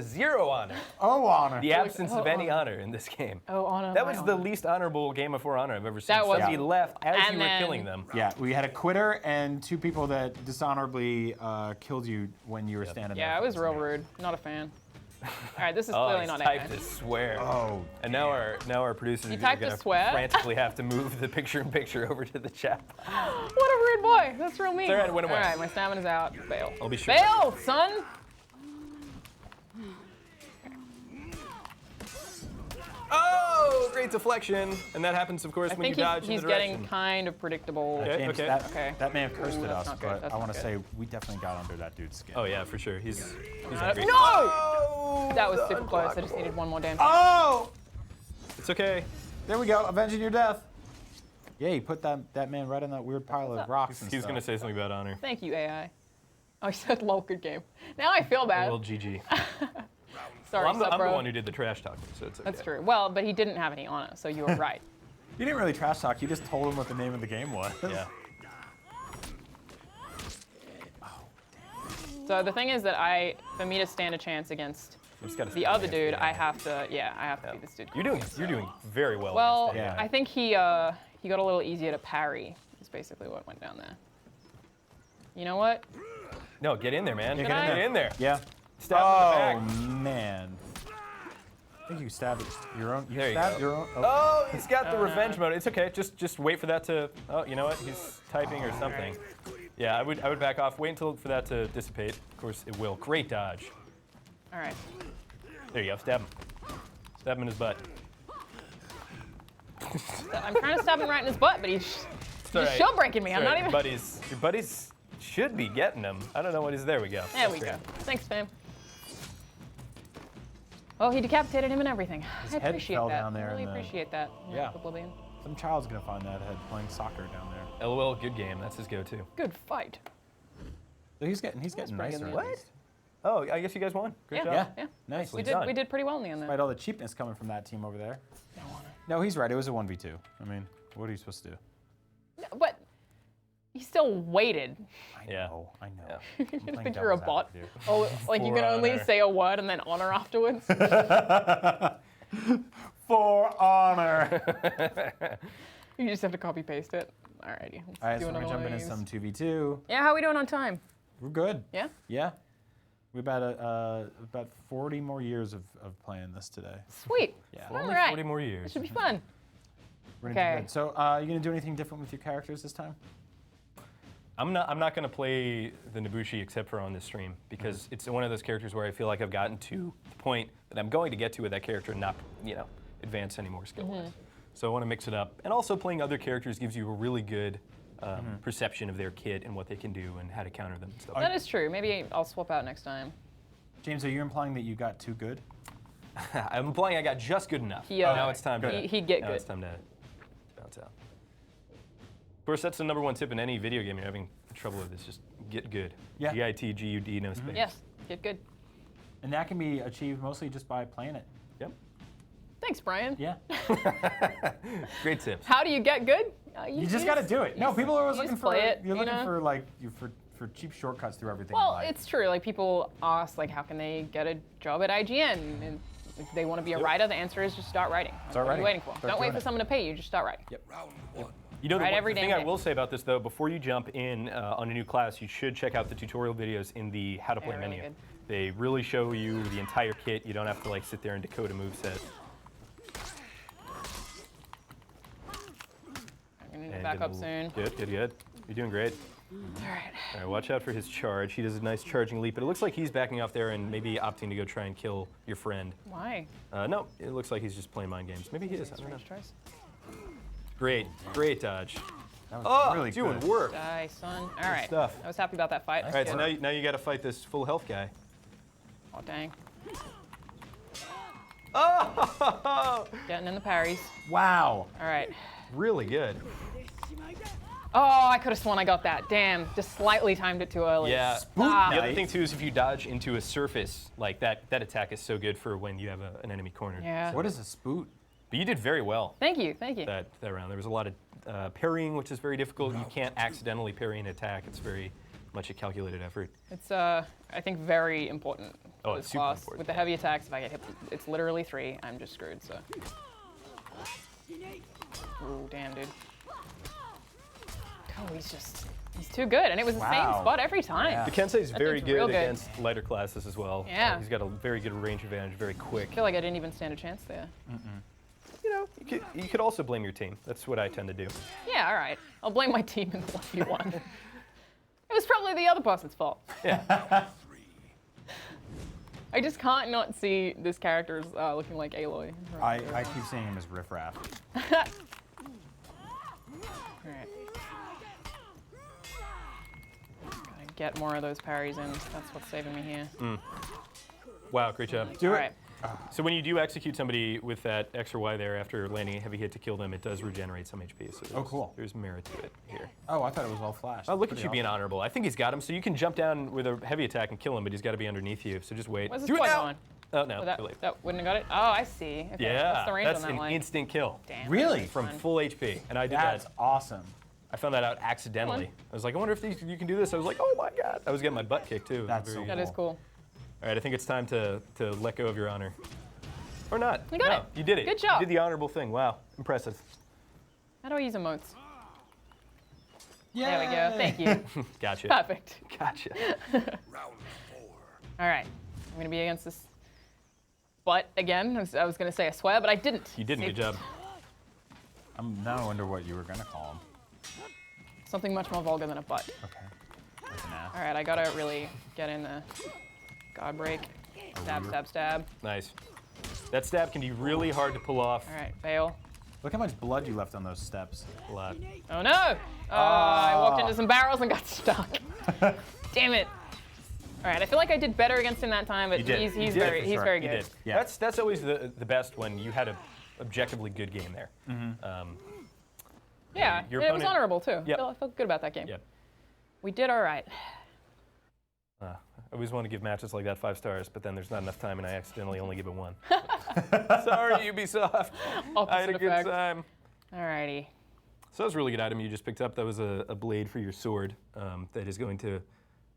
Speaker 2: Zero honor.
Speaker 1: Oh, honor.
Speaker 2: The absence of
Speaker 3: oh,
Speaker 2: any honor in this game.
Speaker 3: Oh, honor.
Speaker 2: That
Speaker 3: my
Speaker 2: was the
Speaker 3: honor.
Speaker 2: least honorable game of For Honor I've ever seen.
Speaker 3: That was-
Speaker 2: Somebody
Speaker 1: Yeah.
Speaker 2: left as
Speaker 3: And
Speaker 2: you were
Speaker 3: then-
Speaker 2: killing them.
Speaker 1: Yeah, we had a quitter and two people that dishonorably killed you when you were standing there.
Speaker 3: Yeah, it was real rude. Not a fan. All right, this is
Speaker 2: Oh,
Speaker 3: clearly
Speaker 2: he's
Speaker 3: not
Speaker 2: typed
Speaker 3: AI.
Speaker 2: to swear.
Speaker 1: Oh.
Speaker 2: And now our producers
Speaker 3: You
Speaker 2: are
Speaker 3: typed
Speaker 2: going
Speaker 3: to
Speaker 2: to
Speaker 3: swear?
Speaker 2: frantically have to move the picture-in-picture over to the chat.
Speaker 3: What a rude boy. That's real mean.
Speaker 2: It's all right, it went away.
Speaker 3: All right, my stamina's out. Bail.
Speaker 2: I'll be sure.
Speaker 3: Bail, son!
Speaker 2: Oh, great deflection. And that happens, of course,
Speaker 3: I
Speaker 2: when you
Speaker 3: think
Speaker 2: dodge
Speaker 3: he's
Speaker 2: in the
Speaker 3: getting
Speaker 2: direction.
Speaker 3: kind of predictable.
Speaker 2: Okay,
Speaker 1: James,
Speaker 2: okay.
Speaker 3: Okay.
Speaker 1: that may have cursed
Speaker 3: Ooh,
Speaker 1: at
Speaker 3: that's
Speaker 1: us,
Speaker 3: not good,
Speaker 1: but
Speaker 3: that's
Speaker 1: I
Speaker 3: not
Speaker 1: want to
Speaker 3: good.
Speaker 1: say we definitely got under that dude's skin.
Speaker 2: Oh yeah, for sure. He's
Speaker 3: No!
Speaker 2: angry.
Speaker 3: That was super close. I just needed one more damage.
Speaker 1: Oh!
Speaker 2: It's okay.
Speaker 1: There we go, avenging your death. Yeah, you put that man right on that weird pile of rocks and
Speaker 2: He's
Speaker 1: stuff.
Speaker 2: going to say something about honor.
Speaker 3: Thank you, AI. Oh, you said lol, good game. Now I feel bad.
Speaker 2: Well, GG.
Speaker 3: Sorry,
Speaker 2: I'm the
Speaker 3: Supro.
Speaker 2: one who did the trash talking, so it's okay.
Speaker 3: That's true. Well, but he didn't have any honor, so you were right.
Speaker 1: You didn't really trash talk, you just told him what the name of the game was.
Speaker 2: Yeah.
Speaker 3: So the thing is that for me to stand a chance against
Speaker 2: I just gotta
Speaker 3: the
Speaker 2: stay
Speaker 3: other
Speaker 2: against
Speaker 3: dude,
Speaker 2: the
Speaker 3: I
Speaker 2: AI.
Speaker 3: have to beat this dude.
Speaker 2: You're doing very well.
Speaker 3: Well,
Speaker 2: against the AI.
Speaker 3: I think he got a little easier to parry. Is basically what went down there. You know what?
Speaker 2: No, get in there, man.
Speaker 1: Yeah,
Speaker 3: get in there.
Speaker 1: Yeah.
Speaker 2: Stab him in the
Speaker 1: Oh,
Speaker 2: back.
Speaker 1: man. I think you stabbed your own.
Speaker 2: There you
Speaker 1: stabbed
Speaker 2: go.
Speaker 1: your own.
Speaker 2: Oh, he's got the revenge mode. It's okay. Just wait for that to. Oh, you know what? He's typing or something. Yeah, I would back off. Wait until for that to dissipate. Of course, it will. Great dodge.
Speaker 3: All right.
Speaker 2: There you go. Stab him. Stab him in his butt.
Speaker 3: I'm trying to stab him right in his butt, but he's
Speaker 2: all
Speaker 3: just
Speaker 2: right.
Speaker 3: shell breaking me.
Speaker 2: It's
Speaker 3: I'm
Speaker 2: all
Speaker 3: not
Speaker 2: right.
Speaker 3: even.
Speaker 2: Your buddies should be getting him. I don't know what is. There we go.
Speaker 3: There we
Speaker 2: That's
Speaker 3: go.
Speaker 2: great.
Speaker 3: Thanks, fam. Oh, he decapitated him and everything. I
Speaker 1: head
Speaker 3: appreciate
Speaker 1: fell
Speaker 3: that.
Speaker 1: down there
Speaker 3: I really
Speaker 1: in the-
Speaker 3: appreciate that.
Speaker 1: Yeah.
Speaker 3: Oblivion.
Speaker 1: Some child's gonna find that head playing soccer down there.
Speaker 2: LOL, good game. That's his go-to.
Speaker 3: Good fight.
Speaker 1: So he's getting
Speaker 3: pretty
Speaker 1: nicer.
Speaker 3: good.
Speaker 1: at
Speaker 3: What?
Speaker 1: least.
Speaker 2: Oh, I guess you guys won. Great
Speaker 3: Yeah.
Speaker 2: job.
Speaker 3: Yeah.
Speaker 1: Nice.
Speaker 3: We
Speaker 2: done.
Speaker 3: did pretty well in the end there.
Speaker 1: Despite all the cheapness coming from that team over there. No, he's right. It was a 1v2. I mean, what are you supposed to do?
Speaker 3: But he still waited.
Speaker 1: I
Speaker 2: Yeah.
Speaker 1: know. I know.
Speaker 2: Yeah.
Speaker 3: You
Speaker 1: I'm playing
Speaker 3: think you're a
Speaker 1: devil's
Speaker 3: bot?
Speaker 1: advocate.
Speaker 3: Oh, like you
Speaker 1: For
Speaker 3: can only
Speaker 1: honor.
Speaker 3: say a word and then honor afterwards?
Speaker 1: For honor.
Speaker 3: You just have to copy paste it. Alrighty. Let's
Speaker 1: All right,
Speaker 3: do
Speaker 1: so we're
Speaker 3: another
Speaker 1: gonna jump
Speaker 3: one of
Speaker 1: into
Speaker 3: these.
Speaker 1: some 2v2.
Speaker 3: Yeah, how are we doing on time?
Speaker 1: We're good.
Speaker 3: Yeah?
Speaker 1: Yeah. We about 40 more years of playing this today.
Speaker 3: Sweet.
Speaker 1: Yeah.
Speaker 3: All
Speaker 2: Only
Speaker 3: right.
Speaker 2: 40 more years.
Speaker 3: It should be fun.
Speaker 1: We're gonna do
Speaker 3: Okay.
Speaker 1: good. So, you gonna do anything different with your characters this time?
Speaker 2: I'm not going to play the Nobushi except for on this stream because it's one of those characters where I feel like I've gotten to the point that I'm going to get to with that character and not, advance any more skill-wise. So I want to mix it up. And also playing other characters gives you a really good perception of their kit and what they can do and how to counter them and stuff.
Speaker 3: That is true. Maybe I'll swap out next time.
Speaker 1: James, are you implying that you got too good?
Speaker 2: I'm implying I got just good enough.
Speaker 3: He,
Speaker 2: Now it's time to
Speaker 3: he'd get
Speaker 2: now
Speaker 3: good.
Speaker 2: it's time to bounce out. Of course, that's the #1 tip in any video game you're having trouble with is just get good.
Speaker 1: Yeah.
Speaker 2: GITGUD, no space.
Speaker 3: Yes, get good.
Speaker 1: And that can be achieved mostly just by playing it.
Speaker 2: Yep.
Speaker 3: Thanks, Brian.
Speaker 1: Yeah.
Speaker 2: Great tips.
Speaker 3: How do you get good?
Speaker 1: You just got to do it. No, people are always
Speaker 3: you
Speaker 1: looking
Speaker 3: just
Speaker 1: for.
Speaker 3: play it,
Speaker 1: You're
Speaker 3: you
Speaker 1: looking
Speaker 3: know?
Speaker 1: for like for cheap shortcuts through everything.
Speaker 3: Well,
Speaker 1: in life.
Speaker 3: it's true. Like people ask, like, how can they get a job at IGN? And if they want to be a writer, the answer is just start writing.
Speaker 1: Start
Speaker 3: What are
Speaker 1: writing.
Speaker 3: you waiting for?
Speaker 1: Start
Speaker 3: Don't wait
Speaker 1: doing
Speaker 3: for
Speaker 1: it.
Speaker 3: someone to pay you. Just start writing.
Speaker 2: Yep.
Speaker 4: Round 1.
Speaker 2: You know,
Speaker 3: Right,
Speaker 2: the
Speaker 3: every
Speaker 2: thing
Speaker 3: damn
Speaker 2: I
Speaker 3: day.
Speaker 2: will say about this, though, before you jump in on a new class, you should check out the tutorial videos in the How to Play
Speaker 3: They're really
Speaker 2: menu.
Speaker 3: good.
Speaker 2: They really show you the entire kit. You don't have to like sit there and decode a moveset.
Speaker 3: I'm gonna
Speaker 2: And
Speaker 3: back
Speaker 2: get a
Speaker 3: up soon.
Speaker 2: Good, good, good. You're doing great.
Speaker 3: All right.
Speaker 2: All right, watch out for his charge. He does a nice charging leap, but it looks like he's backing off there and maybe opting to go try and kill your friend.
Speaker 3: Why?
Speaker 2: No, it looks like he's just playing mind games. Maybe he is. I don't know.
Speaker 3: Strange choice.
Speaker 2: Great, great dodge.
Speaker 1: that was really
Speaker 2: doing
Speaker 1: good.
Speaker 2: work.
Speaker 3: Die, son. All right.
Speaker 2: stuff.
Speaker 3: I was happy about that fight.
Speaker 2: All right, so now you got to fight this full health guy.
Speaker 3: Oh, dang.
Speaker 2: Oh,
Speaker 3: Getting in the parries.
Speaker 1: Wow.
Speaker 3: All right.
Speaker 2: really good.
Speaker 3: Oh, I could have sworn I got that. Damn. Just slightly timed it too early.
Speaker 2: Yeah.
Speaker 3: Ah.
Speaker 2: The other thing too is if you dodge into a surface like that, that attack is so good for when you have an enemy cornered.
Speaker 3: Yeah.
Speaker 1: What is a spoot?
Speaker 2: But you did very well
Speaker 3: Thank you. Thank you.
Speaker 2: that round. There was a lot of parrying, which is very difficult. You can't accidentally parry an attack. It's very much a calculated effort.
Speaker 3: It's I think very important
Speaker 2: Oh,
Speaker 3: for
Speaker 2: it's
Speaker 3: this
Speaker 2: super
Speaker 3: class.
Speaker 2: important,
Speaker 3: With the
Speaker 2: yeah.
Speaker 3: heavy attacks, if I get hit, it's literally 3. I'm just screwed. So. Ooh, damn, dude. Oh, he's too good, and it was the
Speaker 1: Wow.
Speaker 3: same spot every time.
Speaker 1: Yeah.
Speaker 2: The Kensei's
Speaker 3: That
Speaker 2: very
Speaker 3: dude's
Speaker 2: good
Speaker 3: real good.
Speaker 2: against lighter classes as well.
Speaker 3: Yeah.
Speaker 2: He's got a very good range advantage, very quick.
Speaker 3: I feel like I didn't even stand a chance there.
Speaker 2: You know, you could also blame your team. That's what I tend to do.
Speaker 3: Yeah, all right. I'll blame my team in the 1v1. It was probably the other person's fault.
Speaker 2: Yeah.
Speaker 3: I just can't not see this character as looking like Aloy.
Speaker 1: I keep seeing him as riffraff.
Speaker 3: Alright. Gotta get more of those parries in. That's what's saving me here.
Speaker 2: Wow, great job.
Speaker 1: Do it.
Speaker 3: Alright.
Speaker 2: So when you do execute somebody with that X or Y there after landing a heavy hit to kill them, it does regenerate some HP. So
Speaker 1: Oh, cool.
Speaker 2: There's merit to it here.
Speaker 1: Oh, I thought it was all flash.
Speaker 2: Oh, look at
Speaker 1: Pretty
Speaker 2: you being
Speaker 1: awesome.
Speaker 2: honorable. I think he's got him. So you can jump down with a heavy attack and kill him, but he's got to be underneath you. So just wait.
Speaker 3: Where's this
Speaker 2: Do it
Speaker 3: boy
Speaker 2: now.
Speaker 3: going?
Speaker 2: Oh, no,
Speaker 3: Oh,
Speaker 2: too late.
Speaker 3: that wouldn't have got it? Oh, I see. Okay.
Speaker 2: Yeah,
Speaker 3: What's the range
Speaker 2: that's
Speaker 3: on that
Speaker 2: an
Speaker 3: line?
Speaker 2: instant kill
Speaker 3: Damn.
Speaker 1: Really?
Speaker 2: from
Speaker 3: Fun.
Speaker 2: full HP. And I did
Speaker 1: That's
Speaker 2: that.
Speaker 1: awesome.
Speaker 2: I found that out accidentally. I was like, I wonder if you can do this. I was like, oh my god. I was getting my butt kicked too. It was
Speaker 1: That's
Speaker 2: very
Speaker 1: so
Speaker 2: good.
Speaker 3: That is cool.
Speaker 2: All right, I think it's time to let go of your honor. Or not.
Speaker 3: You got
Speaker 2: No,
Speaker 3: it.
Speaker 2: You did it.
Speaker 3: Good job.
Speaker 2: You did the honorable thing. Wow, impressive.
Speaker 3: How do I use emotes?
Speaker 1: Yeah.
Speaker 3: There we go. Thank you.
Speaker 2: Gotcha.
Speaker 3: Perfect.
Speaker 2: Gotcha.
Speaker 4: Round 4.
Speaker 3: All right. I'm going to be against this butt again. I was going to say I swear, but I didn't.
Speaker 2: You did a good job.
Speaker 1: Now I wonder what you were gonna call him.
Speaker 3: Something much more vulgar than a butt.
Speaker 1: Okay. That's an ass.
Speaker 3: All right, I got to really get in the guard break. Stab, stab, stab.
Speaker 2: Nice. That stab can be really hard to pull off.
Speaker 3: All right, bail.
Speaker 1: Look how much blood you left on those steps.
Speaker 2: A lot.
Speaker 3: Oh no! I walked into some barrels and got stuck. Damn it! All right, I feel like I did better against him that time, but
Speaker 2: You did.
Speaker 3: he's
Speaker 2: You did,
Speaker 3: very
Speaker 2: for
Speaker 3: he's
Speaker 2: sure.
Speaker 3: very
Speaker 2: You
Speaker 3: good.
Speaker 2: did.
Speaker 1: Yeah.
Speaker 2: That's always the best when you had a objectively good game there.
Speaker 3: Yeah,
Speaker 2: Your
Speaker 3: and it was
Speaker 2: opponent-
Speaker 3: honorable too.
Speaker 2: Yep.
Speaker 3: I felt good about that game.
Speaker 2: Yep.
Speaker 3: We did all right.
Speaker 2: I always want to give matches like that 5 stars, but then there's not enough time, and I accidentally only give it 1. Sorry, Ubisoft. I had a
Speaker 3: Opposite
Speaker 2: good
Speaker 3: effect.
Speaker 2: time.
Speaker 3: Alrighty.
Speaker 2: So that was a really good item you just picked up. That was a blade for your sword that is going to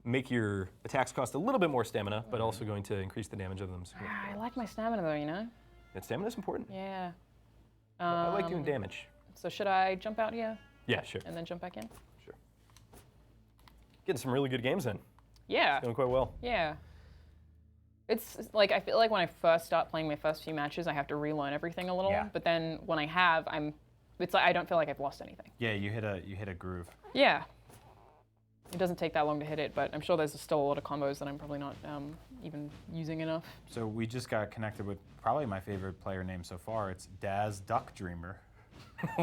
Speaker 2: make your attacks cost a little bit more stamina, but also going to increase the damage of them. So
Speaker 3: I like my stamina though, you know?
Speaker 2: that stamina is important.
Speaker 3: Yeah.
Speaker 2: I like doing damage.
Speaker 3: So should I jump out here
Speaker 2: Yeah, sure.
Speaker 3: and then jump back in?
Speaker 2: Sure. Getting some really good games in.
Speaker 3: Yeah.
Speaker 2: Doing quite well.
Speaker 3: Yeah. It's like, I feel like when I first start playing my first few matches, I have to relearn everything a little.
Speaker 1: Yeah.
Speaker 3: But then when I have, it's like I don't feel like I've lost anything.
Speaker 1: Yeah, you hit a groove.
Speaker 3: Yeah. It doesn't take that long to hit it, but I'm sure there's still a lot of combos that I'm probably not even using enough.
Speaker 1: So we just got connected with probably my favorite player name so far. It's Daz Duck Dreamer.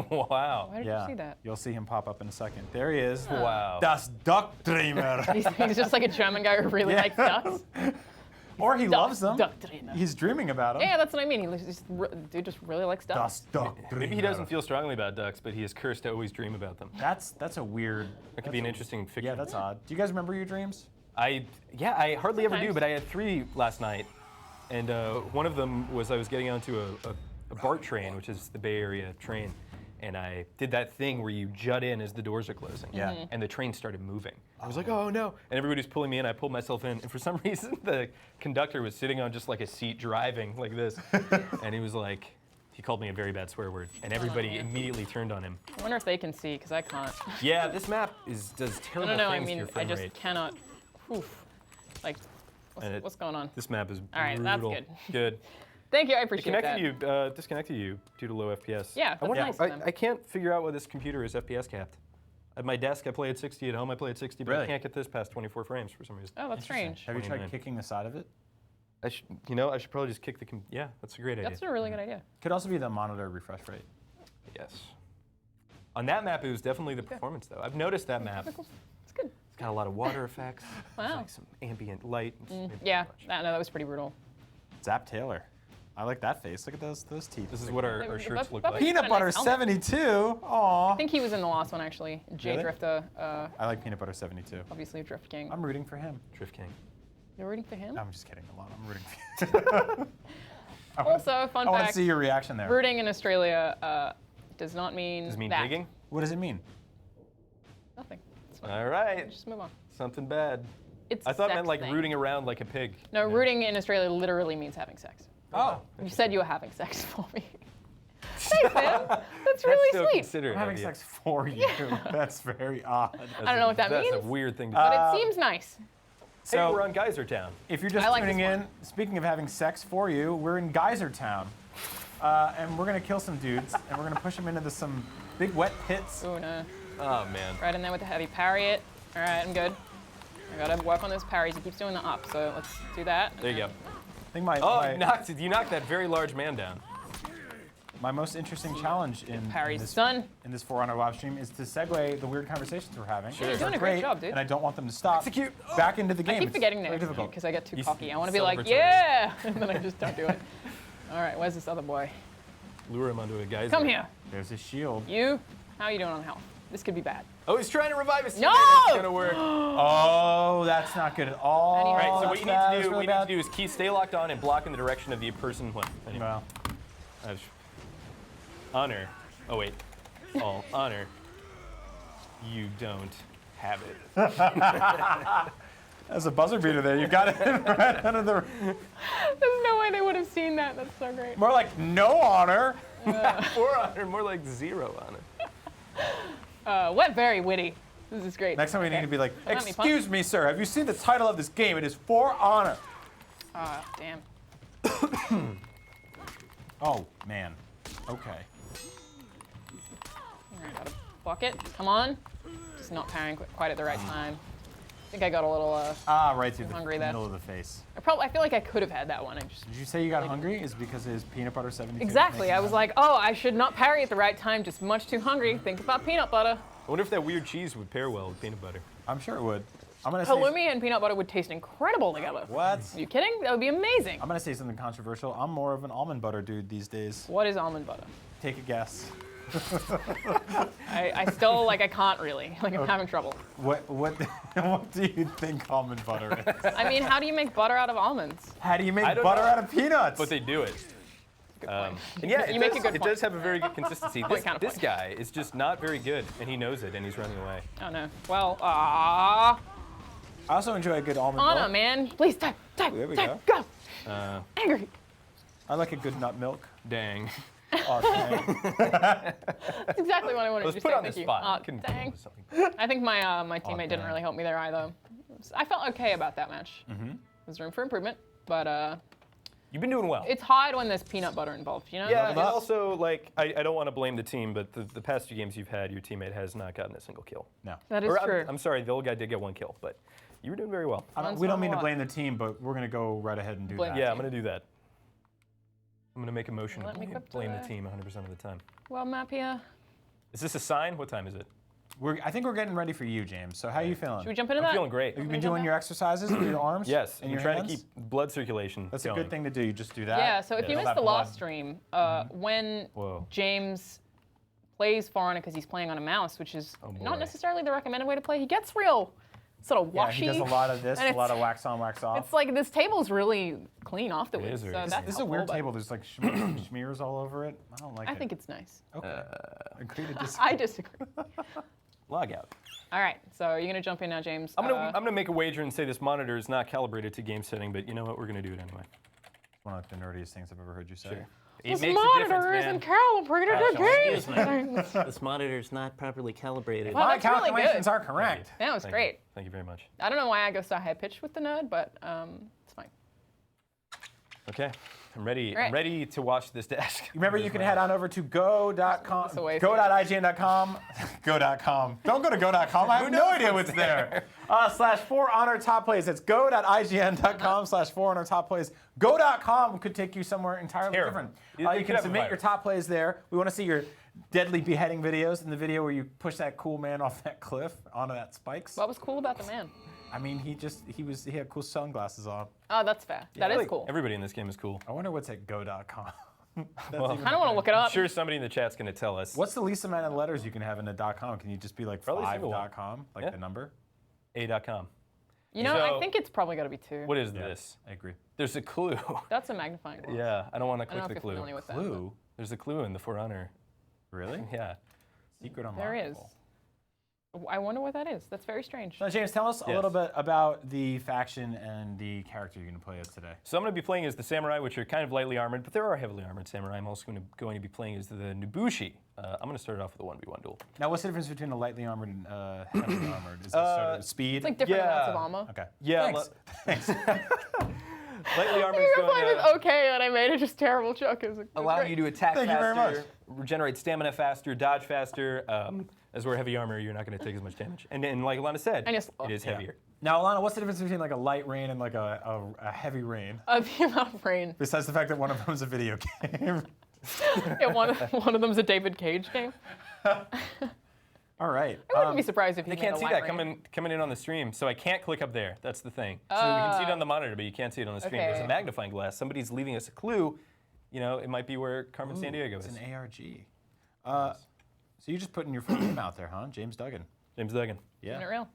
Speaker 2: Wow.
Speaker 3: Why did you see that?
Speaker 1: You'll see him pop up in a second. There he is.
Speaker 2: Wow.
Speaker 1: Das Duck Dreamer.
Speaker 3: He's just like a German guy who really likes ducks.
Speaker 1: Or he loves them.
Speaker 3: Duck Dreamer.
Speaker 1: He's dreaming about them.
Speaker 3: Yeah, that's what I mean. Dude just really likes ducks.
Speaker 1: Das Duck Dreamer.
Speaker 2: Maybe he doesn't feel strongly about ducks, but he is cursed to always dream about them.
Speaker 1: That's a weird.
Speaker 2: That could be an interesting fiction.
Speaker 1: Yeah, that's odd. Do you guys remember your dreams?
Speaker 2: I hardly ever do,
Speaker 3: Sometimes.
Speaker 2: but I had 3 last night, and one of them was I was getting onto a BART train, which is the Bay Area train, and I did that thing where you jut in as the doors are closing.
Speaker 1: Yeah. Mhm.
Speaker 2: And the train started moving. I was like, oh no! And everybody was pulling me in. I pulled myself in, and for some reason the conductor was sitting on just like a seat driving like this, and he was like. He called me a very bad swear word, and everybody
Speaker 3: man.
Speaker 2: immediately turned on him.
Speaker 3: I wonder if they can see, because I can't.
Speaker 2: Yeah, this map does
Speaker 3: I
Speaker 2: terrible
Speaker 3: don't know,
Speaker 2: things
Speaker 3: I
Speaker 2: to your
Speaker 3: mean, I
Speaker 2: frame
Speaker 3: just
Speaker 2: rate.
Speaker 3: cannot. Oof. Like,
Speaker 2: And
Speaker 3: what's going on?
Speaker 2: This map is
Speaker 3: All right,
Speaker 2: brutal.
Speaker 3: that's good.
Speaker 2: Good.
Speaker 3: Thank you, I appreciate
Speaker 2: Connected
Speaker 3: that.
Speaker 2: you, disconnected you due to low FPS.
Speaker 3: Yeah,
Speaker 2: I wonder.
Speaker 3: that's nice of them.
Speaker 2: I can't figure out why this computer is FPS capped. At my desk, I play at 60. At home, I play at 60, but I
Speaker 1: Really?
Speaker 2: can't get this past 24 frames for some reason.
Speaker 3: Oh, that's strange.
Speaker 1: Have you tried
Speaker 2: 29.
Speaker 1: kicking the side of it?
Speaker 2: I should probably just kick the. Yeah, that's a great idea.
Speaker 3: That's a really good idea.
Speaker 1: Could also be the monitor refresh rate.
Speaker 2: Yes. On that map, it was definitely the performance, though. I've noticed that map.
Speaker 3: It's good.
Speaker 2: It's got a lot of water effects. There's
Speaker 3: Wow.
Speaker 2: like some ambient light. Maybe
Speaker 3: Yeah,
Speaker 2: too much.
Speaker 3: no, that was pretty brutal.
Speaker 1: Zap Taylor. I like that face. Look at those teeth.
Speaker 2: This is what our
Speaker 3: But-
Speaker 2: shirts
Speaker 3: but-
Speaker 2: look
Speaker 3: but
Speaker 2: like.
Speaker 3: Peanut
Speaker 1: Peanut Butter
Speaker 3: Got a nice
Speaker 1: 72. Aw.
Speaker 3: I think he was in the last one, actually. Jay
Speaker 1: Really?
Speaker 3: Drifter,
Speaker 1: I like Peanut Butter 72.
Speaker 3: obviously Drift King.
Speaker 1: I'm rooting for him.
Speaker 2: Drift King.
Speaker 3: You're rooting for him?
Speaker 1: I'm just kidding. A lot. I'm rooting for you.
Speaker 3: Also, fun
Speaker 1: I want to
Speaker 3: fact,
Speaker 1: see your reaction there.
Speaker 3: rooting in Australia does not mean
Speaker 2: Does it mean
Speaker 3: that.
Speaker 2: digging?
Speaker 1: What does it mean?
Speaker 3: Nothing. It's fine.
Speaker 2: All right.
Speaker 3: Just move on.
Speaker 2: Something bad.
Speaker 3: It's
Speaker 2: I thought it
Speaker 3: sex
Speaker 2: meant like
Speaker 3: thing.
Speaker 2: rooting around like a pig.
Speaker 3: No, rooting in Australia literally means having sex.
Speaker 1: Oh.
Speaker 3: You said you were having sex for me. Thanks, man. That's
Speaker 2: That's
Speaker 3: really
Speaker 2: so
Speaker 3: sweet.
Speaker 2: considerate
Speaker 1: I'm having
Speaker 2: of you.
Speaker 1: sex for you. That's very odd.
Speaker 2: That's
Speaker 3: I don't know what that
Speaker 2: That's
Speaker 3: means.
Speaker 2: a weird thing to
Speaker 3: But
Speaker 2: do.
Speaker 3: it seems nice.
Speaker 2: Hey,
Speaker 1: So
Speaker 2: we're on Geyser Town.
Speaker 1: if you're just
Speaker 3: I like
Speaker 1: tuning
Speaker 3: this
Speaker 1: in,
Speaker 3: one.
Speaker 1: speaking of having sex for you, we're in Geyser Town. And we're going to kill some dudes, and we're going to push them into some big wet pits.
Speaker 3: Ooh, no.
Speaker 2: Oh man.
Speaker 3: Right in there with the heavy parry it. All right, I'm good. I gotta work on those parries. He keeps doing the up, so let's do that.
Speaker 2: There you go.
Speaker 1: I think my,
Speaker 2: Oh,
Speaker 1: my,
Speaker 2: you knocked that very large man down.
Speaker 1: my most interesting challenge in
Speaker 3: Parry's
Speaker 1: this,
Speaker 3: done.
Speaker 1: in this For Honor live stream is to segue the weird conversations we're having.
Speaker 3: You're
Speaker 1: which
Speaker 3: doing
Speaker 1: are
Speaker 3: a great job, dude.
Speaker 1: And I don't want them to stop.
Speaker 2: Execute.
Speaker 1: Back into the game.
Speaker 3: I keep
Speaker 1: It's
Speaker 3: forgetting
Speaker 1: very
Speaker 3: that
Speaker 1: difficult.
Speaker 3: because I get too
Speaker 2: You
Speaker 3: cocky. I want to be like,
Speaker 2: celebratory.
Speaker 3: yeah, and then I just don't do it. All right, where's this other boy?
Speaker 2: Lure him onto a geyser.
Speaker 3: Come here.
Speaker 1: There's his shield.
Speaker 3: You, how are you doing on health? This could be bad.
Speaker 2: Oh, he's trying to revive us.
Speaker 3: No!
Speaker 2: It's gonna work. All
Speaker 1: Oh, that's not good at all.
Speaker 3: All
Speaker 2: right. So
Speaker 3: Oh,
Speaker 2: what you need to do is key stay locked on and block in the direction of the person. What? Anyway,
Speaker 1: Well,
Speaker 2: honor. Oh wait. All honor. You don't have it.
Speaker 1: there's a buzzer beater there. You got it right under the.
Speaker 3: There's no way they would have seen that. That's so great.
Speaker 1: More like no honor.
Speaker 2: 4 honor, more like 0 honor.
Speaker 3: What very witty. This is great.
Speaker 1: Next time we need to be like,
Speaker 3: Let me
Speaker 1: excuse me, sir. Have you seen the title of this game? It is For Honor.
Speaker 3: Damn.
Speaker 1: Oh man. Okay.
Speaker 3: All right, gotta block it. Come on. Just not parrying quite at the right time. I think I got a little.
Speaker 1: Right through the
Speaker 3: Hungry there.
Speaker 1: middle of the face.
Speaker 3: I feel like I could have had that one. I just.
Speaker 1: Did you say you got hungry? Is it because it is peanut butter 72?
Speaker 3: Exactly. I was like, oh, I should not parry at the right time. Just much too hungry. Think about peanut butter.
Speaker 2: I wonder if that weird cheese would pair well with peanut butter.
Speaker 1: I'm sure it would. I'm gonna say.
Speaker 3: Halloumi and peanut butter would taste incredible together.
Speaker 1: What?
Speaker 3: Are you kidding? That would be amazing.
Speaker 1: I'm gonna say something controversial. I'm more of an almond butter dude these days.
Speaker 3: What is almond butter?
Speaker 1: Take a guess.
Speaker 3: I still I can't really. Like I'm having trouble.
Speaker 1: What what do you think almond butter is?
Speaker 3: I mean, how do you make butter out of almonds?
Speaker 1: How do you make
Speaker 2: I don't
Speaker 1: butter
Speaker 2: know.
Speaker 1: out of peanuts?
Speaker 2: But they do it.
Speaker 3: Good point.
Speaker 2: And yeah,
Speaker 3: You make a good
Speaker 2: it
Speaker 3: point.
Speaker 2: does have a very good consistency.
Speaker 3: Point,
Speaker 2: This,
Speaker 3: counterpoint.
Speaker 2: this guy is just not very good, and he knows it, and he's running away.
Speaker 3: Oh no. Well,
Speaker 1: I also enjoy a good almond
Speaker 3: Anna,
Speaker 1: milk.
Speaker 3: man, please type,
Speaker 1: There we
Speaker 3: go.
Speaker 2: Uh,
Speaker 3: Angry.
Speaker 1: I like a good nut milk.
Speaker 2: dang.
Speaker 3: That's exactly what I wanted
Speaker 2: Let's
Speaker 3: to
Speaker 2: put
Speaker 3: say.
Speaker 2: on the
Speaker 3: Thank you.
Speaker 2: spot. Couldn't come up
Speaker 3: Dang.
Speaker 2: with something.
Speaker 3: I think my teammate didn't
Speaker 1: dang.
Speaker 3: really help me there either. I felt okay about that match. There's room for improvement, but
Speaker 2: You've been doing well.
Speaker 3: it's hard when there's peanut butter involved, you know?
Speaker 2: Yeah, and also, like, I don't want to blame the team, but the past 2 games you've had, your teammate has not gotten a single kill.
Speaker 1: No.
Speaker 3: That is
Speaker 2: Or,
Speaker 3: true.
Speaker 2: I'm sorry, the old guy did get 1 kill, but you were doing very well.
Speaker 1: We don't mean to blame the team, but we're going to go right ahead and do
Speaker 3: Blame
Speaker 1: that.
Speaker 3: the
Speaker 2: Yeah, I'm going to do that. I'm going to make a motion to
Speaker 3: Let me
Speaker 2: blame the
Speaker 3: quick
Speaker 2: team 100% of the time.
Speaker 3: Well, map here.
Speaker 2: Is this a sign? What time is it?
Speaker 1: I think we're getting ready for you, James. So how are you feeling?
Speaker 3: Should we jump into
Speaker 2: I'm
Speaker 3: that?
Speaker 2: feeling great.
Speaker 1: Have you been doing your exercises with your arms?
Speaker 2: Yes,
Speaker 1: and
Speaker 2: I'm
Speaker 1: your
Speaker 2: trying
Speaker 1: hands?
Speaker 2: to keep blood circulation
Speaker 1: That's
Speaker 2: going.
Speaker 1: a good thing to do. You just do that.
Speaker 3: Yeah, so if you
Speaker 1: All
Speaker 3: missed
Speaker 1: that
Speaker 3: the last
Speaker 1: blood.
Speaker 3: stream, when
Speaker 2: Whoa.
Speaker 3: James plays Foreigner because he's playing on a mouse, which is
Speaker 2: boy.
Speaker 3: not necessarily the recommended way to play, he gets real sort of
Speaker 1: Yeah,
Speaker 3: washy.
Speaker 1: he does a lot of this,
Speaker 3: and
Speaker 1: a lot of
Speaker 3: it's-
Speaker 1: wax on, wax off.
Speaker 3: It's like this table's really clean afterwards.
Speaker 2: is very
Speaker 3: so
Speaker 2: clean.
Speaker 3: that's
Speaker 1: This is a
Speaker 3: helpful,
Speaker 1: weird
Speaker 3: but
Speaker 1: table. There's like smears all over it. I don't like it.
Speaker 3: I think it's nice.
Speaker 1: Okay. Agree to disagree.
Speaker 3: I disagree.
Speaker 2: Log out.
Speaker 3: All right, so you're gonna jump in now, James.
Speaker 2: I'm gonna make a wager and say this monitor is not calibrated to game setting, but you know what? We're gonna do it anyway.
Speaker 1: One of the nerdiest things I've ever heard you say.
Speaker 2: Sure.
Speaker 3: this
Speaker 2: It makes a difference,
Speaker 3: monitor
Speaker 2: man.
Speaker 3: isn't calibrated to game
Speaker 5: Excuse me.
Speaker 3: settings.
Speaker 5: This monitor's not properly calibrated.
Speaker 3: Well,
Speaker 1: My
Speaker 3: that's really
Speaker 1: calculations
Speaker 3: good.
Speaker 1: are correct.
Speaker 3: That was
Speaker 2: Thank
Speaker 3: great.
Speaker 2: You. Thank you very much.
Speaker 3: I don't know why I go so high pitched with the nerd, but it's fine.
Speaker 2: Okay, I'm ready.
Speaker 3: All right.
Speaker 2: I'm ready to watch this desk.
Speaker 1: Remember, you can head on over to go.com,
Speaker 3: This away
Speaker 1: go.ign.com, go.com. Don't go to go.com. I have no idea what's there. /4 honor top plays. It's go.ign.com /4 honor top plays. Go.com could take you somewhere entirely
Speaker 2: Terrible.
Speaker 1: different.
Speaker 2: They
Speaker 1: You
Speaker 2: could
Speaker 1: can
Speaker 2: have a
Speaker 1: submit your
Speaker 2: virus.
Speaker 1: top plays there. We want to see your deadly beheading videos in the video where you push that cool man off that cliff onto that spikes.
Speaker 3: What was cool about the man?
Speaker 1: I mean, he had cool sunglasses on.
Speaker 3: Oh, that's fair. That is cool.
Speaker 2: Everybody in this game is cool.
Speaker 1: I wonder what's at go.com.
Speaker 2: Well,
Speaker 3: I don't want to look it up.
Speaker 2: I'm sure somebody in the chat's gonna tell us.
Speaker 1: What's the least amount of letters you can have in a .com? Can you just be like
Speaker 2: Probably a single one.
Speaker 1: 5.com, like
Speaker 2: Yeah.
Speaker 1: the number?
Speaker 2: A.com.
Speaker 3: You know,
Speaker 2: So-
Speaker 3: I think it's probably got to be 2.
Speaker 2: What is this?
Speaker 1: I agree.
Speaker 2: There's a clue.
Speaker 3: That's a magnifying glass.
Speaker 2: Yeah, I don't want to
Speaker 3: I don't know
Speaker 2: click
Speaker 3: if
Speaker 2: the
Speaker 3: you're
Speaker 2: clue.
Speaker 3: familiar with that.
Speaker 1: Clue?
Speaker 2: There's a clue in the For Honor.
Speaker 1: Really?
Speaker 2: Yeah.
Speaker 1: Secret unlockable.
Speaker 3: There is. I wonder what that is. That's very strange.
Speaker 1: So James, tell us a
Speaker 2: Yes.
Speaker 1: little bit about the faction and the character you're going to play as today.
Speaker 2: So I'm going to be playing as the samurai, which are kind of lightly armored, but there are heavily armored samurai. I'm also going to be playing as the Nobushi. I'm going to start it off with a 1v1 duel.
Speaker 1: Now, what's the difference between a lightly armored and heavily armored? Is it sort of speed?
Speaker 3: It's like different amounts of
Speaker 2: Yeah.
Speaker 3: armor.
Speaker 1: Okay.
Speaker 2: Yeah,
Speaker 1: Thanks.
Speaker 2: Lightly armored is
Speaker 3: You're gonna play
Speaker 2: going
Speaker 3: this
Speaker 2: to
Speaker 3: okay, and I made it just terrible joke. It was
Speaker 2: allow
Speaker 3: great.
Speaker 2: you to attack
Speaker 1: Thank you
Speaker 2: faster,
Speaker 1: very much.
Speaker 2: regenerate stamina faster, dodge faster. As we're heavy armor, you're not going to take as much damage. And like Alanah said,
Speaker 3: And you're slow.
Speaker 2: it is heavier.
Speaker 1: Now, Alanah, what's the difference between like a light rain and like a heavy rain?
Speaker 3: The amount of rain.
Speaker 1: Besides the fact that one of them is a video game.
Speaker 3: Yeah, one of them's a David Cage game.
Speaker 1: All right.
Speaker 3: I wouldn't be surprised if he
Speaker 2: They
Speaker 3: made
Speaker 2: can't
Speaker 3: a
Speaker 2: see
Speaker 3: light
Speaker 2: that
Speaker 3: rain.
Speaker 2: coming in on the stream, so I can't click up there. That's the thing. So we can see it on the monitor, but you can't see it on the stream. There's a
Speaker 3: Okay.
Speaker 2: magnifying glass. Somebody's leaving us a clue. You know, it might be where Carmen San Diego
Speaker 1: It's
Speaker 2: is.
Speaker 1: an ARG. So you're just putting your full name out there, huh? James Duggan.
Speaker 2: James Duggan.
Speaker 3: Isn't it
Speaker 1: Yeah.
Speaker 3: real?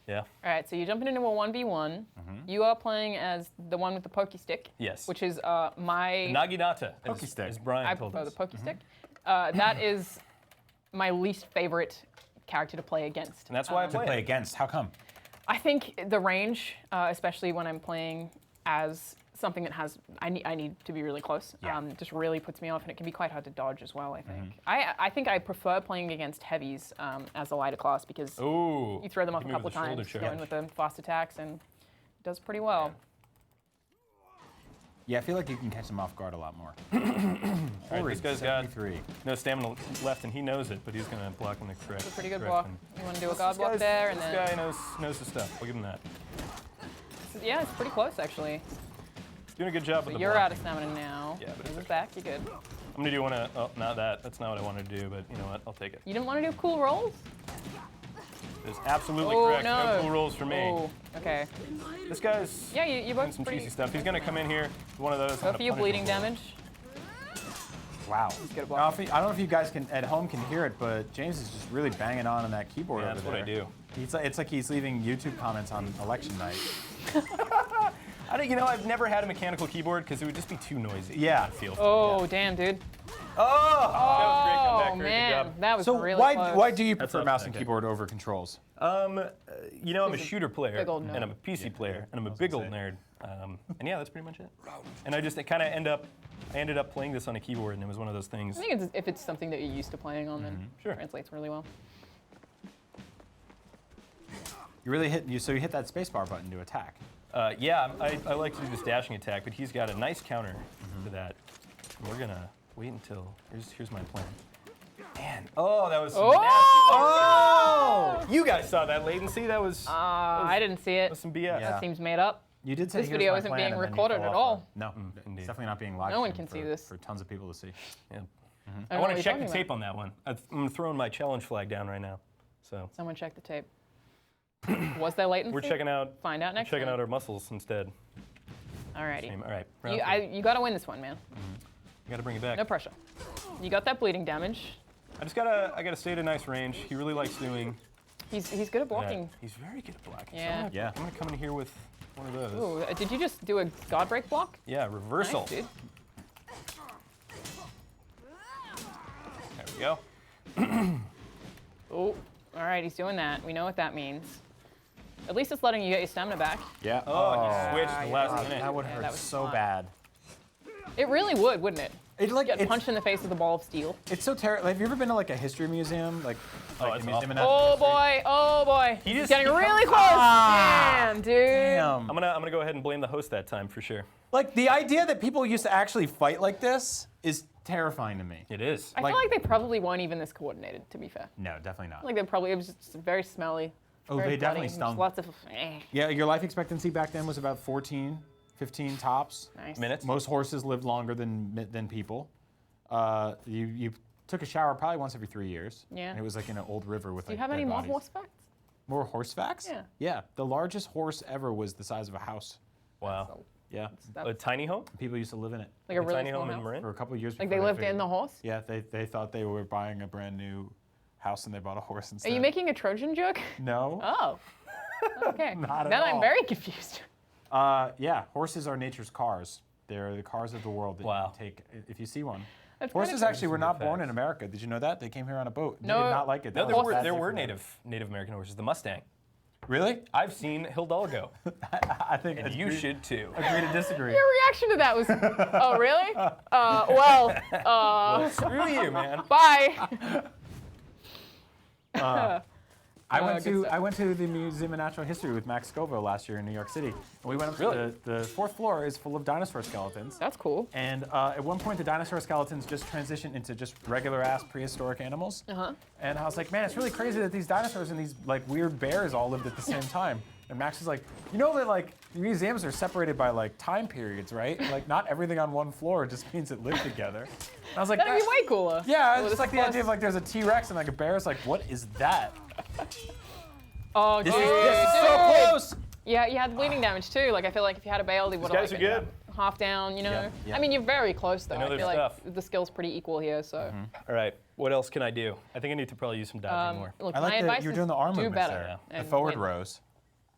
Speaker 2: Yeah.
Speaker 3: All right, so you're jumping into a 1v1. You are playing as the one with the pokey stick.
Speaker 2: Yes.
Speaker 3: Which is my.
Speaker 2: Naginata.
Speaker 1: Pokey stick.
Speaker 2: As Brian
Speaker 3: I
Speaker 2: told
Speaker 3: prefer
Speaker 2: us.
Speaker 3: the pokey stick. That is my least favorite character to play against.
Speaker 2: And that's why I
Speaker 1: To
Speaker 2: play
Speaker 1: play
Speaker 2: it.
Speaker 1: against. How come?
Speaker 3: I think the range, especially when I'm playing as something that has, I need to be really close.
Speaker 1: Yeah.
Speaker 3: Just really puts me off, and it can be quite hard to dodge as well. I think. I think I prefer playing against heavies as a lighter class because
Speaker 2: Ooh.
Speaker 3: you throw them off
Speaker 2: Hit
Speaker 3: a
Speaker 2: me
Speaker 3: couple
Speaker 2: with
Speaker 3: of
Speaker 2: the shoulder
Speaker 3: times,
Speaker 2: charge.
Speaker 3: go in with the fast attacks, and it does pretty well.
Speaker 1: Yeah, I feel like you can catch them off guard a lot more.
Speaker 2: All right, this guy's got
Speaker 1: 73.
Speaker 2: no stamina left, and he knows it, but he's going to block in the correct.
Speaker 3: It's a pretty good block.
Speaker 2: direction.
Speaker 3: You want to do a guard block there, and
Speaker 2: This
Speaker 3: then
Speaker 2: guy knows his stuff. I'll give him that.
Speaker 3: yeah, it's pretty close actually.
Speaker 2: Doing a good job with the
Speaker 3: You're
Speaker 2: block.
Speaker 3: out of stamina now.
Speaker 2: Yeah, but
Speaker 3: This
Speaker 2: it's
Speaker 3: is back. You're good.
Speaker 2: I'm going to do one of, oh, not that. That's not what I wanted to do, but you know what? I'll take it.
Speaker 3: You didn't want to do cool rolls?
Speaker 2: It's absolutely
Speaker 3: Oh,
Speaker 2: correct.
Speaker 3: no.
Speaker 2: Cool rolls for me.
Speaker 3: Oh, okay.
Speaker 2: This guy's
Speaker 3: Yeah, you
Speaker 2: doing
Speaker 3: both
Speaker 2: some
Speaker 3: pretty.
Speaker 2: cheesy stuff. He's going to come in here with one of those.
Speaker 3: Go for your bleeding damage.
Speaker 1: Wow.
Speaker 3: get a block.
Speaker 1: Now, I don't know if you guys can at home can hear it, but James is just really banging on that keyboard
Speaker 2: Yeah,
Speaker 1: over
Speaker 2: that's what I
Speaker 1: there.
Speaker 2: do.
Speaker 1: It's like he's leaving YouTube comments on election night.
Speaker 2: I've never had a mechanical keyboard because it would just be too noisy.
Speaker 1: Yeah.
Speaker 2: I feel.
Speaker 3: Oh, damn, dude.
Speaker 2: Oh! That was a great
Speaker 3: Oh,
Speaker 2: comeback. Very
Speaker 3: man.
Speaker 2: good job.
Speaker 3: That was
Speaker 1: So
Speaker 3: really
Speaker 1: why
Speaker 3: close.
Speaker 1: do you
Speaker 2: That's
Speaker 1: prefer
Speaker 2: up,
Speaker 1: mouse and
Speaker 2: okay.
Speaker 1: keyboard over controls?
Speaker 2: I'm a
Speaker 3: He's a
Speaker 2: shooter player,
Speaker 3: big old
Speaker 2: and
Speaker 3: nerd.
Speaker 2: I'm a PC player, and I'm a big old nerd. And yeah, that's pretty much it. And I ended up playing this on a keyboard, and it was one of those things.
Speaker 3: I think if it's something that you're used to playing on, then
Speaker 2: Sure.
Speaker 3: it translates really well.
Speaker 1: You really so you hit that spacebar button to attack.
Speaker 2: Yeah, I like to do this dashing attack, but he's got a nice counter to that. And we're gonna wait until, here's my plan. Man, oh, that was some nasty. Oh! You guys saw that latency? That was
Speaker 3: I didn't see it.
Speaker 2: some BS.
Speaker 1: Yeah.
Speaker 3: That seems made up.
Speaker 1: You did say
Speaker 3: This
Speaker 1: here's
Speaker 3: video
Speaker 1: my
Speaker 3: isn't
Speaker 1: plan,
Speaker 3: being
Speaker 1: and then you
Speaker 3: recorded
Speaker 1: fell
Speaker 3: at
Speaker 1: off
Speaker 3: all.
Speaker 1: No,
Speaker 2: indeed.
Speaker 1: it's definitely not being live
Speaker 3: No one
Speaker 1: streamed
Speaker 3: can see this.
Speaker 1: for tons of people to see.
Speaker 2: Yeah.
Speaker 3: I don't
Speaker 2: I
Speaker 3: know
Speaker 2: want
Speaker 3: what
Speaker 2: to
Speaker 3: you're
Speaker 2: check the
Speaker 3: talking
Speaker 2: tape on that one. I'm throwing my challenge flag down right now. So
Speaker 3: Someone check the tape. Was there latency?
Speaker 2: we're checking out.
Speaker 3: Find out next
Speaker 2: Checking
Speaker 3: time.
Speaker 2: out our muscles instead.
Speaker 3: Alrighty.
Speaker 2: All right. round three.
Speaker 3: You got to win this one, man.
Speaker 2: You gotta bring it back.
Speaker 3: No pressure. You got that bleeding damage.
Speaker 2: I gotta stay at a nice range. He really likes doing
Speaker 3: He's good at
Speaker 2: that.
Speaker 3: blocking.
Speaker 2: He's very good at blocking.
Speaker 3: Yeah.
Speaker 1: Yeah.
Speaker 2: I'm gonna come in here with one of those.
Speaker 3: Ooh, did you just do a guard break block?
Speaker 2: Yeah, reversal.
Speaker 3: Nice, dude.
Speaker 2: There we go.
Speaker 3: Oh, all right, he's doing that. We know what that means. At least it's letting you get your stamina back.
Speaker 1: Yeah.
Speaker 2: Oh, you switched the last
Speaker 1: God,
Speaker 2: minute.
Speaker 1: that would
Speaker 3: Yeah,
Speaker 1: hurt
Speaker 3: that was
Speaker 1: so
Speaker 3: fun.
Speaker 1: bad.
Speaker 3: It really would, wouldn't it?
Speaker 1: It's like
Speaker 3: Get punched in the face with a ball of steel.
Speaker 1: It's so terrible. Have you ever been to like a history museum, like
Speaker 2: it's
Speaker 1: a museum
Speaker 2: awful.
Speaker 1: of natural
Speaker 3: Oh
Speaker 1: history?
Speaker 3: boy, oh boy.
Speaker 2: He
Speaker 3: He's
Speaker 2: just-
Speaker 3: getting
Speaker 2: he
Speaker 3: really
Speaker 2: comes-
Speaker 3: close.
Speaker 1: Ah,
Speaker 3: Damn, dude.
Speaker 1: Damn.
Speaker 2: I'm gonna go ahead and blame the host that time for sure.
Speaker 1: Like the idea that people used to actually fight like this is terrifying to me.
Speaker 2: It is.
Speaker 3: I feel like they probably weren't even this coordinated, to be fair.
Speaker 1: No, definitely not.
Speaker 3: Like it was just very smelly.
Speaker 1: Oh,
Speaker 3: very
Speaker 1: they definitely
Speaker 3: bloody,
Speaker 1: stung.
Speaker 3: just Lots of,
Speaker 1: Yeah, your life expectancy back then was about 14, 15 tops.
Speaker 3: nice.
Speaker 2: Minutes.
Speaker 1: Most horses lived longer than people. You took a shower probably once every 3 years.
Speaker 3: Yeah.
Speaker 1: And it was like in an old river with
Speaker 3: Do you
Speaker 1: like
Speaker 3: have any
Speaker 1: dead
Speaker 3: more
Speaker 1: bodies.
Speaker 3: horse facts?
Speaker 1: More horse facts?
Speaker 3: Yeah.
Speaker 1: Yeah. The largest horse ever was the size of a house.
Speaker 2: Wow.
Speaker 1: Yeah.
Speaker 3: That's
Speaker 2: A tiny home?
Speaker 1: People used to live in it
Speaker 3: like a really
Speaker 2: tiny
Speaker 3: small
Speaker 2: home in
Speaker 3: house.
Speaker 2: Marin?
Speaker 1: for a couple of years.
Speaker 3: Like
Speaker 1: before
Speaker 3: they lived
Speaker 1: figured-
Speaker 3: in the horse?
Speaker 1: Yeah, they thought they were buying a brand new house and they bought a horse
Speaker 3: Are
Speaker 1: instead.
Speaker 3: you making a Trojan joke?
Speaker 1: No.
Speaker 3: Oh. Okay.
Speaker 1: Not at
Speaker 3: Then I'm
Speaker 1: all.
Speaker 3: very confused.
Speaker 1: Yeah, horses are nature's cars. They're the cars of the world that
Speaker 2: Wow.
Speaker 1: you take if you see one.
Speaker 3: That's
Speaker 1: Horses
Speaker 3: kinda
Speaker 1: actually were not born in
Speaker 2: facts.
Speaker 1: America. Did you know that? They came here on a boat. They
Speaker 3: No.
Speaker 1: did not like it.
Speaker 2: No,
Speaker 1: That was a bad
Speaker 2: there
Speaker 1: thing
Speaker 2: were
Speaker 1: for them.
Speaker 2: Native American horses. The Mustang.
Speaker 1: Really?
Speaker 2: I've seen Hidalgo,
Speaker 1: I think
Speaker 2: and you should too.
Speaker 1: agree to disagree.
Speaker 3: Your reaction to that was, oh, really? Well,
Speaker 2: Screw you, man.
Speaker 3: bye.
Speaker 1: I went
Speaker 3: good
Speaker 1: to
Speaker 3: stuff.
Speaker 1: I went to the Museum of Natural History with Max Scoville last year in New York City. And we went up
Speaker 2: Really?
Speaker 1: to the fourth floor is full of dinosaur skeletons.
Speaker 3: That's cool.
Speaker 1: And at one point, the dinosaur skeletons just transitioned into just regular-ass prehistoric animals. And I was like, man, it's really crazy that these dinosaurs and these like weird bears all lived at the same time. And Max was like, you know that like museums are separated by like time periods, right? Like not everything on one floor just means it lived together. And I was like,
Speaker 3: That'd be
Speaker 1: "That's-
Speaker 3: way cooler.
Speaker 1: yeah,
Speaker 3: Well,
Speaker 1: it's just
Speaker 3: this
Speaker 1: like the
Speaker 3: plus-
Speaker 1: idea of like there's a T-Rex and like a bear. It's like, what is that?
Speaker 3: Oh,
Speaker 1: This
Speaker 3: dude.
Speaker 1: is so close.
Speaker 3: Yeah, you had bleeding damage too. Like I feel like if you had a bailed, he would have
Speaker 2: guys
Speaker 3: like
Speaker 2: are good.
Speaker 3: been half down. You know.
Speaker 1: Yeah, yeah.
Speaker 3: I mean, you're very close though.
Speaker 2: know
Speaker 3: I
Speaker 2: their
Speaker 3: feel
Speaker 2: stuff.
Speaker 3: like the skill's pretty equal here. So,
Speaker 2: All right, what else can I do? I think I need to probably use some dodging more.
Speaker 3: look,
Speaker 1: I
Speaker 3: my
Speaker 1: like
Speaker 3: advice
Speaker 1: that you're
Speaker 3: is
Speaker 1: doing the arm
Speaker 3: do
Speaker 1: movements
Speaker 3: better.
Speaker 1: there. The
Speaker 3: and
Speaker 1: forward
Speaker 3: win.
Speaker 1: rows.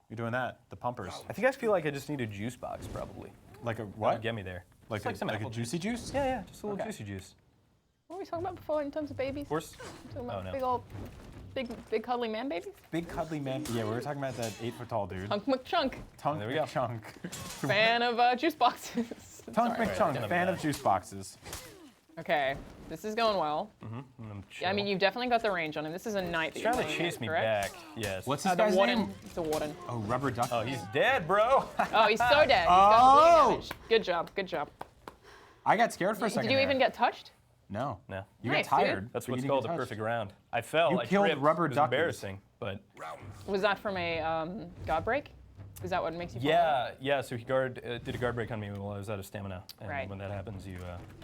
Speaker 1: You're doing that. The pumpers.
Speaker 2: I think I feel like I just need a juice box probably.
Speaker 1: Like a
Speaker 2: That would
Speaker 1: what?
Speaker 2: get me there.
Speaker 1: Like,
Speaker 2: Just some
Speaker 1: like a
Speaker 2: apple
Speaker 1: juicy juice?
Speaker 2: Yeah, just a little
Speaker 1: Okay.
Speaker 2: juicy juice.
Speaker 3: What were we talking about before in terms of babies?
Speaker 2: Horse?
Speaker 3: Talking about
Speaker 2: Oh, no.
Speaker 3: big old, big cuddly man babies.
Speaker 1: Big cuddly man. Yeah, we were talking about that 8-foot tall dude.
Speaker 3: Hunk McChunk,
Speaker 1: Tunk
Speaker 2: There we go.
Speaker 1: McChunk.
Speaker 3: fan of juice boxes.
Speaker 1: Tunk
Speaker 3: Sorry.
Speaker 1: McChunk,
Speaker 2: Right.
Speaker 1: fan of juice boxes.
Speaker 3: Okay, this is going well. I mean, you've definitely got the range on him. This is a knight that
Speaker 2: He's
Speaker 3: you're
Speaker 2: trying to
Speaker 3: playing
Speaker 2: chase
Speaker 3: against,
Speaker 2: me
Speaker 3: correct?
Speaker 2: back. Yes.
Speaker 1: What's
Speaker 3: The
Speaker 1: this guy's
Speaker 3: warden.
Speaker 1: name?
Speaker 3: It's a warden.
Speaker 1: Oh, Rubber Duck.
Speaker 2: Oh, he's dead, bro.
Speaker 3: Oh, he's so dead. He's
Speaker 1: Oh!
Speaker 3: got bleeding damage. Good job. Good job.
Speaker 1: I got scared for a second
Speaker 3: Did you
Speaker 1: there.
Speaker 3: even get touched?
Speaker 1: No.
Speaker 2: No.
Speaker 1: You
Speaker 3: Nice,
Speaker 1: got
Speaker 3: dude.
Speaker 1: tired.
Speaker 2: That's
Speaker 1: but
Speaker 2: what's
Speaker 1: you
Speaker 2: called
Speaker 1: didn't
Speaker 2: a
Speaker 1: get
Speaker 2: perfect
Speaker 1: touched.
Speaker 2: round. I fell.
Speaker 1: You
Speaker 2: I
Speaker 1: killed
Speaker 2: tripped.
Speaker 1: rubber
Speaker 2: It was
Speaker 1: duckies.
Speaker 2: embarrassing, but
Speaker 3: Was that from a guard break? Is that what makes you fall down?
Speaker 2: yeah. So he did a guard break on me while I was out of stamina, and
Speaker 3: Right.
Speaker 2: when that happens, you.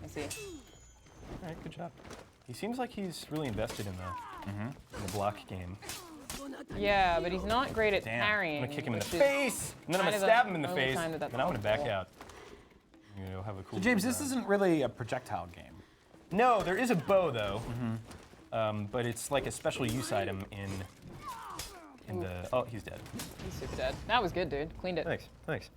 Speaker 3: I see.
Speaker 2: All right, good job. He seems like he's really invested in the block game.
Speaker 3: Yeah, but he's not great at
Speaker 1: Damn.
Speaker 3: parrying.
Speaker 2: I'm gonna kick him in the
Speaker 3: which is
Speaker 2: face, and then I'm
Speaker 3: kind
Speaker 2: gonna
Speaker 3: of
Speaker 2: stab him in the
Speaker 3: only
Speaker 2: face,
Speaker 3: time
Speaker 2: and
Speaker 3: that
Speaker 2: then I'm gonna
Speaker 3: that's
Speaker 2: back
Speaker 3: possible.
Speaker 2: out. You know, have a cool.
Speaker 1: So James,
Speaker 2: little
Speaker 1: this
Speaker 2: round.
Speaker 1: isn't really a projectile game.
Speaker 2: No, there is a bow though, but it's like a special use item in the. Oh, he's dead.
Speaker 3: He's super dead. That was good, dude. Cleaned it.
Speaker 2: Thanks.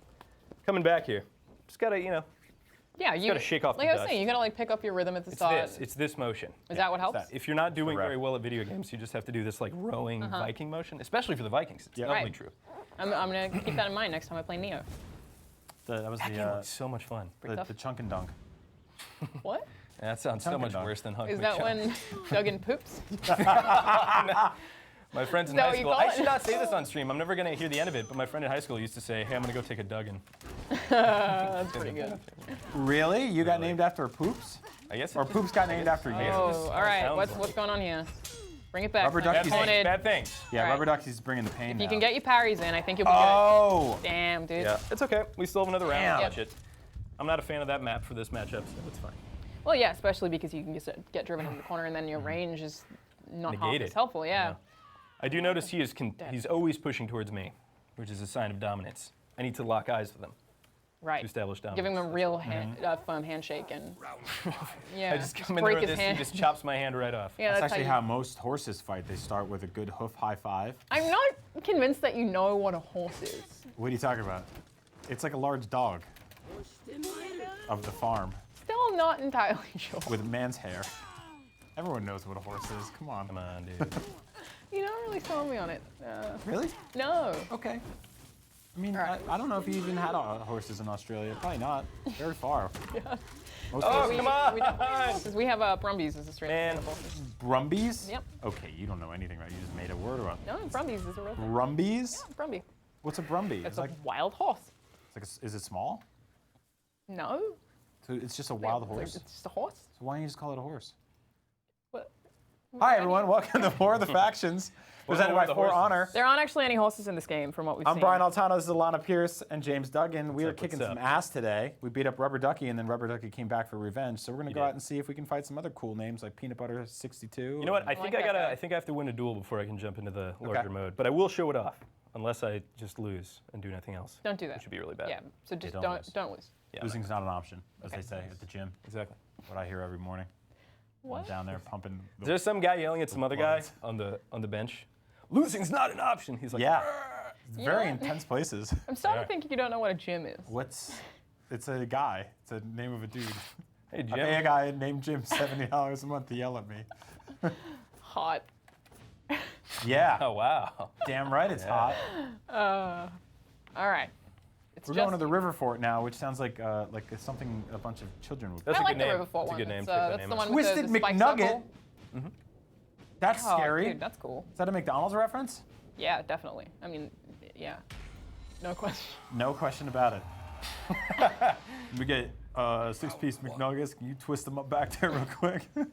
Speaker 2: Coming back here. Just gotta,
Speaker 3: Yeah, you
Speaker 2: gotta shake off
Speaker 3: like
Speaker 2: the
Speaker 3: I was
Speaker 2: dust.
Speaker 3: saying, you gotta like pick up your rhythm at the start.
Speaker 2: It's this motion.
Speaker 3: Is that what helps?
Speaker 2: If you're not doing
Speaker 1: Correct.
Speaker 2: very well at video games, you just have to do this like rowing Viking motion, especially for the Vikings. It's doubly
Speaker 3: Right.
Speaker 2: true.
Speaker 3: I'm gonna keep that in mind next time I play Neo.
Speaker 1: That was
Speaker 2: That game looks so much fun.
Speaker 1: the chunk and dunk.
Speaker 3: What?
Speaker 2: That sounds so
Speaker 1: Chunk
Speaker 2: much
Speaker 1: and
Speaker 2: worse than Hug
Speaker 3: Is
Speaker 2: McChunk.
Speaker 3: that when Duggan poops?
Speaker 2: My friends in
Speaker 3: that
Speaker 2: high
Speaker 3: what you
Speaker 2: school,
Speaker 3: call
Speaker 2: I
Speaker 3: it?
Speaker 2: should not say this on stream. I'm never going to hear the end of it, but my friend in high school used to say, hey, I'm going to go take a Duggan.
Speaker 3: That's pretty good.
Speaker 1: Really? You got named after Poops?
Speaker 2: I guess
Speaker 1: Or Poops got named after you?
Speaker 3: Oh, all right.
Speaker 2: sounds
Speaker 3: What's going on here? Bring it back.
Speaker 1: Rubber
Speaker 3: I'm
Speaker 1: duckies.
Speaker 3: disappointed.
Speaker 2: Bad things.
Speaker 1: Yeah,
Speaker 3: All right.
Speaker 1: Rubber Ducky's bringing the pain
Speaker 3: If you
Speaker 1: now.
Speaker 3: can get your parries in, I think you'll be
Speaker 1: Oh!
Speaker 3: good. Damn, dude.
Speaker 2: Yeah, it's okay. We still have another round
Speaker 1: Damn.
Speaker 2: to watch it. I'm not a fan of that map for this matchup, so it's fine.
Speaker 3: Well, yeah, especially because you can just get driven into the corner and then your range is not half
Speaker 2: Negated.
Speaker 3: as helpful. Yeah.
Speaker 2: I do notice he's always pushing towards me, which is a sign of dominance. I need to lock eyes with him
Speaker 3: Right.
Speaker 2: to establish dominance.
Speaker 3: Giving him a real firm handshake and yeah.
Speaker 2: I just come in
Speaker 3: break
Speaker 2: there with
Speaker 3: his
Speaker 2: this,
Speaker 3: hand.
Speaker 2: he just chops my hand right off.
Speaker 3: Yeah,
Speaker 1: That's
Speaker 3: that's
Speaker 1: actually
Speaker 3: how
Speaker 1: how most horses fight. They start with a good hoof high five.
Speaker 3: I'm not convinced that you know what a horse is.
Speaker 1: What are you talking about? It's like a large dog of the farm
Speaker 3: Still not entirely sure.
Speaker 1: with man's hair. Everyone knows what a horse is. Come on.
Speaker 2: Come on, dude.
Speaker 3: You don't really sold me on it.
Speaker 1: Really?
Speaker 3: No.
Speaker 1: Okay. I mean,
Speaker 3: Right.
Speaker 1: I don't know if you even had horses in Australia. Probably not. Very far. Most
Speaker 2: Oh,
Speaker 1: horses-
Speaker 2: come on!
Speaker 3: Because we have Brumbies as Australian
Speaker 2: Man.
Speaker 3: horses.
Speaker 1: Brumbies?
Speaker 3: Yep.
Speaker 1: Okay, you don't know anything, right? You just made a word up.
Speaker 3: No, Brumbies is a real thing.
Speaker 1: Brumbies?
Speaker 3: Brumby.
Speaker 1: What's a Brumby?
Speaker 3: It's
Speaker 1: It's
Speaker 3: a
Speaker 1: like,
Speaker 3: wild horse.
Speaker 1: is it small?
Speaker 3: No.
Speaker 1: So it's just a wild horse?
Speaker 3: It's just a horse.
Speaker 1: So why don't you just call it a horse?
Speaker 3: What?
Speaker 1: Hi, everyone. Welcome to War of the Factions, presented
Speaker 2: War
Speaker 1: by
Speaker 2: of the
Speaker 1: For
Speaker 2: Horses.
Speaker 1: Honor.
Speaker 3: There aren't actually any horses in this game from what we've
Speaker 1: I'm
Speaker 3: seen.
Speaker 1: Brian Altano. This is Alanah, Pearce, and James Duggan. We are
Speaker 2: up,
Speaker 1: kicking
Speaker 2: what's
Speaker 1: some
Speaker 2: up?
Speaker 1: ass today. We beat up Rubber Ducky, and then Rubber Ducky came back for revenge. So we're going to go
Speaker 2: did.
Speaker 1: out and see if we can fight some other cool names like Peanut Butter 62.
Speaker 2: You know what? I think
Speaker 3: like that guy.
Speaker 2: I think I have to win a duel before I can jump into the larger
Speaker 1: Okay.
Speaker 2: mode. But I will show it off, unless I just lose and do nothing else.
Speaker 3: Don't do that.
Speaker 2: Which would be really bad.
Speaker 3: Yeah. So just
Speaker 1: don't
Speaker 3: don't
Speaker 1: lose.
Speaker 3: don't lose.
Speaker 2: Yeah,
Speaker 1: Losing's not an option, as
Speaker 3: Okay.
Speaker 1: they say at the gym.
Speaker 2: exactly.
Speaker 1: What I hear every morning.
Speaker 3: What?
Speaker 1: I'm down there pumping.
Speaker 2: Is there some guy yelling at some other guy
Speaker 1: bloods.
Speaker 2: on the bench? Losing's not an option. He's like,
Speaker 1: Yeah. It's
Speaker 3: You
Speaker 1: very
Speaker 3: know what?
Speaker 1: intense places.
Speaker 3: I'm starting
Speaker 2: Yeah.
Speaker 3: to think you don't know what a gym is.
Speaker 1: It's a guy. It's a name of a dude.
Speaker 2: Hey,
Speaker 1: I
Speaker 2: Jim.
Speaker 1: pay a guy named Jim $70 a month to yell at me.
Speaker 3: Hot.
Speaker 1: Yeah.
Speaker 2: Oh wow.
Speaker 1: Damn right it's hot.
Speaker 3: All right. It's
Speaker 1: We're
Speaker 3: just,
Speaker 1: going to the River Fort now, which sounds like it's something a bunch of children would.
Speaker 2: That's
Speaker 3: I
Speaker 2: a
Speaker 3: like
Speaker 2: good
Speaker 3: the
Speaker 2: name.
Speaker 3: River Fort
Speaker 2: That's a
Speaker 3: one.
Speaker 2: good name.
Speaker 3: It's,
Speaker 2: Pick that
Speaker 3: that's
Speaker 2: name
Speaker 3: the
Speaker 2: up.
Speaker 3: one with
Speaker 1: Twisted
Speaker 3: the spiked
Speaker 1: McNugget.
Speaker 3: circle.
Speaker 1: That's
Speaker 3: Oh,
Speaker 1: scary.
Speaker 3: dude, that's cool.
Speaker 1: Is that a McDonald's reference?
Speaker 3: Yeah, definitely. I mean, yeah. No question.
Speaker 1: No question about it. We get 6-piece McNuggets. Can you twist them up back there real quick?
Speaker 3: Yeah,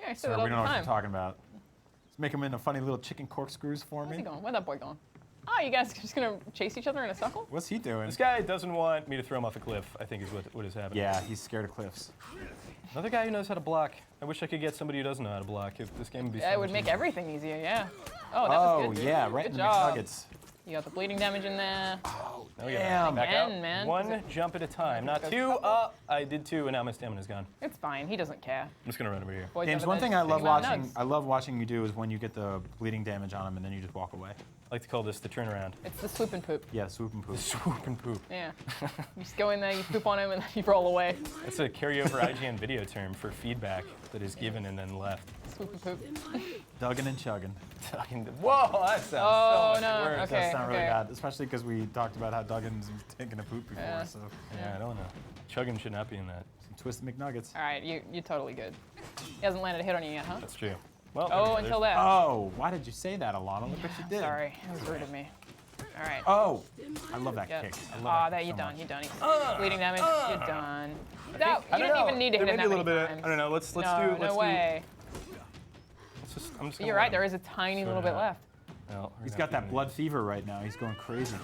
Speaker 3: I say
Speaker 1: Sorry,
Speaker 3: that all
Speaker 1: we
Speaker 3: the
Speaker 1: don't know what
Speaker 3: time.
Speaker 1: you're talking about. Let's make them into funny little chicken corkscrews for
Speaker 3: Where's he
Speaker 1: me.
Speaker 3: going? Where's that boy going? Oh, you guys just gonna chase each other in a circle?
Speaker 1: What's he doing?
Speaker 2: This guy doesn't want me to throw him off a cliff, I think is what is happening.
Speaker 1: Yeah, he's scared of cliffs.
Speaker 2: Another guy who knows how to block. I wish I could get somebody who doesn't know how to block. If this game would be
Speaker 3: Yeah,
Speaker 2: so
Speaker 3: it would
Speaker 2: much
Speaker 3: make
Speaker 2: easier.
Speaker 3: everything easier, yeah. Oh, that was
Speaker 1: Oh,
Speaker 3: good.
Speaker 1: yeah, right
Speaker 3: Good
Speaker 1: in the
Speaker 3: job.
Speaker 1: McNuggets.
Speaker 3: You got the bleeding damage in there.
Speaker 2: Now we gotta
Speaker 1: Damn.
Speaker 2: back
Speaker 3: Again,
Speaker 2: out.
Speaker 3: man.
Speaker 2: One jump at a time, not
Speaker 3: Goes
Speaker 2: two.
Speaker 3: couple.
Speaker 2: I did two, and now my stamina's gone.
Speaker 3: It's fine. He doesn't care.
Speaker 2: I'm just gonna run over here.
Speaker 3: Boys
Speaker 1: James,
Speaker 3: over
Speaker 1: one
Speaker 3: there
Speaker 1: thing I
Speaker 3: sitting
Speaker 1: love
Speaker 3: around
Speaker 1: watching,
Speaker 3: nugs.
Speaker 1: I love watching you do is when you get the bleeding damage on him and then you just walk away.
Speaker 2: I like to call this the turnaround.
Speaker 3: It's the swoop and poop.
Speaker 1: Yeah, swoop and poop.
Speaker 2: Swoop and poop.
Speaker 3: Yeah. You just go in there, you poop on him, and then you roll away.
Speaker 2: That's a carryover IGN video term for feedback that is given and then left.
Speaker 3: Swoop and poop.
Speaker 1: Dugging and chugging.
Speaker 2: Whoa, that sounds
Speaker 3: Oh,
Speaker 2: so much
Speaker 3: no,
Speaker 2: worse.
Speaker 3: okay.
Speaker 1: That's not really bad, especially because we talked about how Duggan's taken a poop before.
Speaker 3: Yeah.
Speaker 1: So
Speaker 2: Yeah, I don't know. Chugging should not be in that.
Speaker 1: some twisted McNuggets.
Speaker 3: All right, you're totally good. He hasn't landed a hit on you yet, huh?
Speaker 2: That's true. Well,
Speaker 3: Oh,
Speaker 2: there's-
Speaker 3: until that.
Speaker 1: Oh, why did you say that, Alana? Look what you did.
Speaker 3: Sorry, that was rude of me. All right.
Speaker 1: Oh, I love that
Speaker 3: Yeah.
Speaker 1: kick. I love
Speaker 3: Ah,
Speaker 1: that
Speaker 3: there,
Speaker 1: kick
Speaker 3: you're
Speaker 1: so
Speaker 3: done.
Speaker 1: much.
Speaker 3: You're done. Bleeding damage. You're done. No,
Speaker 2: I
Speaker 3: you don't even need to hit
Speaker 2: there
Speaker 3: it
Speaker 2: may
Speaker 3: that
Speaker 2: be a little
Speaker 3: many
Speaker 2: bit.
Speaker 3: times.
Speaker 2: I don't know. Let's
Speaker 3: no,
Speaker 2: do.
Speaker 3: no way.
Speaker 2: I'm just gonna
Speaker 3: You're
Speaker 2: let
Speaker 3: right.
Speaker 2: him-
Speaker 3: There is a tiny little
Speaker 2: it
Speaker 3: bit
Speaker 2: out.
Speaker 3: left.
Speaker 2: Well, we're
Speaker 1: He's
Speaker 2: gonna
Speaker 1: got
Speaker 2: have to
Speaker 1: that
Speaker 2: do
Speaker 1: blood fever right now. He's going crazy.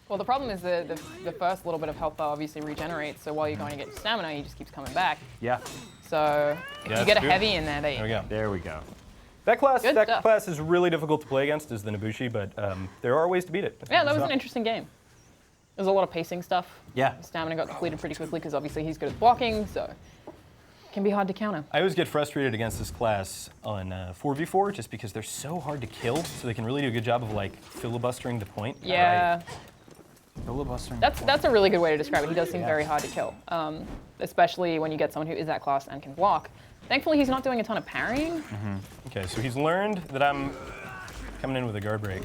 Speaker 3: Well, the problem is the first little bit of health bar obviously regenerates. So while you're going to get stamina, he just keeps coming back.
Speaker 1: Yeah,
Speaker 3: So if
Speaker 2: Yeah,
Speaker 3: you get a
Speaker 2: that's good.
Speaker 3: heavy in there,
Speaker 2: There we go.
Speaker 1: there we go.
Speaker 2: That class,
Speaker 3: Good stuff.
Speaker 2: class is really difficult to play against, is the Nobushi, but there are ways to beat it.
Speaker 3: Yeah, that was
Speaker 1: So-
Speaker 3: an interesting game. There's a lot of pacing stuff.
Speaker 1: Yeah.
Speaker 3: Stamina got depleted pretty quickly because obviously he's good at blocking, so it can be hard to counter.
Speaker 2: I always get frustrated against this class on 4v4 just because they're so hard to kill, so they can really do a good job of like filibustering the point.
Speaker 3: Yeah,
Speaker 1: Filibustering.
Speaker 3: that's a really good way to describe it. He does seem
Speaker 1: Yeah.
Speaker 3: very hard to kill, especially when you get someone who is that class and can block. Thankfully, he's not doing a ton of parrying.
Speaker 2: Okay, so he's learned that I'm coming in with a guard break.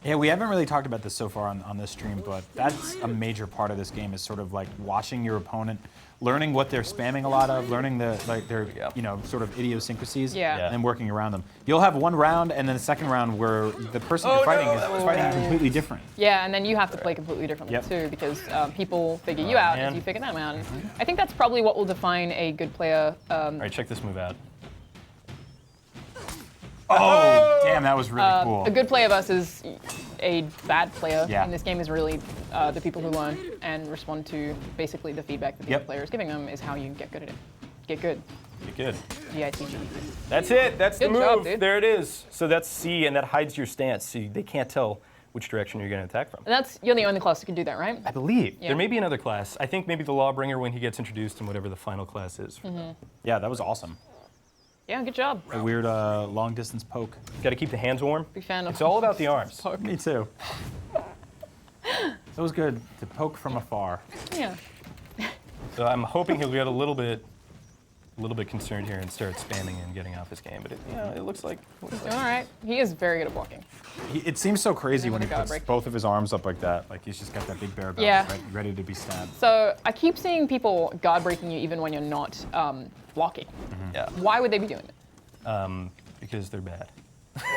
Speaker 1: Yeah, we haven't really talked about this so far on this stream, but that's a major part of this game is sort of like watching your opponent, learning what they're spamming a lot of, learning their sort of idiosyncrasies,
Speaker 3: Yeah.
Speaker 1: and working around them. You'll have one round and then the second round where the person you're fighting is fighting completely different.
Speaker 3: Yeah, and then you have to play completely differently too, because people figure you out as you figure them out. And I think that's probably what will define a good player.
Speaker 2: All right, check this move out.
Speaker 1: Oh, damn, that was really cool.
Speaker 3: A good player versus a bad player
Speaker 1: Yeah.
Speaker 3: in this game is really the people who learn and respond to basically the feedback that the other player is giving them is how you get good at it. Get good.
Speaker 2: Get good.
Speaker 3: GITG.
Speaker 2: That's it. That's the
Speaker 3: Good
Speaker 2: move.
Speaker 3: job, dude.
Speaker 2: There it is. So that's C, and that hides your stance, so they can't tell which direction you're going to attack from.
Speaker 3: And you're the only class that can do that, right?
Speaker 2: I believe.
Speaker 3: Yeah.
Speaker 2: There may be another class. I think maybe the Lawbringer when he gets introduced and whatever the final class is.
Speaker 1: Yeah, that was awesome.
Speaker 3: Yeah, good job.
Speaker 1: A weird long distance poke.
Speaker 2: Got to keep the hands warm.
Speaker 3: Big fan of
Speaker 2: It's all about the arms.
Speaker 3: poke.
Speaker 1: Me too. It was good to poke from afar.
Speaker 3: Yeah.
Speaker 2: So I'm hoping he'll get a little bit concerned here and start spamming and getting off his game. But it looks like.
Speaker 3: All right. He is very good at blocking.
Speaker 1: It seems so crazy when he
Speaker 3: Guard
Speaker 1: puts
Speaker 3: break.
Speaker 1: both of his arms up like that. Like he's just got that big bear belt
Speaker 3: Yeah.
Speaker 1: ready to be stabbed.
Speaker 3: So I keep seeing people guard breaking you even when you're not blocking.
Speaker 2: Yeah.
Speaker 3: Why would they be doing it?
Speaker 2: Because they're bad.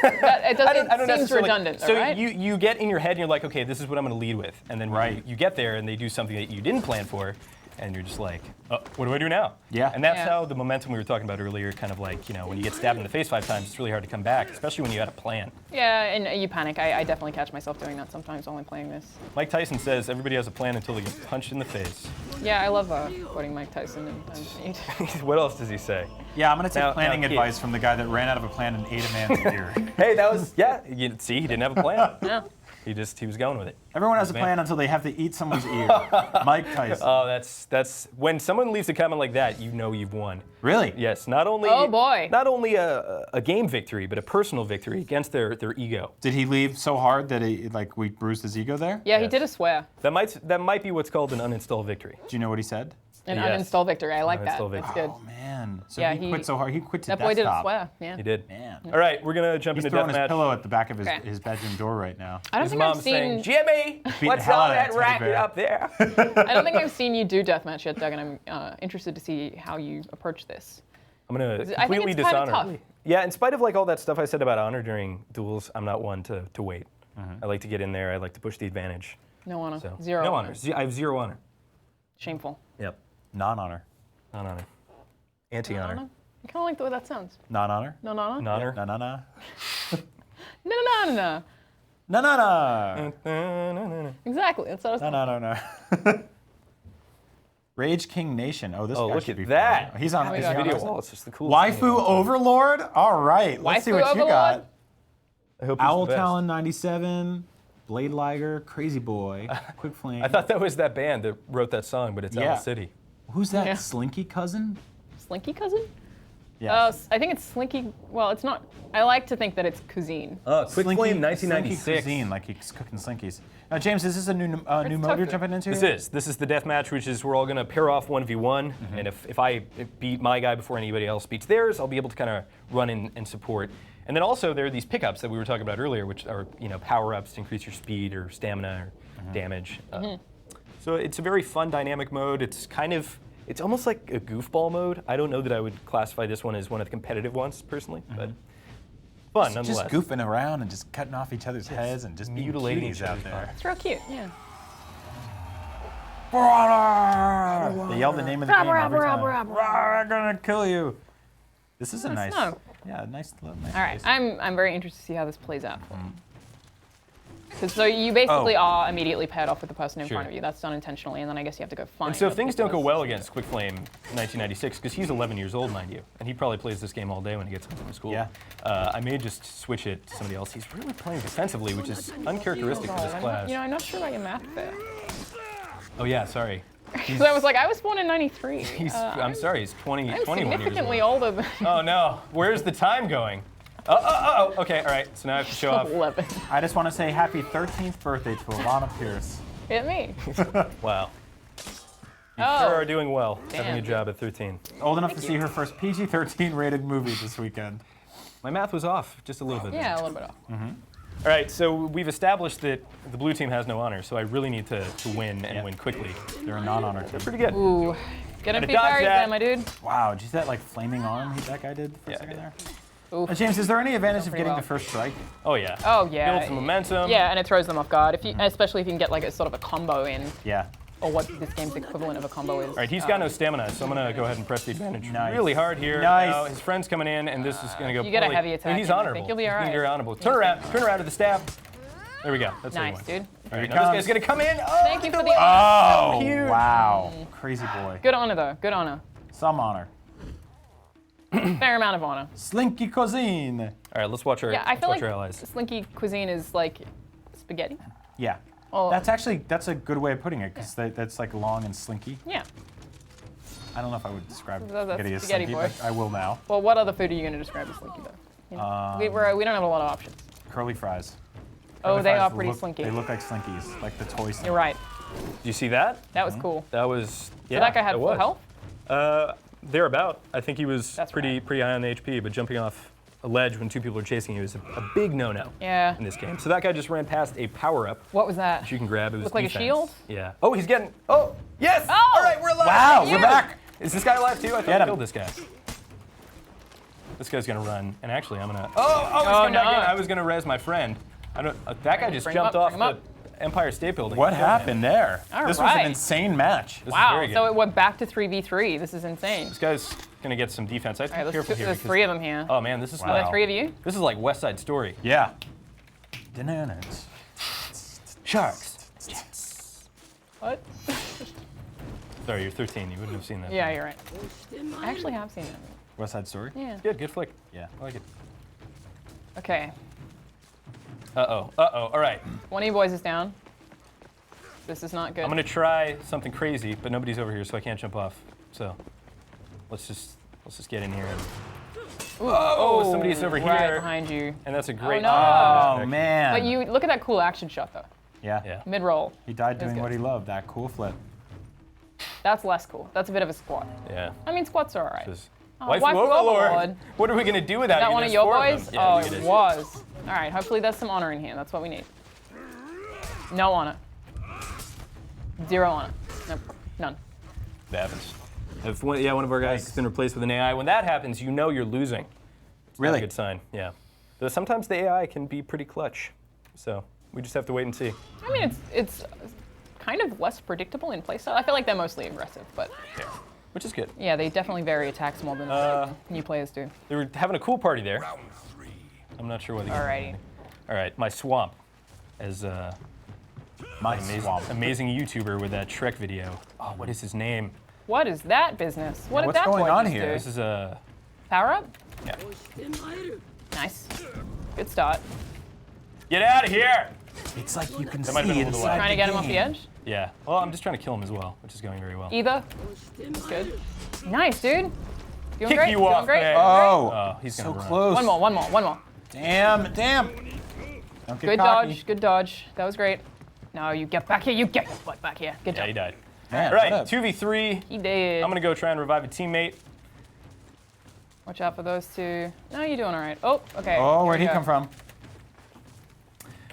Speaker 3: It
Speaker 2: I don't
Speaker 3: seems
Speaker 2: necessarily-
Speaker 3: redundant, though,
Speaker 2: So
Speaker 3: right?
Speaker 2: you get in your head and you're like, okay, this is what I'm going to lead with, and then you get there and they do something that you didn't plan for, and you're just like, oh, what do I do now?
Speaker 1: Yeah.
Speaker 2: And that's
Speaker 3: Yeah.
Speaker 2: how the momentum we were talking about earlier, kind of like, when you get stabbed in the face 5 times, it's really hard to come back, especially when you had a plan.
Speaker 3: Yeah, and you panic. I definitely catch myself doing that sometimes only playing this.
Speaker 2: Mike Tyson says everybody has a plan until they get punched in the face.
Speaker 3: Yeah, I love quoting Mike Tyson. And
Speaker 2: What else does he say?
Speaker 1: Yeah, I'm gonna take
Speaker 2: Now,
Speaker 1: planning
Speaker 2: Keith.
Speaker 1: advice from the guy that ran out of a plan and ate a man's ear.
Speaker 2: Hey, that was, see, he didn't have a plan.
Speaker 3: yeah.
Speaker 2: He was going with it.
Speaker 1: Everyone has a
Speaker 2: Man.
Speaker 1: plan until they have to eat someone's ear. Mike Tyson.
Speaker 2: Oh, that's when someone leaves a comment like that, you know you've won.
Speaker 1: Really?
Speaker 2: Yes, not only
Speaker 3: Oh, boy.
Speaker 2: not only a game victory, but a personal victory against their ego.
Speaker 1: Did he leave so hard that we bruised his ego there?
Speaker 3: Yeah, he
Speaker 2: Yes.
Speaker 3: did a swear.
Speaker 2: That might be what's called an uninstall victory.
Speaker 1: Do you know what he said?
Speaker 3: An
Speaker 2: Yes.
Speaker 3: uninstall victory. I like that.
Speaker 2: Uninstall
Speaker 3: That's
Speaker 2: victory.
Speaker 3: good.
Speaker 1: Oh man. So
Speaker 3: Yeah,
Speaker 1: he quit so hard. He quit to
Speaker 3: That boy did a
Speaker 1: desktop.
Speaker 3: swear. Yeah.
Speaker 2: He did.
Speaker 1: Man.
Speaker 2: All right, we're gonna jump
Speaker 1: He's
Speaker 2: into
Speaker 1: throwing his
Speaker 2: deathmatch.
Speaker 1: pillow at the back of
Speaker 3: Okay.
Speaker 1: his bedroom door right now.
Speaker 3: I don't
Speaker 2: His
Speaker 3: think I've
Speaker 2: mom's saying,
Speaker 3: seen.
Speaker 2: "Jimmy,
Speaker 1: the
Speaker 2: what's
Speaker 1: hell
Speaker 2: all
Speaker 1: out of
Speaker 2: that
Speaker 1: that teddy
Speaker 2: racket
Speaker 1: bear."
Speaker 2: up there?"
Speaker 3: I don't think I've seen you do deathmatch yet, Doug, and I'm interested to see how you approach this.
Speaker 2: I'm gonna
Speaker 3: I think
Speaker 2: completely
Speaker 3: it's kinda
Speaker 2: dishonor.
Speaker 3: tough.
Speaker 2: Yeah, in spite of like all that stuff I said about honor during duels, I'm not one to wait. I like to get in there. I like to push the advantage.
Speaker 3: No honor.
Speaker 2: So
Speaker 3: Zero
Speaker 2: no
Speaker 3: honor.
Speaker 2: honor. I have 0 honor.
Speaker 3: Shameful.
Speaker 2: Yep.
Speaker 1: Non-honor.
Speaker 2: Non honor. Anti-honor.
Speaker 3: Honor? I kind of like the way that sounds.
Speaker 1: Non-honor.
Speaker 3: No honor?
Speaker 2: No honor.
Speaker 1: No, no, no.
Speaker 3: No, no, no, no.
Speaker 1: No, no, no.
Speaker 3: Exactly. That's what I was
Speaker 1: No, no, no, no. Rage King Nation. Oh, this
Speaker 2: Oh,
Speaker 1: guy
Speaker 2: look
Speaker 1: should
Speaker 2: at
Speaker 1: be
Speaker 2: that.
Speaker 1: fun. He's on
Speaker 3: Oh my
Speaker 1: his
Speaker 3: God.
Speaker 2: Video wall. It's just the coolest thing.
Speaker 1: Waifu Overlord? All right, let's see
Speaker 3: Waifu
Speaker 1: what you
Speaker 3: Overlord?
Speaker 1: got.
Speaker 2: I hope he's
Speaker 1: Owl
Speaker 2: the best.
Speaker 1: Talon 97, Blade Liger, Crazy Boy, Quick Flame.
Speaker 2: I thought that was that band that wrote that song, but it's
Speaker 1: Yeah.
Speaker 2: Owl City.
Speaker 1: Who's that?
Speaker 3: Yeah.
Speaker 1: Slinky Cousin?
Speaker 3: Slinky cousin?
Speaker 1: Yeah.
Speaker 3: I think it's Slinky. Well, it's not. I like to think that it's Cuisine.
Speaker 2: Quick
Speaker 1: Slinky-
Speaker 2: Flame
Speaker 1: Slinky
Speaker 2: 1996.
Speaker 1: Cuisine, like he's cooking Slinkies. Now, James, is this a new mode you're
Speaker 3: tougher.
Speaker 1: jumping into?
Speaker 2: This is the death match, which is we're all gonna pair off 1v1, and if I beat my guy before anybody else beats theirs, I'll be able to kind of run in and support. And then also there are these pickups that we were talking about earlier, which are power-ups to increase your speed or stamina or damage. So it's a very fun dynamic mode. It's almost like a goofball mode. I don't know that I would classify this one as one of the competitive ones personally, but fun nonetheless.
Speaker 1: Just goofing around and just cutting off each other's heads and just being
Speaker 2: mutilating
Speaker 1: cuties
Speaker 2: each
Speaker 1: out
Speaker 2: other's
Speaker 1: there.
Speaker 3: It's real cute. Yeah.
Speaker 1: They yell the name of the game every time. I'm gonna kill you. This is a
Speaker 3: Nice
Speaker 1: nice,
Speaker 3: snow.
Speaker 1: nice.
Speaker 3: All right.
Speaker 1: place.
Speaker 3: I'm very interested to see how this plays out. Because so you basically are immediately paired off with the person in
Speaker 2: Sure.
Speaker 3: front of you. That's done intentionally, and then I guess you have to go find.
Speaker 2: And so if
Speaker 3: other
Speaker 2: things
Speaker 3: people
Speaker 2: don't go
Speaker 3: as-
Speaker 2: well against Quick Flame 1996, because he's 11 years old, mind you, and he probably plays this game all day when he gets home from school.
Speaker 1: Yeah.
Speaker 2: I may just switch it to somebody else. He's really playing defensively, which is uncharacteristic for this class.
Speaker 3: I'm not sure about your math there.
Speaker 2: Oh yeah, sorry.
Speaker 3: So I was like, I was born in '93.
Speaker 2: I'm sorry, he's 21
Speaker 3: I'm
Speaker 2: years old.
Speaker 3: significantly older than
Speaker 2: Oh no, where's the time going? Oh, okay, all right, so now I have to show off.
Speaker 3: 11.
Speaker 1: I just want to say happy 13th birthday to Alanah Pearce.
Speaker 3: Hit me.
Speaker 2: Wow. You
Speaker 3: Oh.
Speaker 2: sure are doing well, having a
Speaker 3: Damn.
Speaker 2: job at 13.
Speaker 1: Old enough to see her first PG-13 rated movie this weekend.
Speaker 2: My math was off just a little bit.
Speaker 3: Yeah, a little bit off.
Speaker 2: All right, so we've established that the blue team has no honor, so I really need to win and win quickly.
Speaker 1: They're a non-honor team.
Speaker 2: They're pretty good.
Speaker 3: Ooh. Get him
Speaker 2: Gotta
Speaker 3: feet
Speaker 2: dodge
Speaker 3: parries
Speaker 2: that.
Speaker 3: there, my dude.
Speaker 1: Wow, did you see that like flaming arm that guy did for a
Speaker 2: Yeah,
Speaker 1: second
Speaker 2: I
Speaker 1: there?
Speaker 3: Oof.
Speaker 1: James, is there any advantage of
Speaker 3: pretty
Speaker 1: getting
Speaker 3: well.
Speaker 1: the first strike?
Speaker 2: Oh yeah.
Speaker 3: Oh, yeah.
Speaker 2: Build some momentum.
Speaker 3: Yeah, and it throws them off guard. If you, especially if you can get like a sort of a combo in,
Speaker 1: Yeah.
Speaker 3: or what this game's equivalent of a combo is.
Speaker 2: All right, he's got no stamina, so I'm gonna go ahead and press the advantage
Speaker 1: Nice.
Speaker 2: really hard here.
Speaker 1: Nice.
Speaker 2: Now, his friend's coming in, and this is gonna go
Speaker 3: You get a
Speaker 2: poorly.
Speaker 3: heavy
Speaker 2: And
Speaker 3: attack
Speaker 2: he's
Speaker 3: in, I
Speaker 2: honorable.
Speaker 3: think you'll be
Speaker 2: He's
Speaker 3: all
Speaker 2: gonna
Speaker 3: right.
Speaker 2: be honorable. Turn around to the stab. There we go. That's how you
Speaker 3: Nice,
Speaker 2: win.
Speaker 3: dude.
Speaker 2: All right,
Speaker 1: he
Speaker 2: now this
Speaker 1: comes.
Speaker 2: guy's gonna come in. Oh,
Speaker 3: Thank you for the
Speaker 1: Oh,
Speaker 2: huge.
Speaker 1: wow. Crazy boy.
Speaker 3: Good honor, though. Good honor.
Speaker 1: Some honor.
Speaker 3: Fair amount of honor.
Speaker 1: Slinky cuisine.
Speaker 2: All right, let's watch our,
Speaker 3: Yeah, I
Speaker 2: let's
Speaker 3: feel
Speaker 2: watch
Speaker 3: like
Speaker 2: our allies.
Speaker 3: slinky cuisine is like spaghetti.
Speaker 1: Yeah.
Speaker 3: Oh.
Speaker 1: That's a good way of putting it, because that's like long and slinky.
Speaker 3: Yeah.
Speaker 1: I don't know if I would describe
Speaker 3: That's
Speaker 1: spaghetti as
Speaker 3: spaghetti,
Speaker 1: slinky,
Speaker 3: boy.
Speaker 1: but I will now.
Speaker 3: Well, what other food are you going to describe as slinky, though? You know, we don't have a lot of options.
Speaker 1: Curly fries.
Speaker 3: Oh,
Speaker 1: Curly
Speaker 3: they
Speaker 1: fries
Speaker 3: are pretty
Speaker 1: look-
Speaker 3: slinky.
Speaker 1: They look like slinkies, like the toy slinky.
Speaker 3: You're right.
Speaker 2: Do you see that?
Speaker 3: That was cool.
Speaker 2: That was yeah.
Speaker 3: So that guy had
Speaker 2: it
Speaker 3: full
Speaker 2: was.
Speaker 3: health?
Speaker 2: Thereabout. I think he was
Speaker 3: That's
Speaker 2: pretty high on the HP, but jumping off a ledge when two people are chasing you is a big no-no
Speaker 3: Yeah.
Speaker 2: in this game. So that guy just ran past a power-up
Speaker 3: What was that?
Speaker 2: that you can grab. It was
Speaker 3: Looked like a
Speaker 2: defense.
Speaker 3: shield?
Speaker 2: Yeah. Oh, he's getting. Oh, yes.
Speaker 3: Oh!
Speaker 2: All right, we're alive.
Speaker 1: Wow,
Speaker 2: Yeah.
Speaker 1: we're back.
Speaker 2: Is this guy alive too? I thought
Speaker 1: Get
Speaker 2: I
Speaker 1: him.
Speaker 2: killed this guy. This guy's gonna run, and actually I'm gonna. Oh, he's
Speaker 3: Oh,
Speaker 2: coming back
Speaker 3: no.
Speaker 2: in. I was gonna res my friend. I don't. That guy just
Speaker 3: Bring him
Speaker 2: jumped
Speaker 3: up,
Speaker 2: off
Speaker 3: bring him
Speaker 2: the Empire State Building.
Speaker 1: What
Speaker 2: Killed him.
Speaker 1: happened there?
Speaker 3: All
Speaker 1: This was an
Speaker 3: right.
Speaker 1: insane match.
Speaker 2: This is
Speaker 3: Wow.
Speaker 2: very good.
Speaker 3: So it went back to 3v3. This is insane.
Speaker 2: This guy's gonna get some defense. I have to
Speaker 3: All right,
Speaker 2: be careful here.
Speaker 3: there's
Speaker 2: because-
Speaker 3: three of them here.
Speaker 2: Oh man, this is
Speaker 3: Are there
Speaker 2: like
Speaker 3: three of you?
Speaker 2: this is like West Side Story.
Speaker 1: Yeah. Bananas.
Speaker 2: Sharks.
Speaker 3: What?
Speaker 2: Sorry, you're 13. You wouldn't have seen that.
Speaker 3: Yeah, you're right. I actually have seen it.
Speaker 1: West Side Story?
Speaker 3: Yeah.
Speaker 2: Good flick.
Speaker 1: Yeah.
Speaker 2: I like it.
Speaker 3: Okay.
Speaker 2: Uh-oh. All right.
Speaker 3: One of you boys is down. This is not good.
Speaker 2: I'm gonna try something crazy, but nobody's over here, so I can't jump off. So let's just get in here. And... Oh, somebody's over
Speaker 3: right
Speaker 2: here,
Speaker 3: behind you.
Speaker 2: and that's a great.
Speaker 3: no.
Speaker 1: Oh, man.
Speaker 3: But you look at that cool action shot though.
Speaker 1: Yeah.
Speaker 2: Yeah.
Speaker 3: Mid roll.
Speaker 1: He died
Speaker 3: That's
Speaker 1: doing
Speaker 3: good.
Speaker 1: what he loved, that cool flip.
Speaker 3: That's less cool. That's a bit of a squat.
Speaker 2: Yeah.
Speaker 3: I mean, squats are alright.
Speaker 2: Just-
Speaker 3: Oh,
Speaker 2: Waifu
Speaker 3: Waifu
Speaker 2: Overlord.
Speaker 3: Overlord.
Speaker 2: What are we gonna do without
Speaker 3: Is that
Speaker 2: you?
Speaker 3: one of
Speaker 2: There's
Speaker 3: your
Speaker 2: four of
Speaker 3: boys?
Speaker 2: them. Yeah,
Speaker 3: Oh,
Speaker 2: I think
Speaker 3: it
Speaker 2: is.
Speaker 3: was. All right. Hopefully, there's some honor in here. That's what we need. No honor. Zero honor. Nope. None.
Speaker 2: That happens. If one of our guys has been replaced with an AI, when that happens, you know you're losing. It's not
Speaker 1: Really?
Speaker 2: a good sign. Yeah. But sometimes the AI can be pretty clutch. So we just have to wait and see.
Speaker 3: I mean, it's kind of less predictable in playstyle. I feel like they're mostly aggressive, but
Speaker 2: Which is good.
Speaker 3: yeah, they definitely vary attacks more than new players do.
Speaker 2: They were having a cool party there.
Speaker 4: Round 3.
Speaker 2: I'm not sure why they
Speaker 3: Alrighty.
Speaker 2: All right, my swamp as
Speaker 1: My
Speaker 2: amazing,
Speaker 1: swamp.
Speaker 2: amazing YouTuber with that Shrek video. Oh, what is his name?
Speaker 3: What is that business? What did
Speaker 1: what's
Speaker 3: that
Speaker 1: going
Speaker 3: boy
Speaker 1: on
Speaker 3: just
Speaker 1: here?
Speaker 3: do?
Speaker 2: This is a
Speaker 3: Power up?
Speaker 2: yeah.
Speaker 3: Nice. Good start.
Speaker 2: Get out of here!
Speaker 1: It's like you can
Speaker 2: That might have
Speaker 1: see
Speaker 2: been a little
Speaker 1: inside
Speaker 2: loud.
Speaker 3: Trying to get him off the edge?
Speaker 2: Yeah. Well, I'm just trying to kill him as well, which is going very well.
Speaker 3: Either. That's good. Nice, dude. Doing
Speaker 2: Kick
Speaker 3: great.
Speaker 2: you
Speaker 3: doing
Speaker 2: off,
Speaker 3: great.
Speaker 2: man.
Speaker 3: doing great.
Speaker 1: Oh,
Speaker 2: Oh, he's
Speaker 1: so
Speaker 2: gonna run.
Speaker 1: close.
Speaker 3: One more.
Speaker 1: Damn. Don't get
Speaker 3: Good
Speaker 1: cocky.
Speaker 3: dodge, good dodge. That was great. No, you get back here. You get your butt back here. Good
Speaker 2: Yeah,
Speaker 3: job.
Speaker 2: he died.
Speaker 1: Man,
Speaker 2: All right,
Speaker 1: shut up.
Speaker 2: 2v3.
Speaker 3: He did.
Speaker 2: I'm gonna go try and revive a teammate.
Speaker 3: Watch out for those two. No, you're doing all right. Oh, okay.
Speaker 1: Oh,
Speaker 3: Here
Speaker 1: where'd
Speaker 3: we
Speaker 1: he
Speaker 3: go.
Speaker 1: come from?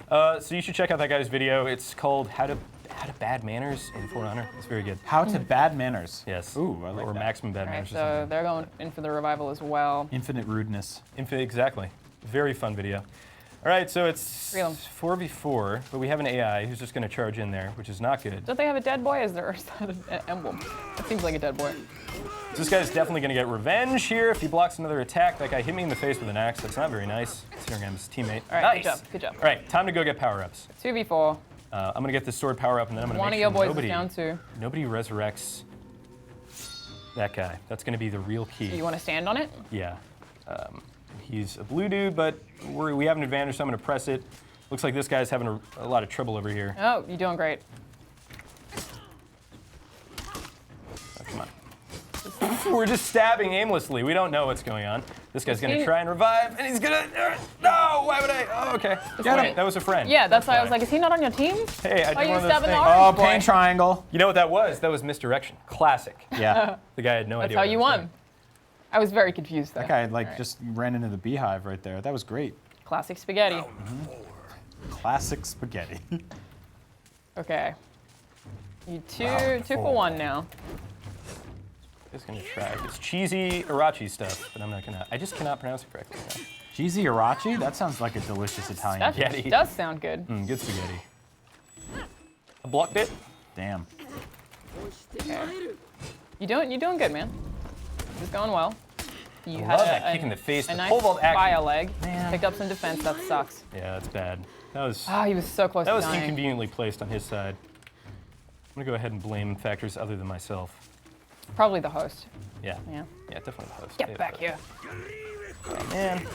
Speaker 2: So you should check out that guy's video. It's called How to Bad Manners in For Honor. It's very good.
Speaker 1: How to bad manners.
Speaker 2: Yes.
Speaker 1: Ooh, I like
Speaker 2: or
Speaker 1: that.
Speaker 2: Maximum Bad
Speaker 3: All right,
Speaker 2: Manners. or
Speaker 3: so
Speaker 2: something.
Speaker 3: they're going in for the revival as well.
Speaker 1: Infinite rudeness.
Speaker 2: Exactly. Very fun video. All right, so it's
Speaker 3: Reel 'em.
Speaker 2: 4v4, but we have an AI who's just going to charge in there, which is not good.
Speaker 3: Don't they have a dead boy? Is there is that an emblem? That seems like a dead boy.
Speaker 2: This guy's definitely going to get revenge here if he blocks another attack. That guy hit me in the face with an axe. That's not very nice, considering I'm his teammate.
Speaker 3: All right,
Speaker 2: nice.
Speaker 3: good job. Good job.
Speaker 2: All right, time to go get power-ups.
Speaker 3: 2v4.
Speaker 2: I'm going to get this sword power-up, and then I'm going to
Speaker 3: One
Speaker 2: make
Speaker 3: of your
Speaker 2: sure
Speaker 3: boys is down too.
Speaker 2: nobody resurrects that guy. That's going to be the real key.
Speaker 3: Do you want to stand on it?
Speaker 2: Yeah. He's a blue dude, but we have an advantage, so I'm going to press it. Looks like this guy's having a lot of trouble over here.
Speaker 3: Oh, you're doing great.
Speaker 2: Oh, come on. We're just stabbing aimlessly. We don't know what's going on. This guy's going to
Speaker 3: he-
Speaker 2: try and revive, and he's going to... No! Why would I... Oh, okay. Wait, that was a friend.
Speaker 3: Yeah, that's why I was
Speaker 2: why.
Speaker 3: like, is he not on your team?
Speaker 2: Hey, I
Speaker 3: Are
Speaker 2: did
Speaker 3: you
Speaker 2: one of those
Speaker 3: stabbing the
Speaker 2: things.
Speaker 3: orange
Speaker 1: Oh,
Speaker 3: boy?
Speaker 1: pain triangle.
Speaker 2: You know what that was? That was misdirection. Classic.
Speaker 1: Yeah.
Speaker 2: The guy had no
Speaker 3: That's
Speaker 2: idea
Speaker 3: how
Speaker 2: what
Speaker 3: you
Speaker 2: he was
Speaker 3: won. I was very confused there.
Speaker 1: That guy like
Speaker 3: All right.
Speaker 1: just ran into the beehive right there. That was great.
Speaker 3: Classic spaghetti.
Speaker 1: Classic spaghetti.
Speaker 3: Okay. You two for one now.
Speaker 2: Just gonna try. It's cheesy Irachi stuff, but I'm not gonna. I just cannot pronounce it correctly. Now.
Speaker 1: Cheesy Irachi? That sounds like a delicious Italian
Speaker 3: That
Speaker 1: dish.
Speaker 2: Spaghetti.
Speaker 3: does sound good.
Speaker 2: Good spaghetti. I blocked it.
Speaker 1: Damn.
Speaker 3: You're doing good, man. This is going well. You
Speaker 2: I love that kick in the face.
Speaker 3: A
Speaker 2: The
Speaker 3: nice
Speaker 2: pole vault action.
Speaker 3: fire leg.
Speaker 2: Man.
Speaker 3: Picked up some defense. That sucks.
Speaker 2: Yeah, that's bad. That was
Speaker 3: He was so close
Speaker 2: that
Speaker 3: to
Speaker 2: was
Speaker 3: dying.
Speaker 2: inconveniently placed on his side. I'm gonna go ahead and blame factors other than myself.
Speaker 3: Probably the host.
Speaker 2: Yeah.
Speaker 3: Yeah.
Speaker 2: Yeah, definitely the host.
Speaker 3: Get back here.
Speaker 2: Oh, man.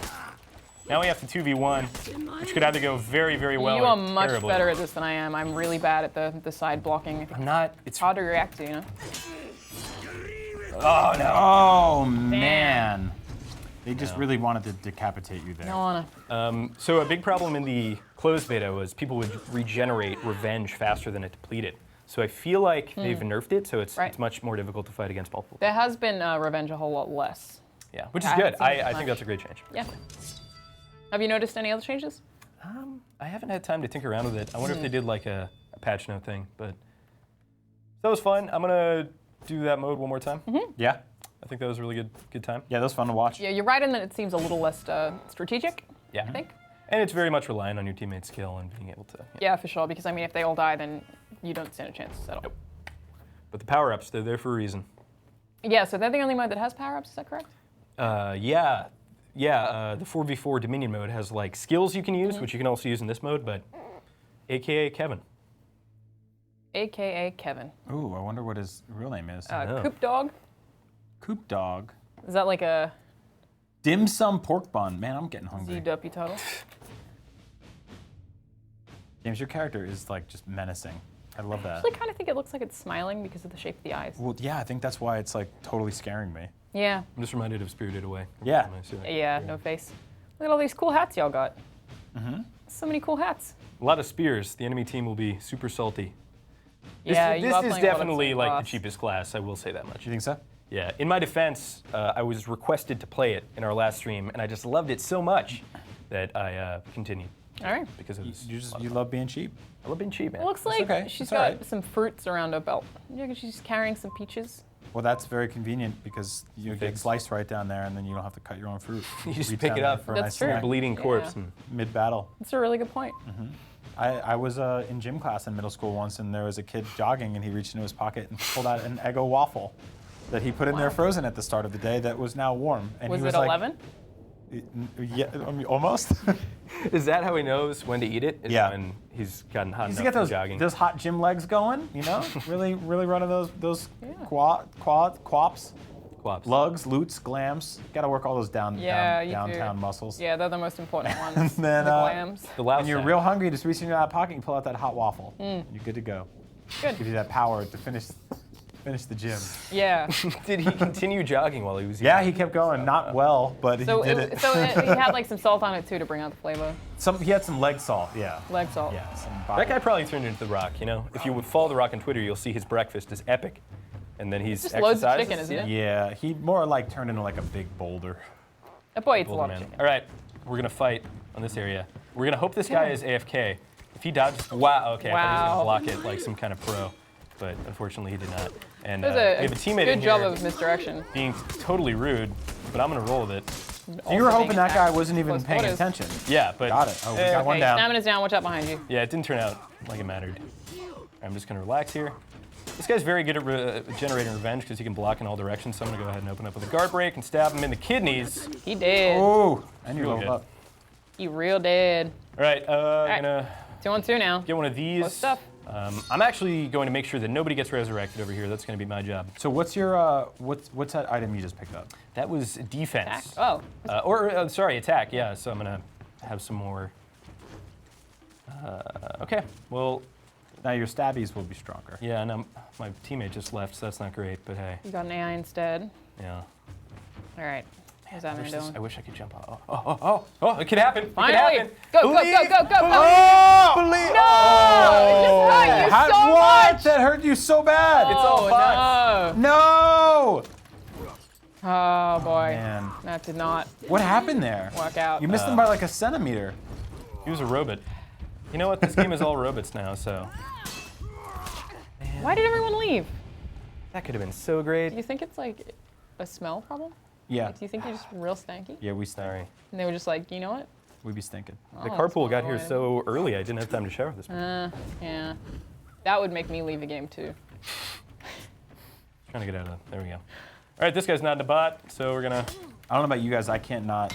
Speaker 2: Now we have to 2v1, which could either go very, very well
Speaker 3: You
Speaker 2: or
Speaker 3: are much
Speaker 2: terribly.
Speaker 3: better at this than I am. I'm really bad at the side blocking.
Speaker 2: I'm not. It's
Speaker 3: It's hard to react to, you know?
Speaker 2: Oh no.
Speaker 1: Oh, man. They just really wanted to decapitate you there.
Speaker 3: No, Alanah.
Speaker 2: So a big problem in the closed beta was people would regenerate revenge faster than it depleted. So I feel like they've nerfed it, so
Speaker 3: Right.
Speaker 2: it's much more difficult to fight against multiple.
Speaker 3: There has been revenge a whole lot less.
Speaker 2: Yeah, which is
Speaker 3: I
Speaker 2: good.
Speaker 3: haven't seen it
Speaker 2: I
Speaker 3: much.
Speaker 2: think that's a great change.
Speaker 3: Yeah. Have you noticed any other changes?
Speaker 2: I haven't had time to tinker around with it. I wonder if they did like a patch note thing, but that was fun. I'm gonna do that mode one more time.
Speaker 1: Yeah?
Speaker 2: I think that was a really good time.
Speaker 1: Yeah, that was fun to watch.
Speaker 3: Yeah, you're right in that it seems a little less strategic,
Speaker 2: Yeah.
Speaker 3: I think.
Speaker 2: And it's very much relying on your teammate's skill and being able to.
Speaker 3: Yeah, for sure, because I mean, if they all die, then you don't stand a chance at all.
Speaker 2: Nope. But the power-ups, they're there for a reason.
Speaker 3: Yeah, so they're the only mode that has power-ups, is that correct?
Speaker 2: Yeah. The 4v4 Dominion mode has like skills you can use, which you can also use in this mode, but AKA Kevin.
Speaker 3: AKA Kevin.
Speaker 1: Ooh, I wonder what his real name is.
Speaker 2: know.
Speaker 3: Coop Dog?
Speaker 1: Coop Dog.
Speaker 3: Is that like a
Speaker 1: Dim Sum Pork Bun. Man, I'm getting hungry.
Speaker 3: Z-Dopey title?
Speaker 1: James, your character is like just menacing. I love that.
Speaker 3: I actually kind of think it looks like it's smiling because of the shape of the eyes.
Speaker 1: Well, yeah, I think that's why it's like totally scaring me.
Speaker 3: Yeah.
Speaker 2: I'm just reminded of Spirited Away.
Speaker 1: Yeah.
Speaker 2: When I see that.
Speaker 3: Yeah, no face. Look at all these cool hats y'all got. So many cool hats.
Speaker 2: A lot of spears. The enemy team will be super salty.
Speaker 3: Yeah, you
Speaker 2: this
Speaker 3: are
Speaker 2: is
Speaker 3: playing a lot of
Speaker 2: definitely
Speaker 3: same
Speaker 2: like
Speaker 3: class.
Speaker 2: the cheapest class. I will say that much.
Speaker 1: You think so?
Speaker 2: Yeah. In my defense, I was requested to play it in our last stream, and I just loved it so much that I continued
Speaker 3: All right.
Speaker 2: because it was.
Speaker 1: You love being cheap.
Speaker 2: I love being cheap, man.
Speaker 3: It looks like
Speaker 1: okay.
Speaker 3: she's
Speaker 1: It's all
Speaker 3: got
Speaker 1: right.
Speaker 3: some fruits around her belt. Yeah, she's carrying some peaches.
Speaker 1: Well, that's very convenient because you get
Speaker 2: Figs.
Speaker 1: sliced right down there, and then you don't have to cut your own fruit.
Speaker 2: You just
Speaker 1: Reach
Speaker 2: pick
Speaker 1: down
Speaker 2: it
Speaker 1: there
Speaker 2: up.
Speaker 1: for a
Speaker 3: That's
Speaker 1: nice
Speaker 3: true.
Speaker 1: snack.
Speaker 2: Bleeding corpse.
Speaker 3: Yeah.
Speaker 2: And
Speaker 1: Mid-battle.
Speaker 3: That's a really good point.
Speaker 1: I was in gym class in middle school once, and there was a kid jogging, and he reached into his pocket and pulled out an Eggo waffle that he put in there frozen at the start of the day that was now warm. And
Speaker 3: Was
Speaker 1: he
Speaker 3: it
Speaker 1: was
Speaker 3: 11?
Speaker 1: Yeah, I mean, almost.
Speaker 2: is that how he knows when to eat it? Is
Speaker 1: Yeah.
Speaker 2: When he's gotten hot
Speaker 1: Just
Speaker 2: enough
Speaker 1: to get
Speaker 2: for jogging.
Speaker 1: those hot gym legs going, you know? really running those
Speaker 3: Yeah.
Speaker 1: quaps,
Speaker 2: Quaps.
Speaker 1: lugs, loots, glams. Got to work all those
Speaker 3: Yeah, you do.
Speaker 1: downtown muscles.
Speaker 3: Yeah, they're the most important ones.
Speaker 1: And then,
Speaker 3: the glams.
Speaker 2: The loud
Speaker 1: When you're
Speaker 2: sound.
Speaker 1: real hungry, just reach into that pocket and pull out that hot waffle. You're good to go.
Speaker 3: Good.
Speaker 1: Give you that power to finish the gym.
Speaker 3: Yeah.
Speaker 2: Did he continue jogging while he was?
Speaker 1: Yeah,
Speaker 2: eating?
Speaker 1: he kept going. Not well, but
Speaker 3: So
Speaker 1: he did it.
Speaker 3: he had like some salt on it too to bring out the flavor.
Speaker 1: He had some leg salt. Yeah.
Speaker 3: Leg salt.
Speaker 1: Yeah. Some
Speaker 2: That guy probably turned into The Rock. You know, if you would follow The Rock on Twitter, you'll see his breakfast is epic, and then he's
Speaker 3: Just loads of
Speaker 2: exercises.
Speaker 3: chicken, isn't it?
Speaker 1: Yeah, he more like turned into like a big boulder.
Speaker 3: That boy eats a
Speaker 2: Older
Speaker 3: lot of
Speaker 2: man.
Speaker 3: chicken.
Speaker 2: All right, we're gonna fight on this area. We're gonna hope this guy is AFK. If he dodges, wow. Okay, I thought he was
Speaker 3: Wow.
Speaker 2: gonna block it like some kind of pro, but unfortunately he did not. And
Speaker 3: That was
Speaker 2: we
Speaker 3: a
Speaker 2: have a teammate
Speaker 3: good
Speaker 2: in
Speaker 3: job
Speaker 2: here
Speaker 3: of misdirection.
Speaker 2: being totally rude, but I'm gonna roll with it.
Speaker 1: So you were hoping that guy wasn't even
Speaker 3: Close
Speaker 1: paying
Speaker 3: quarters.
Speaker 1: attention.
Speaker 2: Yeah, but
Speaker 1: Got it. Oh, we got one
Speaker 3: Okay,
Speaker 1: down.
Speaker 3: stamina's down. Watch out behind you.
Speaker 2: yeah, it didn't turn out like it mattered. I'm just gonna relax here. This guy's very good at generating revenge because he can block in all directions. So I'm gonna go ahead and open up with a guard break and stab him in the kidneys.
Speaker 3: He did.
Speaker 1: Oh, and you
Speaker 2: Real
Speaker 1: leveled
Speaker 2: good.
Speaker 1: up.
Speaker 3: He real dead.
Speaker 2: All right,
Speaker 3: right.
Speaker 2: gonna
Speaker 3: 2-on-2 now.
Speaker 2: get one of these.
Speaker 3: Close stuff.
Speaker 2: I'm actually going to make sure that nobody gets resurrected over here. That's going to be my job.
Speaker 1: So what's your what's that item you just picked up?
Speaker 2: That was defense.
Speaker 3: Attack. Oh.
Speaker 2: Sorry, attack. Yeah. So I'm gonna have some more. Okay. Well,
Speaker 1: Now your stabbies will be stronger.
Speaker 2: yeah. And my teammate just left, so that's not great. But hey,
Speaker 3: You got an AI instead.
Speaker 2: yeah.
Speaker 3: All right. How's that man doing?
Speaker 2: I wish I could jump off. Oh! It could happen. It could
Speaker 3: Finally.
Speaker 2: happen.
Speaker 3: Go, go, go,
Speaker 2: Believe.
Speaker 3: go, go, go.
Speaker 1: Oh!
Speaker 3: No! It just hurt you so
Speaker 1: what?
Speaker 3: much.
Speaker 1: That hurt you so bad.
Speaker 2: It's all
Speaker 3: Oh,
Speaker 2: bots.
Speaker 3: no.
Speaker 1: No!
Speaker 3: Oh, boy.
Speaker 1: Man,
Speaker 3: That did not
Speaker 1: what happened there?
Speaker 3: work out.
Speaker 1: You missed him by like a centimeter.
Speaker 2: He was a robot. You know what? This game is all robots now, so
Speaker 3: Why did everyone leave?
Speaker 2: that could have been so great.
Speaker 3: Do you think it's like a smell problem?
Speaker 1: Yeah.
Speaker 3: Like, do you think you're just real stanky?
Speaker 1: Yeah, we stink.
Speaker 2: Sorry.
Speaker 3: And they were just like, you know what?
Speaker 1: We be stinking.
Speaker 2: The
Speaker 3: Oh,
Speaker 2: carpool got here
Speaker 3: it's fine.
Speaker 2: so early, I didn't have time to shower this morning.
Speaker 3: Yeah. That would make me leave the game too.
Speaker 2: Trying to get out of there we go. All right, this guy's not in the bot, so we're gonna.
Speaker 1: I don't know about you guys. I can't not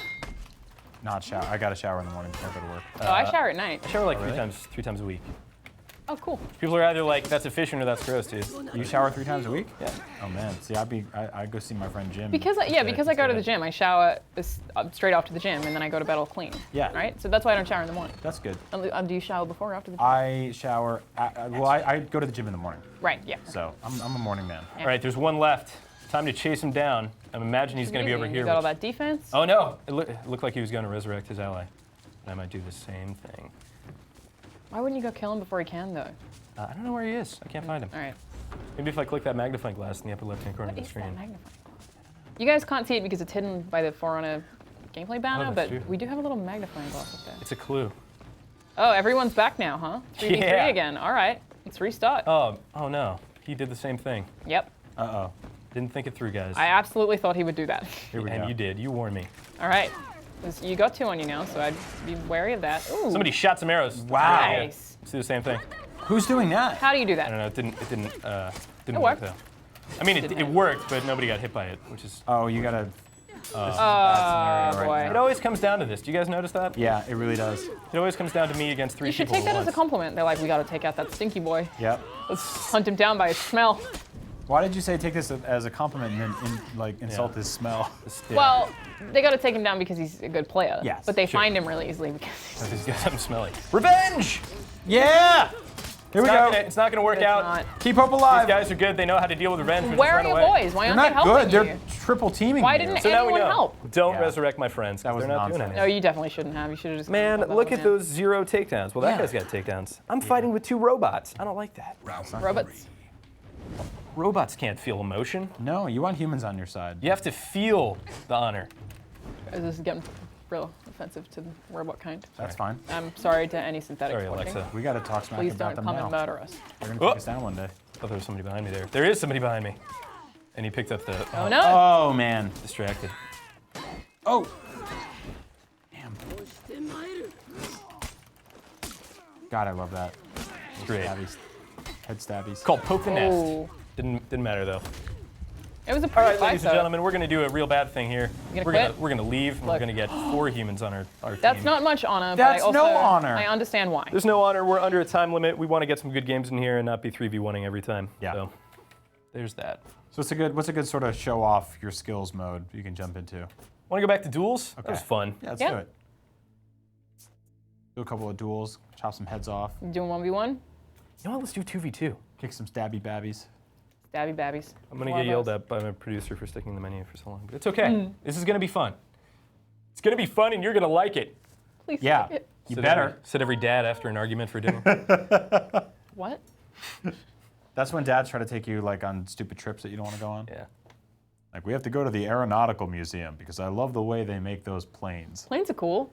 Speaker 1: shower. I got to shower in the morning before I go to work.
Speaker 3: Oh, I shower at night.
Speaker 2: I shower like
Speaker 1: really?
Speaker 2: three times a week.
Speaker 3: Oh, cool.
Speaker 2: People are either like, that's efficient or that's gross, dude.
Speaker 1: You shower 3 times a week?
Speaker 2: Yeah.
Speaker 1: Oh man. See, I go see my friend Jim.
Speaker 3: Because I go to the gym. I shower straight off to the gym, and then I go to bed all clean.
Speaker 1: Yeah.
Speaker 3: Right. So that's why I don't shower in the morning.
Speaker 1: That's good.
Speaker 3: Do you shower before or after the gym?
Speaker 1: I shower. I go to the gym in the morning,
Speaker 3: Right. Yeah.
Speaker 1: so I'm a morning man.
Speaker 2: All right, there's one left. Time to chase him down. I imagine he's going to be over
Speaker 3: You
Speaker 2: here.
Speaker 3: got all
Speaker 2: which-
Speaker 3: that defense.
Speaker 2: Oh no! It looked like he was going to resurrect his ally. I might do the same thing.
Speaker 3: Why wouldn't you go kill him before he can, though?
Speaker 2: I don't know where he is. I can't find him.
Speaker 3: All right.
Speaker 2: Maybe if I click that magnifying glass in the upper left-hand corner
Speaker 3: What
Speaker 2: of the
Speaker 3: is that
Speaker 2: screen.
Speaker 3: magnifying glass? You guys can't see it because it's hidden by the For Honor gameplay banner,
Speaker 2: that's
Speaker 3: but
Speaker 2: true.
Speaker 3: we do have a little magnifying glass up there.
Speaker 2: It's a clue.
Speaker 3: Oh, everyone's back now, huh? 3v3
Speaker 2: Yeah.
Speaker 3: again. All right. Let's restart.
Speaker 2: Oh no. He did the same thing.
Speaker 3: Yep.
Speaker 1: Uh-oh.
Speaker 2: Didn't think it through, guys.
Speaker 3: I absolutely thought he would do that.
Speaker 1: Here we
Speaker 2: and
Speaker 1: go.
Speaker 2: you did. You warned me.
Speaker 3: All right. You got 2 on you now, so I'd be wary of that. Ooh.
Speaker 2: Somebody shot some arrows.
Speaker 1: Wow.
Speaker 3: Nice.
Speaker 2: Let's do the same thing.
Speaker 1: Who's doing that?
Speaker 3: How do you do
Speaker 2: I don't
Speaker 3: that?
Speaker 2: know. It didn't
Speaker 3: It
Speaker 2: work
Speaker 3: worked.
Speaker 2: though. I mean, it worked, but nobody got hit by it, which is.
Speaker 1: Oh, you gotta.
Speaker 3: Oh,
Speaker 1: scenario
Speaker 3: boy.
Speaker 1: right
Speaker 2: It always comes down to this. Do you guys notice that?
Speaker 1: Yeah, it really does.
Speaker 2: It always comes down to me against 3
Speaker 3: You should
Speaker 2: people
Speaker 3: take that
Speaker 2: at
Speaker 3: as a
Speaker 2: once.
Speaker 3: compliment. They're like, we got to take out that stinky boy.
Speaker 1: Yep.
Speaker 3: Let's hunt him down by his smell.
Speaker 1: Why did you say take this as a compliment and then insult his smell?
Speaker 2: Yeah.
Speaker 3: Well, they got to take him down because he's a good player.
Speaker 1: Yes,
Speaker 3: But they
Speaker 2: sure.
Speaker 3: find him really easily because
Speaker 2: He's got something smelly. Revenge!
Speaker 1: Yeah! Here we go.
Speaker 2: It's not gonna work
Speaker 3: it's
Speaker 2: out.
Speaker 3: not.
Speaker 1: Keep hope
Speaker 2: These
Speaker 1: alive.
Speaker 2: guys are good. They know how to deal with revenge. We're
Speaker 3: Where
Speaker 2: just
Speaker 3: are
Speaker 2: run
Speaker 3: your
Speaker 2: away.
Speaker 3: boys? Why
Speaker 1: They're
Speaker 3: aren't they
Speaker 1: not
Speaker 3: helping
Speaker 1: good.
Speaker 3: you?
Speaker 1: They're triple teaming.
Speaker 3: Why
Speaker 1: here.
Speaker 3: didn't
Speaker 2: So now we
Speaker 3: anyone
Speaker 2: know.
Speaker 3: help?
Speaker 2: Don't
Speaker 1: Yeah.
Speaker 2: resurrect my friends. 'Cause
Speaker 1: That was
Speaker 2: they're not doing
Speaker 1: nonsense.
Speaker 2: anything.
Speaker 3: No, you definitely shouldn't have. You should have just.
Speaker 2: Man,
Speaker 3: killed that
Speaker 2: look
Speaker 3: one,
Speaker 2: at
Speaker 3: yeah.
Speaker 2: those 0 takedowns. Well, that
Speaker 1: Yeah.
Speaker 2: guy's got takedowns. I'm fighting with 2 robots. I don't like that.
Speaker 3: Robots.
Speaker 2: Robots can't feel emotion.
Speaker 1: No, you want humans on your side.
Speaker 2: You have to feel the honor.
Speaker 3: This is getting real offensive to the robot kind.
Speaker 1: That's fine.
Speaker 3: I'm sorry to any synthetics
Speaker 2: Sorry,
Speaker 3: watching.
Speaker 2: Alexa.
Speaker 1: We gotta talk smack
Speaker 3: Please
Speaker 1: about
Speaker 3: don't
Speaker 1: them
Speaker 3: come
Speaker 1: now.
Speaker 3: and murder us.
Speaker 1: They're gonna
Speaker 2: Oh.
Speaker 1: take us down one day.
Speaker 2: I thought there was somebody behind me there. There is somebody behind me. And he picked up the.
Speaker 3: Oh no!
Speaker 1: Oh man.
Speaker 2: Distracted.
Speaker 1: Oh. Damn. God, I love that.
Speaker 2: Great.
Speaker 1: Stabbies. Head stabbies.
Speaker 2: Called Poke the Nest.
Speaker 3: Oh.
Speaker 2: Didn't matter though.
Speaker 3: It was a
Speaker 2: All
Speaker 3: pretty
Speaker 2: right,
Speaker 3: fight,
Speaker 2: ladies and
Speaker 3: though.
Speaker 2: gentlemen, we're gonna do a real bad thing here.
Speaker 3: You gonna
Speaker 2: We're
Speaker 3: quit?
Speaker 2: gonna leave. And we're
Speaker 3: Look.
Speaker 2: gonna get 4 humans on our
Speaker 3: That's
Speaker 2: team.
Speaker 3: not much honor,
Speaker 1: That's
Speaker 3: but I also
Speaker 1: no honor.
Speaker 3: I understand why.
Speaker 2: There's no honor. We're under a time limit. We want to get some good games in here and not be 3v1ing every time.
Speaker 1: Yeah.
Speaker 2: So there's that.
Speaker 1: So what's a good sort of show off your skills mode you can jump into?
Speaker 2: Want to go back to duels? That
Speaker 1: Okay.
Speaker 2: was fun.
Speaker 1: Yeah, let's
Speaker 3: Yeah.
Speaker 1: do it. Do a couple of duels, chop some heads off,
Speaker 3: You doing 1v1?
Speaker 2: You know what? Let's do 2v2.
Speaker 1: kick some stabby babbies.
Speaker 3: Stabby babbies.
Speaker 2: I'm gonna
Speaker 3: One
Speaker 2: get
Speaker 3: of
Speaker 2: yelled
Speaker 3: those.
Speaker 2: at by my producer for sticking the menu for so long, but it's okay. This is gonna be fun. It's gonna be fun, and you're gonna like it.
Speaker 3: Please
Speaker 1: Yeah.
Speaker 3: take it.
Speaker 1: You
Speaker 2: Said
Speaker 1: better.
Speaker 2: Said every dad after an argument for dinner.
Speaker 3: What?
Speaker 1: That's when dads try to take you like on stupid trips that you don't want to go on.
Speaker 2: Yeah.
Speaker 1: Like we have to go to the Aeronautical Museum because I love the way they make those planes.
Speaker 3: Planes are cool.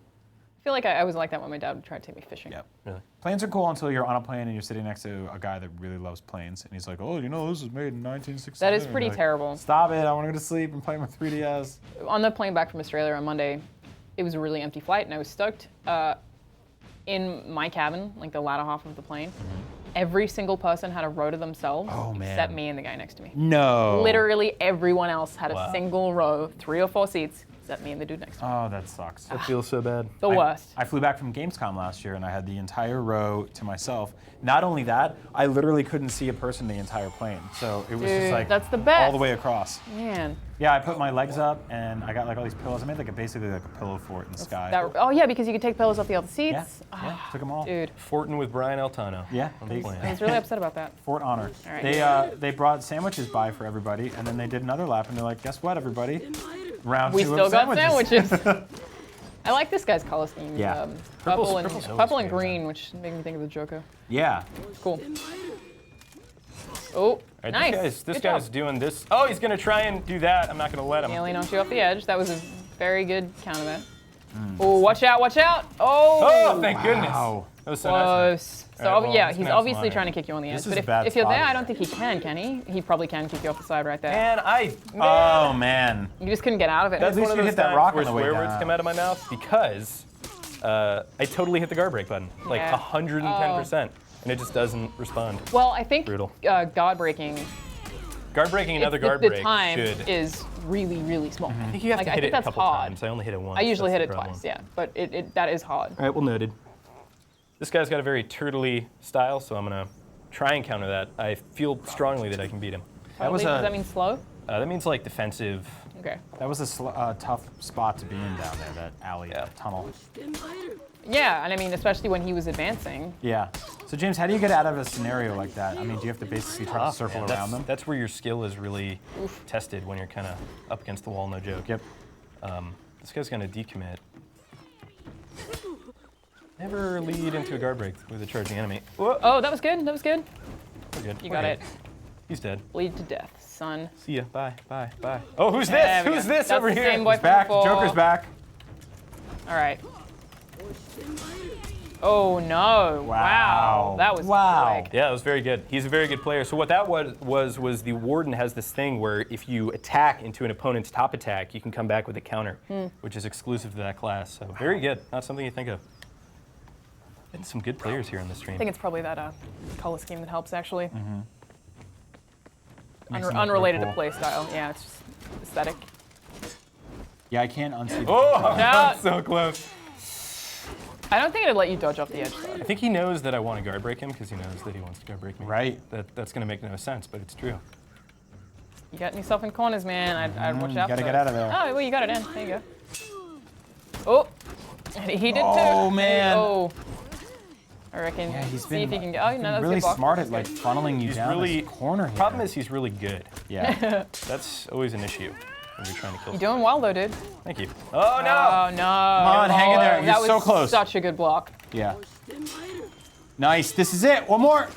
Speaker 3: I feel like I was like that when my dad would try to take me fishing.
Speaker 1: Yep.
Speaker 2: Really.
Speaker 1: Planes are cool until you're on a plane and you're sitting next to a guy that really loves planes, and he's like, "Oh, you know, this was made in 1960."
Speaker 3: That is pretty terrible.
Speaker 1: Stop it! I want to go to sleep and play my 3DS.
Speaker 3: On the plane back from Australia on Monday, it was a really empty flight, and I was stoked. In my cabin, like the latter half of the plane, every single person had a row to themselves,
Speaker 1: Oh, man.
Speaker 3: except me and the guy next to me.
Speaker 1: No.
Speaker 3: Literally everyone else had
Speaker 2: Wow.
Speaker 3: a single row, 3 or 4 seats, except me and the dude next to me.
Speaker 1: Oh, that sucks.
Speaker 2: That feels so bad.
Speaker 3: The worst.
Speaker 1: I flew back from Gamescom last year and I had the entire row to myself. Not only that, I literally couldn't see a person the entire plane. So it was just
Speaker 3: Dude,
Speaker 1: like
Speaker 3: that's the best.
Speaker 1: all the way across.
Speaker 3: Man.
Speaker 1: Yeah, I put my legs up and I got like all these pillows. I made like basically like a pillow fort in the sky.
Speaker 3: Oh yeah, because you could take pillows off the other
Speaker 1: yeah,
Speaker 3: seats.
Speaker 1: yeah, took them all.
Speaker 3: Dude,
Speaker 2: Fortin with Brian Altano.
Speaker 1: Yeah,
Speaker 2: On the
Speaker 1: they-
Speaker 3: I
Speaker 2: plane.
Speaker 3: was really upset about that.
Speaker 1: Fort Honor.
Speaker 3: All right.
Speaker 1: They brought sandwiches by for everybody, and then they did another lap, and they're like, "Guess what, everybody? Round
Speaker 3: We
Speaker 1: 2
Speaker 3: still
Speaker 1: of
Speaker 3: got
Speaker 1: sandwiches."
Speaker 3: sandwiches. I like this guy's color scheme.
Speaker 1: Yeah.
Speaker 3: Purple
Speaker 2: purple's always
Speaker 3: and
Speaker 2: great,
Speaker 3: green, which made me think of the Joker.
Speaker 1: Yeah.
Speaker 3: It's cool. Oh,
Speaker 2: All right,
Speaker 3: nice.
Speaker 2: This
Speaker 3: Good
Speaker 2: guy's
Speaker 3: job.
Speaker 2: doing this. Oh, he's gonna try and do that. I'm not gonna let him.
Speaker 3: Nearly knocked you off the edge. That was a very good counter there. Oh, watch out, watch out. Oh,
Speaker 2: Oh, thank goodness.
Speaker 1: Wow.
Speaker 2: That That was so nice.
Speaker 3: So
Speaker 2: All right, well,
Speaker 3: yeah,
Speaker 2: this
Speaker 3: he's
Speaker 2: man's
Speaker 3: obviously
Speaker 2: lying.
Speaker 3: trying to kick you on the edge.
Speaker 1: This is
Speaker 3: But
Speaker 1: a bad
Speaker 3: if you're there,
Speaker 1: spot
Speaker 3: I don't think he can he? He probably can kick you off the side right there.
Speaker 2: And
Speaker 1: Oh man.
Speaker 3: You just couldn't get out of it.
Speaker 2: That's
Speaker 1: least
Speaker 2: one of
Speaker 1: you
Speaker 2: those
Speaker 1: hit that
Speaker 2: times
Speaker 1: rock
Speaker 2: where
Speaker 1: on the way
Speaker 2: swear words
Speaker 1: down.
Speaker 2: come out of my mouth because I totally hit the guard break button, like
Speaker 3: Yeah.
Speaker 2: 110%, and it just doesn't respond.
Speaker 3: Well, I think
Speaker 2: Brutal.
Speaker 3: guard breaking.
Speaker 2: Guard breaking another guard
Speaker 3: the
Speaker 2: break
Speaker 3: time
Speaker 2: should.
Speaker 3: is really, really small.
Speaker 2: I think you have
Speaker 3: Like,
Speaker 2: to
Speaker 3: I
Speaker 2: hit
Speaker 3: think
Speaker 2: it a
Speaker 3: that's
Speaker 2: couple
Speaker 3: hard.
Speaker 2: times. I only hit it once.
Speaker 3: I usually
Speaker 2: That's
Speaker 3: hit
Speaker 2: the
Speaker 3: it
Speaker 2: problem.
Speaker 3: twice, yeah. But that is hard.
Speaker 2: All right, well noted. This guy's got a very turtley style, so I'm gonna try and counter that. I feel strongly that I can beat him.
Speaker 1: That was
Speaker 3: Does
Speaker 1: a
Speaker 3: that mean slow?
Speaker 2: That means like defensive.
Speaker 3: Okay.
Speaker 1: that was a tough spot to be in down there. That alley,
Speaker 2: Yeah.
Speaker 1: that tunnel.
Speaker 3: Yeah, and I mean, especially when he was advancing.
Speaker 1: Yeah. So James, how do you get out of a scenario like that? I mean, do you have to basically try to circle
Speaker 2: Man,
Speaker 1: around them?
Speaker 2: That's where your skill is really tested when you're kind of up against the wall. No joke.
Speaker 1: Yep.
Speaker 2: This guy's gonna decommit. Never lead into a guard break with a charging enemy. Whoa.
Speaker 3: Oh, that was good. That was good.
Speaker 2: We're good.
Speaker 3: You
Speaker 2: We're
Speaker 3: got
Speaker 2: good.
Speaker 3: it.
Speaker 2: He's dead.
Speaker 3: Bleed to death, son.
Speaker 2: See ya. Bye. Bye. Bye. Oh, who's
Speaker 3: There
Speaker 2: this?
Speaker 3: we
Speaker 2: Who's
Speaker 3: go.
Speaker 2: this
Speaker 3: That's
Speaker 2: over
Speaker 3: the
Speaker 2: here?
Speaker 3: same boy
Speaker 1: He's back.
Speaker 3: from before.
Speaker 1: Joker's back.
Speaker 3: All right. Oh no!
Speaker 1: Wow.
Speaker 3: That was
Speaker 1: Wow.
Speaker 3: quick.
Speaker 2: Yeah, that was very good. He's a very good player. So what that was the Warden has this thing where if you attack into an opponent's top attack, you can come back with a counter, which is exclusive to that class. So very good. Not something you think of. And some good players here on the stream.
Speaker 3: I think it's probably that color scheme that helps actually.
Speaker 1: Makes them look
Speaker 3: Unrelated
Speaker 1: real
Speaker 3: to play style. Yeah, it's just aesthetic.
Speaker 1: Yeah, I can't unsee.
Speaker 2: Oh,
Speaker 3: No.
Speaker 2: so close.
Speaker 3: I don't think it'd let you dodge off the edge though.
Speaker 2: I think he knows that I want to guard break him because he knows that he wants to guard break me.
Speaker 1: Right.
Speaker 2: That's going to make no sense, but it's true.
Speaker 3: You got yourself in corners, man. I'd watch
Speaker 1: You
Speaker 3: out.
Speaker 1: gotta
Speaker 3: for
Speaker 1: get
Speaker 3: those.
Speaker 1: out of there.
Speaker 3: Oh, well, you got it in. There you go. Oh, he did too.
Speaker 1: Oh, man.
Speaker 3: Oh, I reckon.
Speaker 1: Yeah, he's
Speaker 3: see
Speaker 1: been,
Speaker 3: if he can get. Oh, no, that's
Speaker 1: really
Speaker 3: good block.
Speaker 1: smart at
Speaker 3: That's
Speaker 1: like
Speaker 3: good.
Speaker 1: funneling you
Speaker 2: He's
Speaker 1: down
Speaker 2: really
Speaker 1: this corner here.
Speaker 2: Problem is he's really good.
Speaker 1: Yeah.
Speaker 2: That's always an issue when you're trying to kill.
Speaker 3: You're doing well though, dude.
Speaker 2: Thank you. Oh no!
Speaker 3: Oh no! Come
Speaker 1: on, hang in there. You're
Speaker 3: that
Speaker 1: so
Speaker 3: was
Speaker 1: close.
Speaker 3: Such a good block.
Speaker 1: Yeah. Nice. This is it. One more.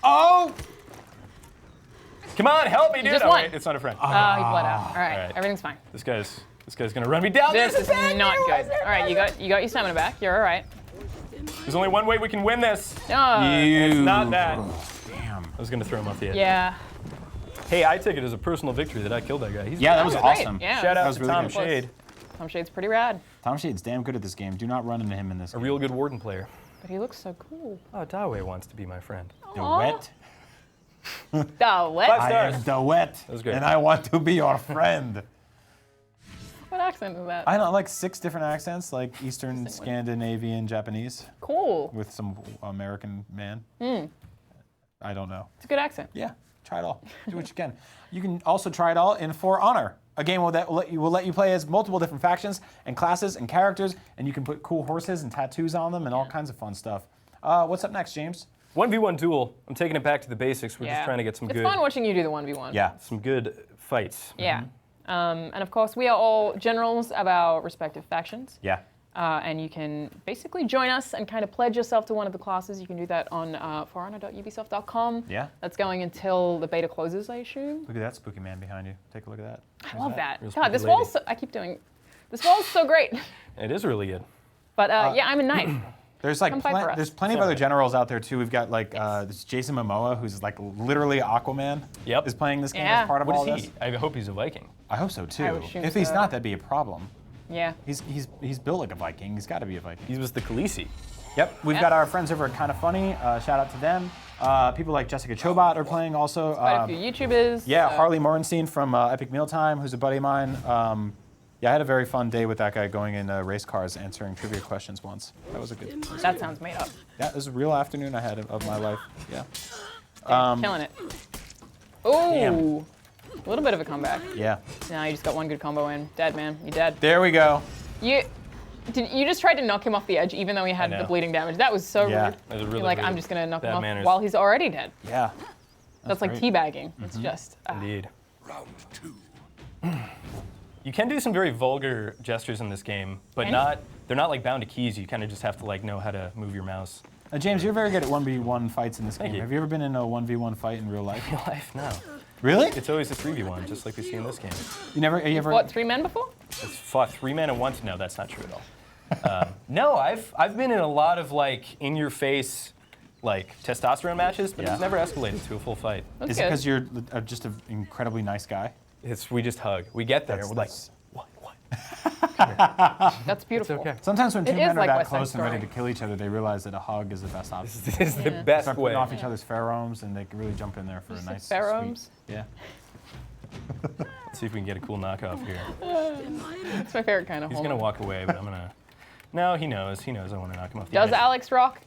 Speaker 1: Oh.
Speaker 2: Come on, help me, dude.
Speaker 3: just
Speaker 2: Oh,
Speaker 3: won.
Speaker 2: wait, it's not a friend.
Speaker 3: Oh, he bled out. All right,
Speaker 2: All right.
Speaker 3: everything's fine.
Speaker 2: This guy's gonna run me down.
Speaker 3: This is not good. All right, you got your stamina back. You're all right.
Speaker 2: There's only one way we can win this.
Speaker 3: Oh,
Speaker 2: It's not that.
Speaker 1: Damn.
Speaker 2: I was gonna throw him off the edge.
Speaker 3: yeah.
Speaker 2: Hey, I take it as a personal victory that I killed that guy. He's
Speaker 1: Yeah, that was
Speaker 3: Great.
Speaker 1: awesome.
Speaker 3: Yeah.
Speaker 2: Shout
Speaker 1: That
Speaker 2: out
Speaker 1: was
Speaker 2: to
Speaker 1: really
Speaker 2: Tom
Speaker 1: good.
Speaker 2: Shade,
Speaker 3: Tom Shade's pretty rad,
Speaker 1: Tom Shade's damn good at this game. Do not run into him in this
Speaker 2: a
Speaker 1: game.
Speaker 2: real good Warden player.
Speaker 3: but he looks so cool.
Speaker 2: Oh, Dawe wants to be my friend.
Speaker 1: Duet.
Speaker 3: The
Speaker 2: Five
Speaker 3: what?
Speaker 1: I
Speaker 2: stars.
Speaker 1: am Duet.
Speaker 2: was great.
Speaker 1: And I want to be your friend.
Speaker 3: What accent is that?
Speaker 1: I know, like 6 different accents, like Eastern, Scandinavian, Japanese,
Speaker 3: Cool.
Speaker 1: with some American man. I don't know.
Speaker 3: It's a good accent.
Speaker 1: Yeah, try it all. Do what you can. You can also try it all in For Honor, a game that will let you play as multiple different factions and classes and characters, and you can put cool horses and tattoos on them and all kinds of fun stuff. What's up next, James?
Speaker 2: 1v1 duel. I'm taking it back to the basics. We're just trying to get some
Speaker 3: It's
Speaker 2: good,
Speaker 3: fun watching you do the 1v1.
Speaker 1: Yeah.
Speaker 2: some good fights.
Speaker 3: Yeah. And of course, we are all generals of our respective factions.
Speaker 1: Yeah.
Speaker 3: And you can basically join us and kind of pledge yourself to one of the classes. You can do that on forhonor.ubisoft.com.
Speaker 1: Yeah.
Speaker 3: That's going until the beta closes, I assume.
Speaker 1: Look at that spooky man behind you. Take a look at that.
Speaker 3: I love that.
Speaker 2: Real
Speaker 3: God, this
Speaker 2: spooky
Speaker 3: wall's so, I keep doing, this wall's so great.
Speaker 2: It is really good.
Speaker 3: But yeah, I'm a knight.
Speaker 1: There's like
Speaker 3: Come fight for us.
Speaker 1: there's plenty of other generals out there too. We've got like this Jason Momoa, who's like literally Aquaman.
Speaker 2: Yep.
Speaker 1: Is playing this game
Speaker 3: Yeah.
Speaker 1: as part of
Speaker 2: What
Speaker 1: all
Speaker 2: is
Speaker 1: this.
Speaker 2: he? I hope he's a Viking.
Speaker 1: I hope so too.
Speaker 3: I would assume
Speaker 1: If he's
Speaker 3: so.
Speaker 1: not, that'd be a problem.
Speaker 3: Yeah.
Speaker 1: He's built like a Viking. He's got to be a Viking.
Speaker 2: He was the Khaleesi.
Speaker 1: Yep. We've got our friends over at Kinda Funny. Shout out to them. People like Jessica Chobot are playing also.
Speaker 3: Quite a few YouTubers.
Speaker 1: Yeah, Harley Morenstein from Epic Mealtime, who's a buddy of mine. Yeah, I had a very fun day with that guy going in race cars, answering trivia questions once. That was a good.
Speaker 3: That sounds made up.
Speaker 1: Yeah, it was a real afternoon I had of my life. Yeah.
Speaker 3: Killing it. Ooh. A little bit of a comeback.
Speaker 1: Yeah.
Speaker 3: Now you just got one good combo in. Dead, man. You're dead.
Speaker 1: There we go.
Speaker 3: You just tried to knock him off the edge even though he had
Speaker 2: I
Speaker 3: the
Speaker 2: know.
Speaker 3: bleeding damage. That was so
Speaker 1: Yeah.
Speaker 3: rude.
Speaker 2: That was really
Speaker 3: You're like,
Speaker 2: rude.
Speaker 3: I'm just gonna knock him
Speaker 2: Bad
Speaker 3: off
Speaker 2: manners.
Speaker 3: while he's already dead.
Speaker 1: Yeah.
Speaker 3: That's like
Speaker 1: great.
Speaker 3: teabagging. It's just
Speaker 2: Indeed.
Speaker 4: Round 2.
Speaker 2: You can do some very vulgar gestures in this game, but
Speaker 3: Can you?
Speaker 2: they're not like bound to keys. You kind of just have to like know how to move your mouse.
Speaker 1: James, you're very good at 1v1 fights in this
Speaker 2: Thank
Speaker 1: game.
Speaker 2: you.
Speaker 1: Have you ever been in a 1v1 fight in real life?
Speaker 2: Real life, no.
Speaker 1: Really?
Speaker 2: It's always a 3v1, just like we see in this game.
Speaker 1: You ever?
Speaker 3: what, 3 men before?
Speaker 2: It's fought 3 men at once. No, that's not true at all. No, I've been in a lot of like in your face, like testosterone matches, but
Speaker 1: Yeah.
Speaker 2: it's never escalated to a full fight.
Speaker 3: That's
Speaker 1: Is it
Speaker 3: good.
Speaker 1: because you're just an incredibly nice guy?
Speaker 2: We just hug. We get there.
Speaker 1: That's-
Speaker 2: We're like,
Speaker 1: that's-
Speaker 2: what?
Speaker 3: That's beautiful.
Speaker 2: okay.
Speaker 1: Sometimes when two
Speaker 3: It
Speaker 1: men
Speaker 3: is
Speaker 1: are
Speaker 3: like
Speaker 1: that
Speaker 3: West Side
Speaker 1: close and ready
Speaker 3: Story.
Speaker 1: to kill each other, they realize that a hug is the best option.
Speaker 2: This is the
Speaker 3: Yeah.
Speaker 2: best
Speaker 1: Start
Speaker 2: way.
Speaker 1: putting off each other's pheromones, and they can really jump in there for a
Speaker 3: You said
Speaker 1: nice
Speaker 3: pheromones?
Speaker 1: sweet- Yeah.
Speaker 2: Let's see if we can get a cool knockoff here.
Speaker 3: That's my favorite kind of
Speaker 2: He's
Speaker 3: home.
Speaker 2: gonna walk away, but I'm gonna. No, he knows. He knows I want to knock him off. The
Speaker 3: Does
Speaker 2: edge.
Speaker 3: Alex rock?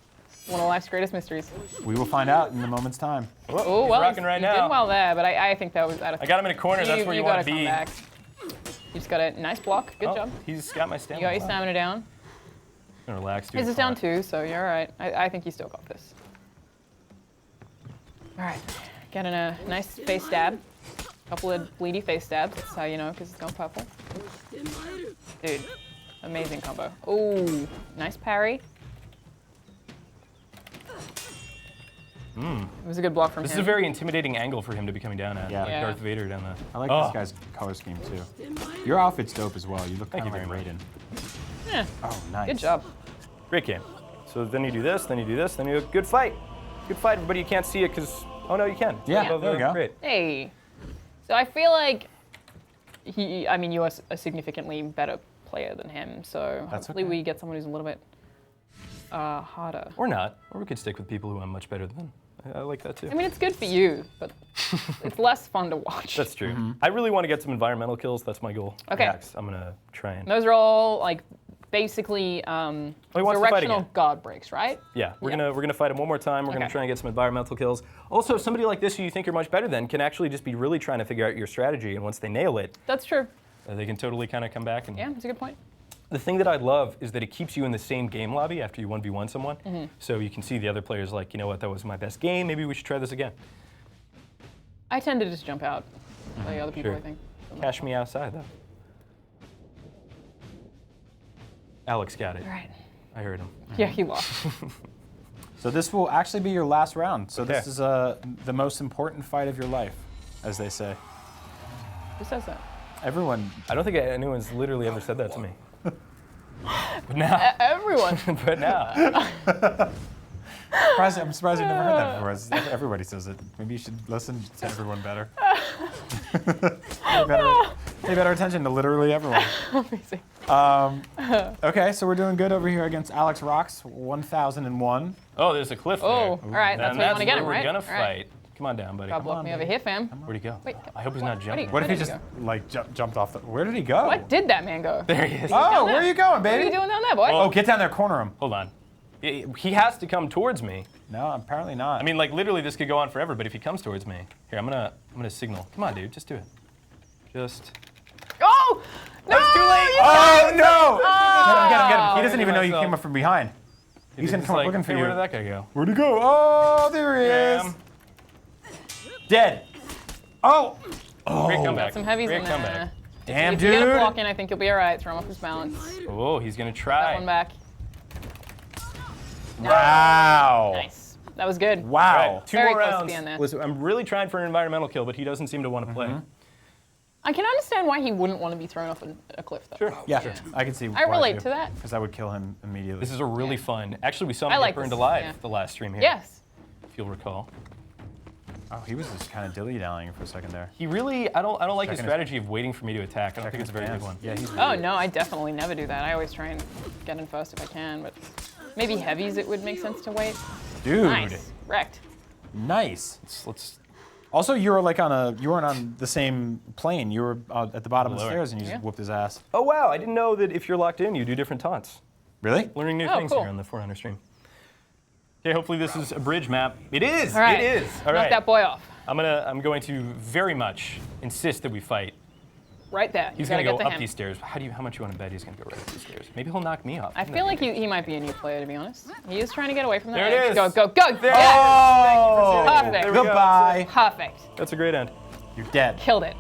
Speaker 3: One of life's greatest mysteries.
Speaker 1: We will find out in a moment's time.
Speaker 2: Whoa,
Speaker 3: Oh,
Speaker 2: he's
Speaker 3: well,
Speaker 2: rocking right
Speaker 3: you
Speaker 2: now.
Speaker 3: did well there, but I think that was out of.
Speaker 2: I got him in a corner. That's where you want
Speaker 3: gotta
Speaker 2: to be.
Speaker 3: come back. You just got a nice block. Good
Speaker 2: Oh,
Speaker 3: job.
Speaker 2: he's got my
Speaker 3: You
Speaker 2: stamina.
Speaker 3: got your stamina down.
Speaker 2: Gonna relax. Do
Speaker 3: His
Speaker 2: a
Speaker 3: is down
Speaker 2: front.
Speaker 3: too, so you're all right. I think you still got this. All right, getting a nice face stab. Couple of bleedy face stabs. That's how you know, because it's gone purple. Dude, amazing combo. Ooh, nice parry. It was a good block from
Speaker 2: This
Speaker 3: him.
Speaker 2: is a very intimidating angle for him to be coming down at.
Speaker 1: Yeah.
Speaker 2: Like
Speaker 3: Yeah.
Speaker 2: Darth Vader down the.
Speaker 1: I like
Speaker 2: Oh.
Speaker 1: this guy's color scheme too. Your outfit's dope as well. You look kind
Speaker 2: Thank
Speaker 1: of
Speaker 2: you
Speaker 1: like
Speaker 2: very
Speaker 1: Raiden.
Speaker 3: Yeah,
Speaker 1: Oh, nice.
Speaker 3: good job.
Speaker 2: Great game. So then you do this, then you do this, then you good fight. Good fight, everybody. You can't see it because. Oh no, you can.
Speaker 1: Yeah,
Speaker 2: Above
Speaker 1: there we
Speaker 2: the-
Speaker 1: go.
Speaker 2: Great.
Speaker 3: Hey. So I feel like you are a significantly better player than him, so
Speaker 1: That's
Speaker 3: hopefully
Speaker 1: okay.
Speaker 3: we get someone who's a little bit harder.
Speaker 2: Or not. Or we could stick with people who I'm much better than. I like that too.
Speaker 3: I mean, it's good for you, but it's less fun to watch.
Speaker 2: That's true. I really want to get some environmental kills. That's my goal.
Speaker 3: Okay.
Speaker 2: Next. I'm gonna try and.
Speaker 3: Those are all like basically
Speaker 2: he wants to fight
Speaker 3: directional
Speaker 2: again.
Speaker 3: guard breaks, right?
Speaker 2: Yeah, we're
Speaker 3: Yeah.
Speaker 2: gonna fight him one more time. We're gonna
Speaker 3: Okay.
Speaker 2: try and get some environmental kills. Also, somebody like this who you think you're much better than can actually just be really trying to figure out your strategy, and once they nail it,
Speaker 3: That's true.
Speaker 2: they can totally kind of come back. And
Speaker 3: Yeah, that's a good point.
Speaker 2: the thing that I love is that it keeps you in the same game lobby after you 1v1 someone,
Speaker 3: Mm-hmm.
Speaker 2: so you can see the other players like, you know what, that was my best game. Maybe we should try this again.
Speaker 3: I tend to just jump out like other people,
Speaker 2: Sure.
Speaker 3: I think.
Speaker 2: Cash me outside though. Alex got it.
Speaker 3: All right.
Speaker 2: I heard him.
Speaker 3: Yeah, he lost.
Speaker 1: So this will actually be your last round. So this
Speaker 2: Okay.
Speaker 1: is the most important fight of your life, as they say.
Speaker 3: Who says that?
Speaker 1: Everyone.
Speaker 2: I don't think anyone's literally ever said that to me. But now,
Speaker 3: Everyone.
Speaker 2: but now.
Speaker 1: I'm surprised you've never heard that before. Everybody says it. Maybe you should listen to everyone better. Pay better attention to literally everyone.
Speaker 3: Amazing.
Speaker 1: Okay, so we're doing good over here against Alex Rocks, 1001.
Speaker 2: Oh, there's a cliff there.
Speaker 3: Oh, all right. That's
Speaker 2: And
Speaker 3: where you want to get
Speaker 2: where
Speaker 3: him,
Speaker 2: we're
Speaker 3: right?
Speaker 2: gonna
Speaker 3: All right.
Speaker 2: fight. Come on down, buddy.
Speaker 3: God
Speaker 2: Come
Speaker 3: block
Speaker 2: on,
Speaker 3: me
Speaker 2: buddy.
Speaker 3: over here, fam.
Speaker 2: Where'd he go?
Speaker 3: Wait,
Speaker 2: I hope he's not jumping.
Speaker 1: What if he
Speaker 3: Where did
Speaker 1: just
Speaker 3: he
Speaker 1: like jumped off the? Where did he go?
Speaker 3: What did that man go?
Speaker 2: There he is.
Speaker 1: Oh, where are you going,
Speaker 3: What are
Speaker 1: baby?
Speaker 3: you doing down there, boy?
Speaker 1: Oh, get down there, corner him.
Speaker 2: Hold on. He has to come towards me.
Speaker 1: No, apparently not.
Speaker 2: I mean, like literally, this could go on forever. But if he comes towards me, here, I'm gonna signal. Come on, dude, just do it. Just.
Speaker 3: Oh! No!
Speaker 2: It's too late.
Speaker 1: oh no! Get him, get him. He
Speaker 3: Oh.
Speaker 1: doesn't even know you
Speaker 2: Myself.
Speaker 1: came up from behind. He's gonna
Speaker 2: It's
Speaker 1: come up
Speaker 2: like,
Speaker 1: looking for
Speaker 2: hey,
Speaker 1: you.
Speaker 2: Where did that guy go?
Speaker 1: Where'd he go? Oh, there he is.
Speaker 2: Bam.
Speaker 1: Dead. Oh.
Speaker 2: Great comeback.
Speaker 3: Some heavies
Speaker 2: Great
Speaker 3: in
Speaker 2: comeback.
Speaker 3: there.
Speaker 1: Damn,
Speaker 3: If you get a
Speaker 1: dude.
Speaker 3: block in, I think you'll be all right. Throw him off his balance.
Speaker 2: Oh, he's gonna
Speaker 3: That
Speaker 2: try.
Speaker 3: one back.
Speaker 1: Wow.
Speaker 3: Nice. That was good.
Speaker 2: All
Speaker 1: Wow.
Speaker 2: right, two
Speaker 3: Very
Speaker 2: more
Speaker 3: close to
Speaker 2: rounds.
Speaker 3: the end there.
Speaker 2: Listen, I'm really trying for an environmental kill, but he doesn't seem to want to play.
Speaker 3: I can understand why he wouldn't want to be thrown off a cliff, though.
Speaker 2: Sure.
Speaker 1: Yeah, I can see.
Speaker 3: I relate to that.
Speaker 1: Because I would kill him immediately.
Speaker 2: This is a really fun. Actually, we saw him
Speaker 3: I
Speaker 2: get
Speaker 3: like
Speaker 2: burned
Speaker 3: this,
Speaker 2: alive
Speaker 3: yeah.
Speaker 2: the last stream here.
Speaker 3: Yes.
Speaker 2: If you'll recall.
Speaker 1: Oh, he was just kind of dilly-dallying for a second there.
Speaker 2: He really, I don't like his
Speaker 1: Checking his-
Speaker 2: strategy of waiting for me to attack. I don't think it's a very good
Speaker 1: Pants.
Speaker 2: one.
Speaker 1: Yeah, he's.
Speaker 3: Oh, no, I definitely never do that. I always try and get in first if I can, but maybe heavies it would make sense to wait.
Speaker 1: Dude.
Speaker 3: Nice. Wrecked.
Speaker 1: Nice.
Speaker 2: Let's
Speaker 1: Also, you were like you weren't on the same plane. You were at the bottom of the
Speaker 2: Lower.
Speaker 1: stairs and you
Speaker 3: Yeah.
Speaker 1: just whooped his ass.
Speaker 2: Oh wow, I didn't know that if you're locked in, you do different taunts.
Speaker 1: Really?
Speaker 2: Learning new
Speaker 3: Oh,
Speaker 2: things
Speaker 3: cool.
Speaker 2: here on the 400 stream. Okay, hopefully this is a bridge map. It is.
Speaker 3: All right.
Speaker 2: It is. All
Speaker 3: Knock
Speaker 2: right.
Speaker 3: that boy off.
Speaker 2: I'm going to very much insist that we fight.
Speaker 3: Right there.
Speaker 2: He's
Speaker 3: you
Speaker 2: going
Speaker 3: gotta
Speaker 2: to
Speaker 3: get
Speaker 2: go
Speaker 3: to
Speaker 2: up
Speaker 3: him.
Speaker 2: these stairs. How much you want to bet he's going to go right up these stairs? Maybe he'll knock me off.
Speaker 3: I feel like he might be a new player, to be honest. He is trying to get away from that.
Speaker 2: There it
Speaker 3: edge.
Speaker 2: is.
Speaker 3: Go, go, go!
Speaker 2: There
Speaker 3: Yes!
Speaker 1: Oh.
Speaker 3: Perfect.
Speaker 2: There we go.
Speaker 1: Goodbye.
Speaker 3: Perfect.
Speaker 2: That's a great end.
Speaker 1: You're dead.
Speaker 3: Killed it.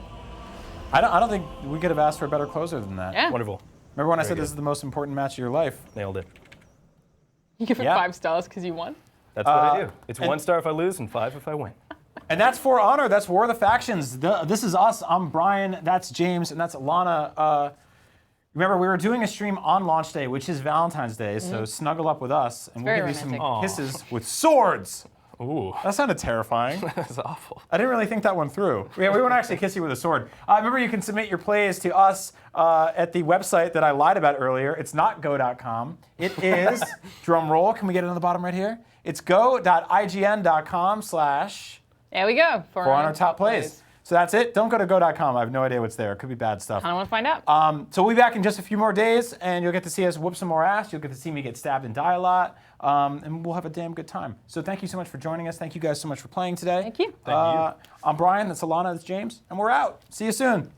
Speaker 1: I don't think we could have asked for a better closer than that.
Speaker 3: Yeah.
Speaker 2: Wonderful.
Speaker 1: Remember when I
Speaker 2: Very
Speaker 1: said
Speaker 2: good.
Speaker 1: this is the most important match of your life?
Speaker 2: Nailed it.
Speaker 3: You give it
Speaker 1: Yeah.
Speaker 3: 5 stars because you won?
Speaker 2: That's what I do. It's
Speaker 1: and-
Speaker 2: 1 star if I lose and 5 if I win.
Speaker 1: And that's For Honor. That's War of the Factions. This is us. I'm Brian. That's James. And that's Alanah. Remember, we were doing a stream on launch day, which is Valentine's Day, so snuggle up with us, and we'll
Speaker 3: very
Speaker 1: give you some
Speaker 3: romantic.
Speaker 1: kisses with swords.
Speaker 2: Ooh,
Speaker 1: That sounded terrifying.
Speaker 2: that's awful.
Speaker 1: I didn't really think that one through. Yeah, we won't actually kiss you with a sword. Remember, you can submit your plays to us at the website that I lied about earlier. It's not go.com. It is, drum roll, can we get it on the bottom right here? It's go.ign.com/
Speaker 3: There we go.
Speaker 1: For on our top plays. So that's it. Don't go to go.com. I have no idea what's there. It could be bad stuff.
Speaker 3: I want to find out.
Speaker 1: So we'll be back in just a few more days, and you'll get to see us whoop some more ass. You'll get to see me get stabbed and die a lot, and we'll have a damn good time. So thank you so much for joining us. Thank you guys so much for playing today.
Speaker 3: Thank you.
Speaker 2: Thank you.
Speaker 1: I'm Brian. That's Alanah. That's James, and we're out. See you soon.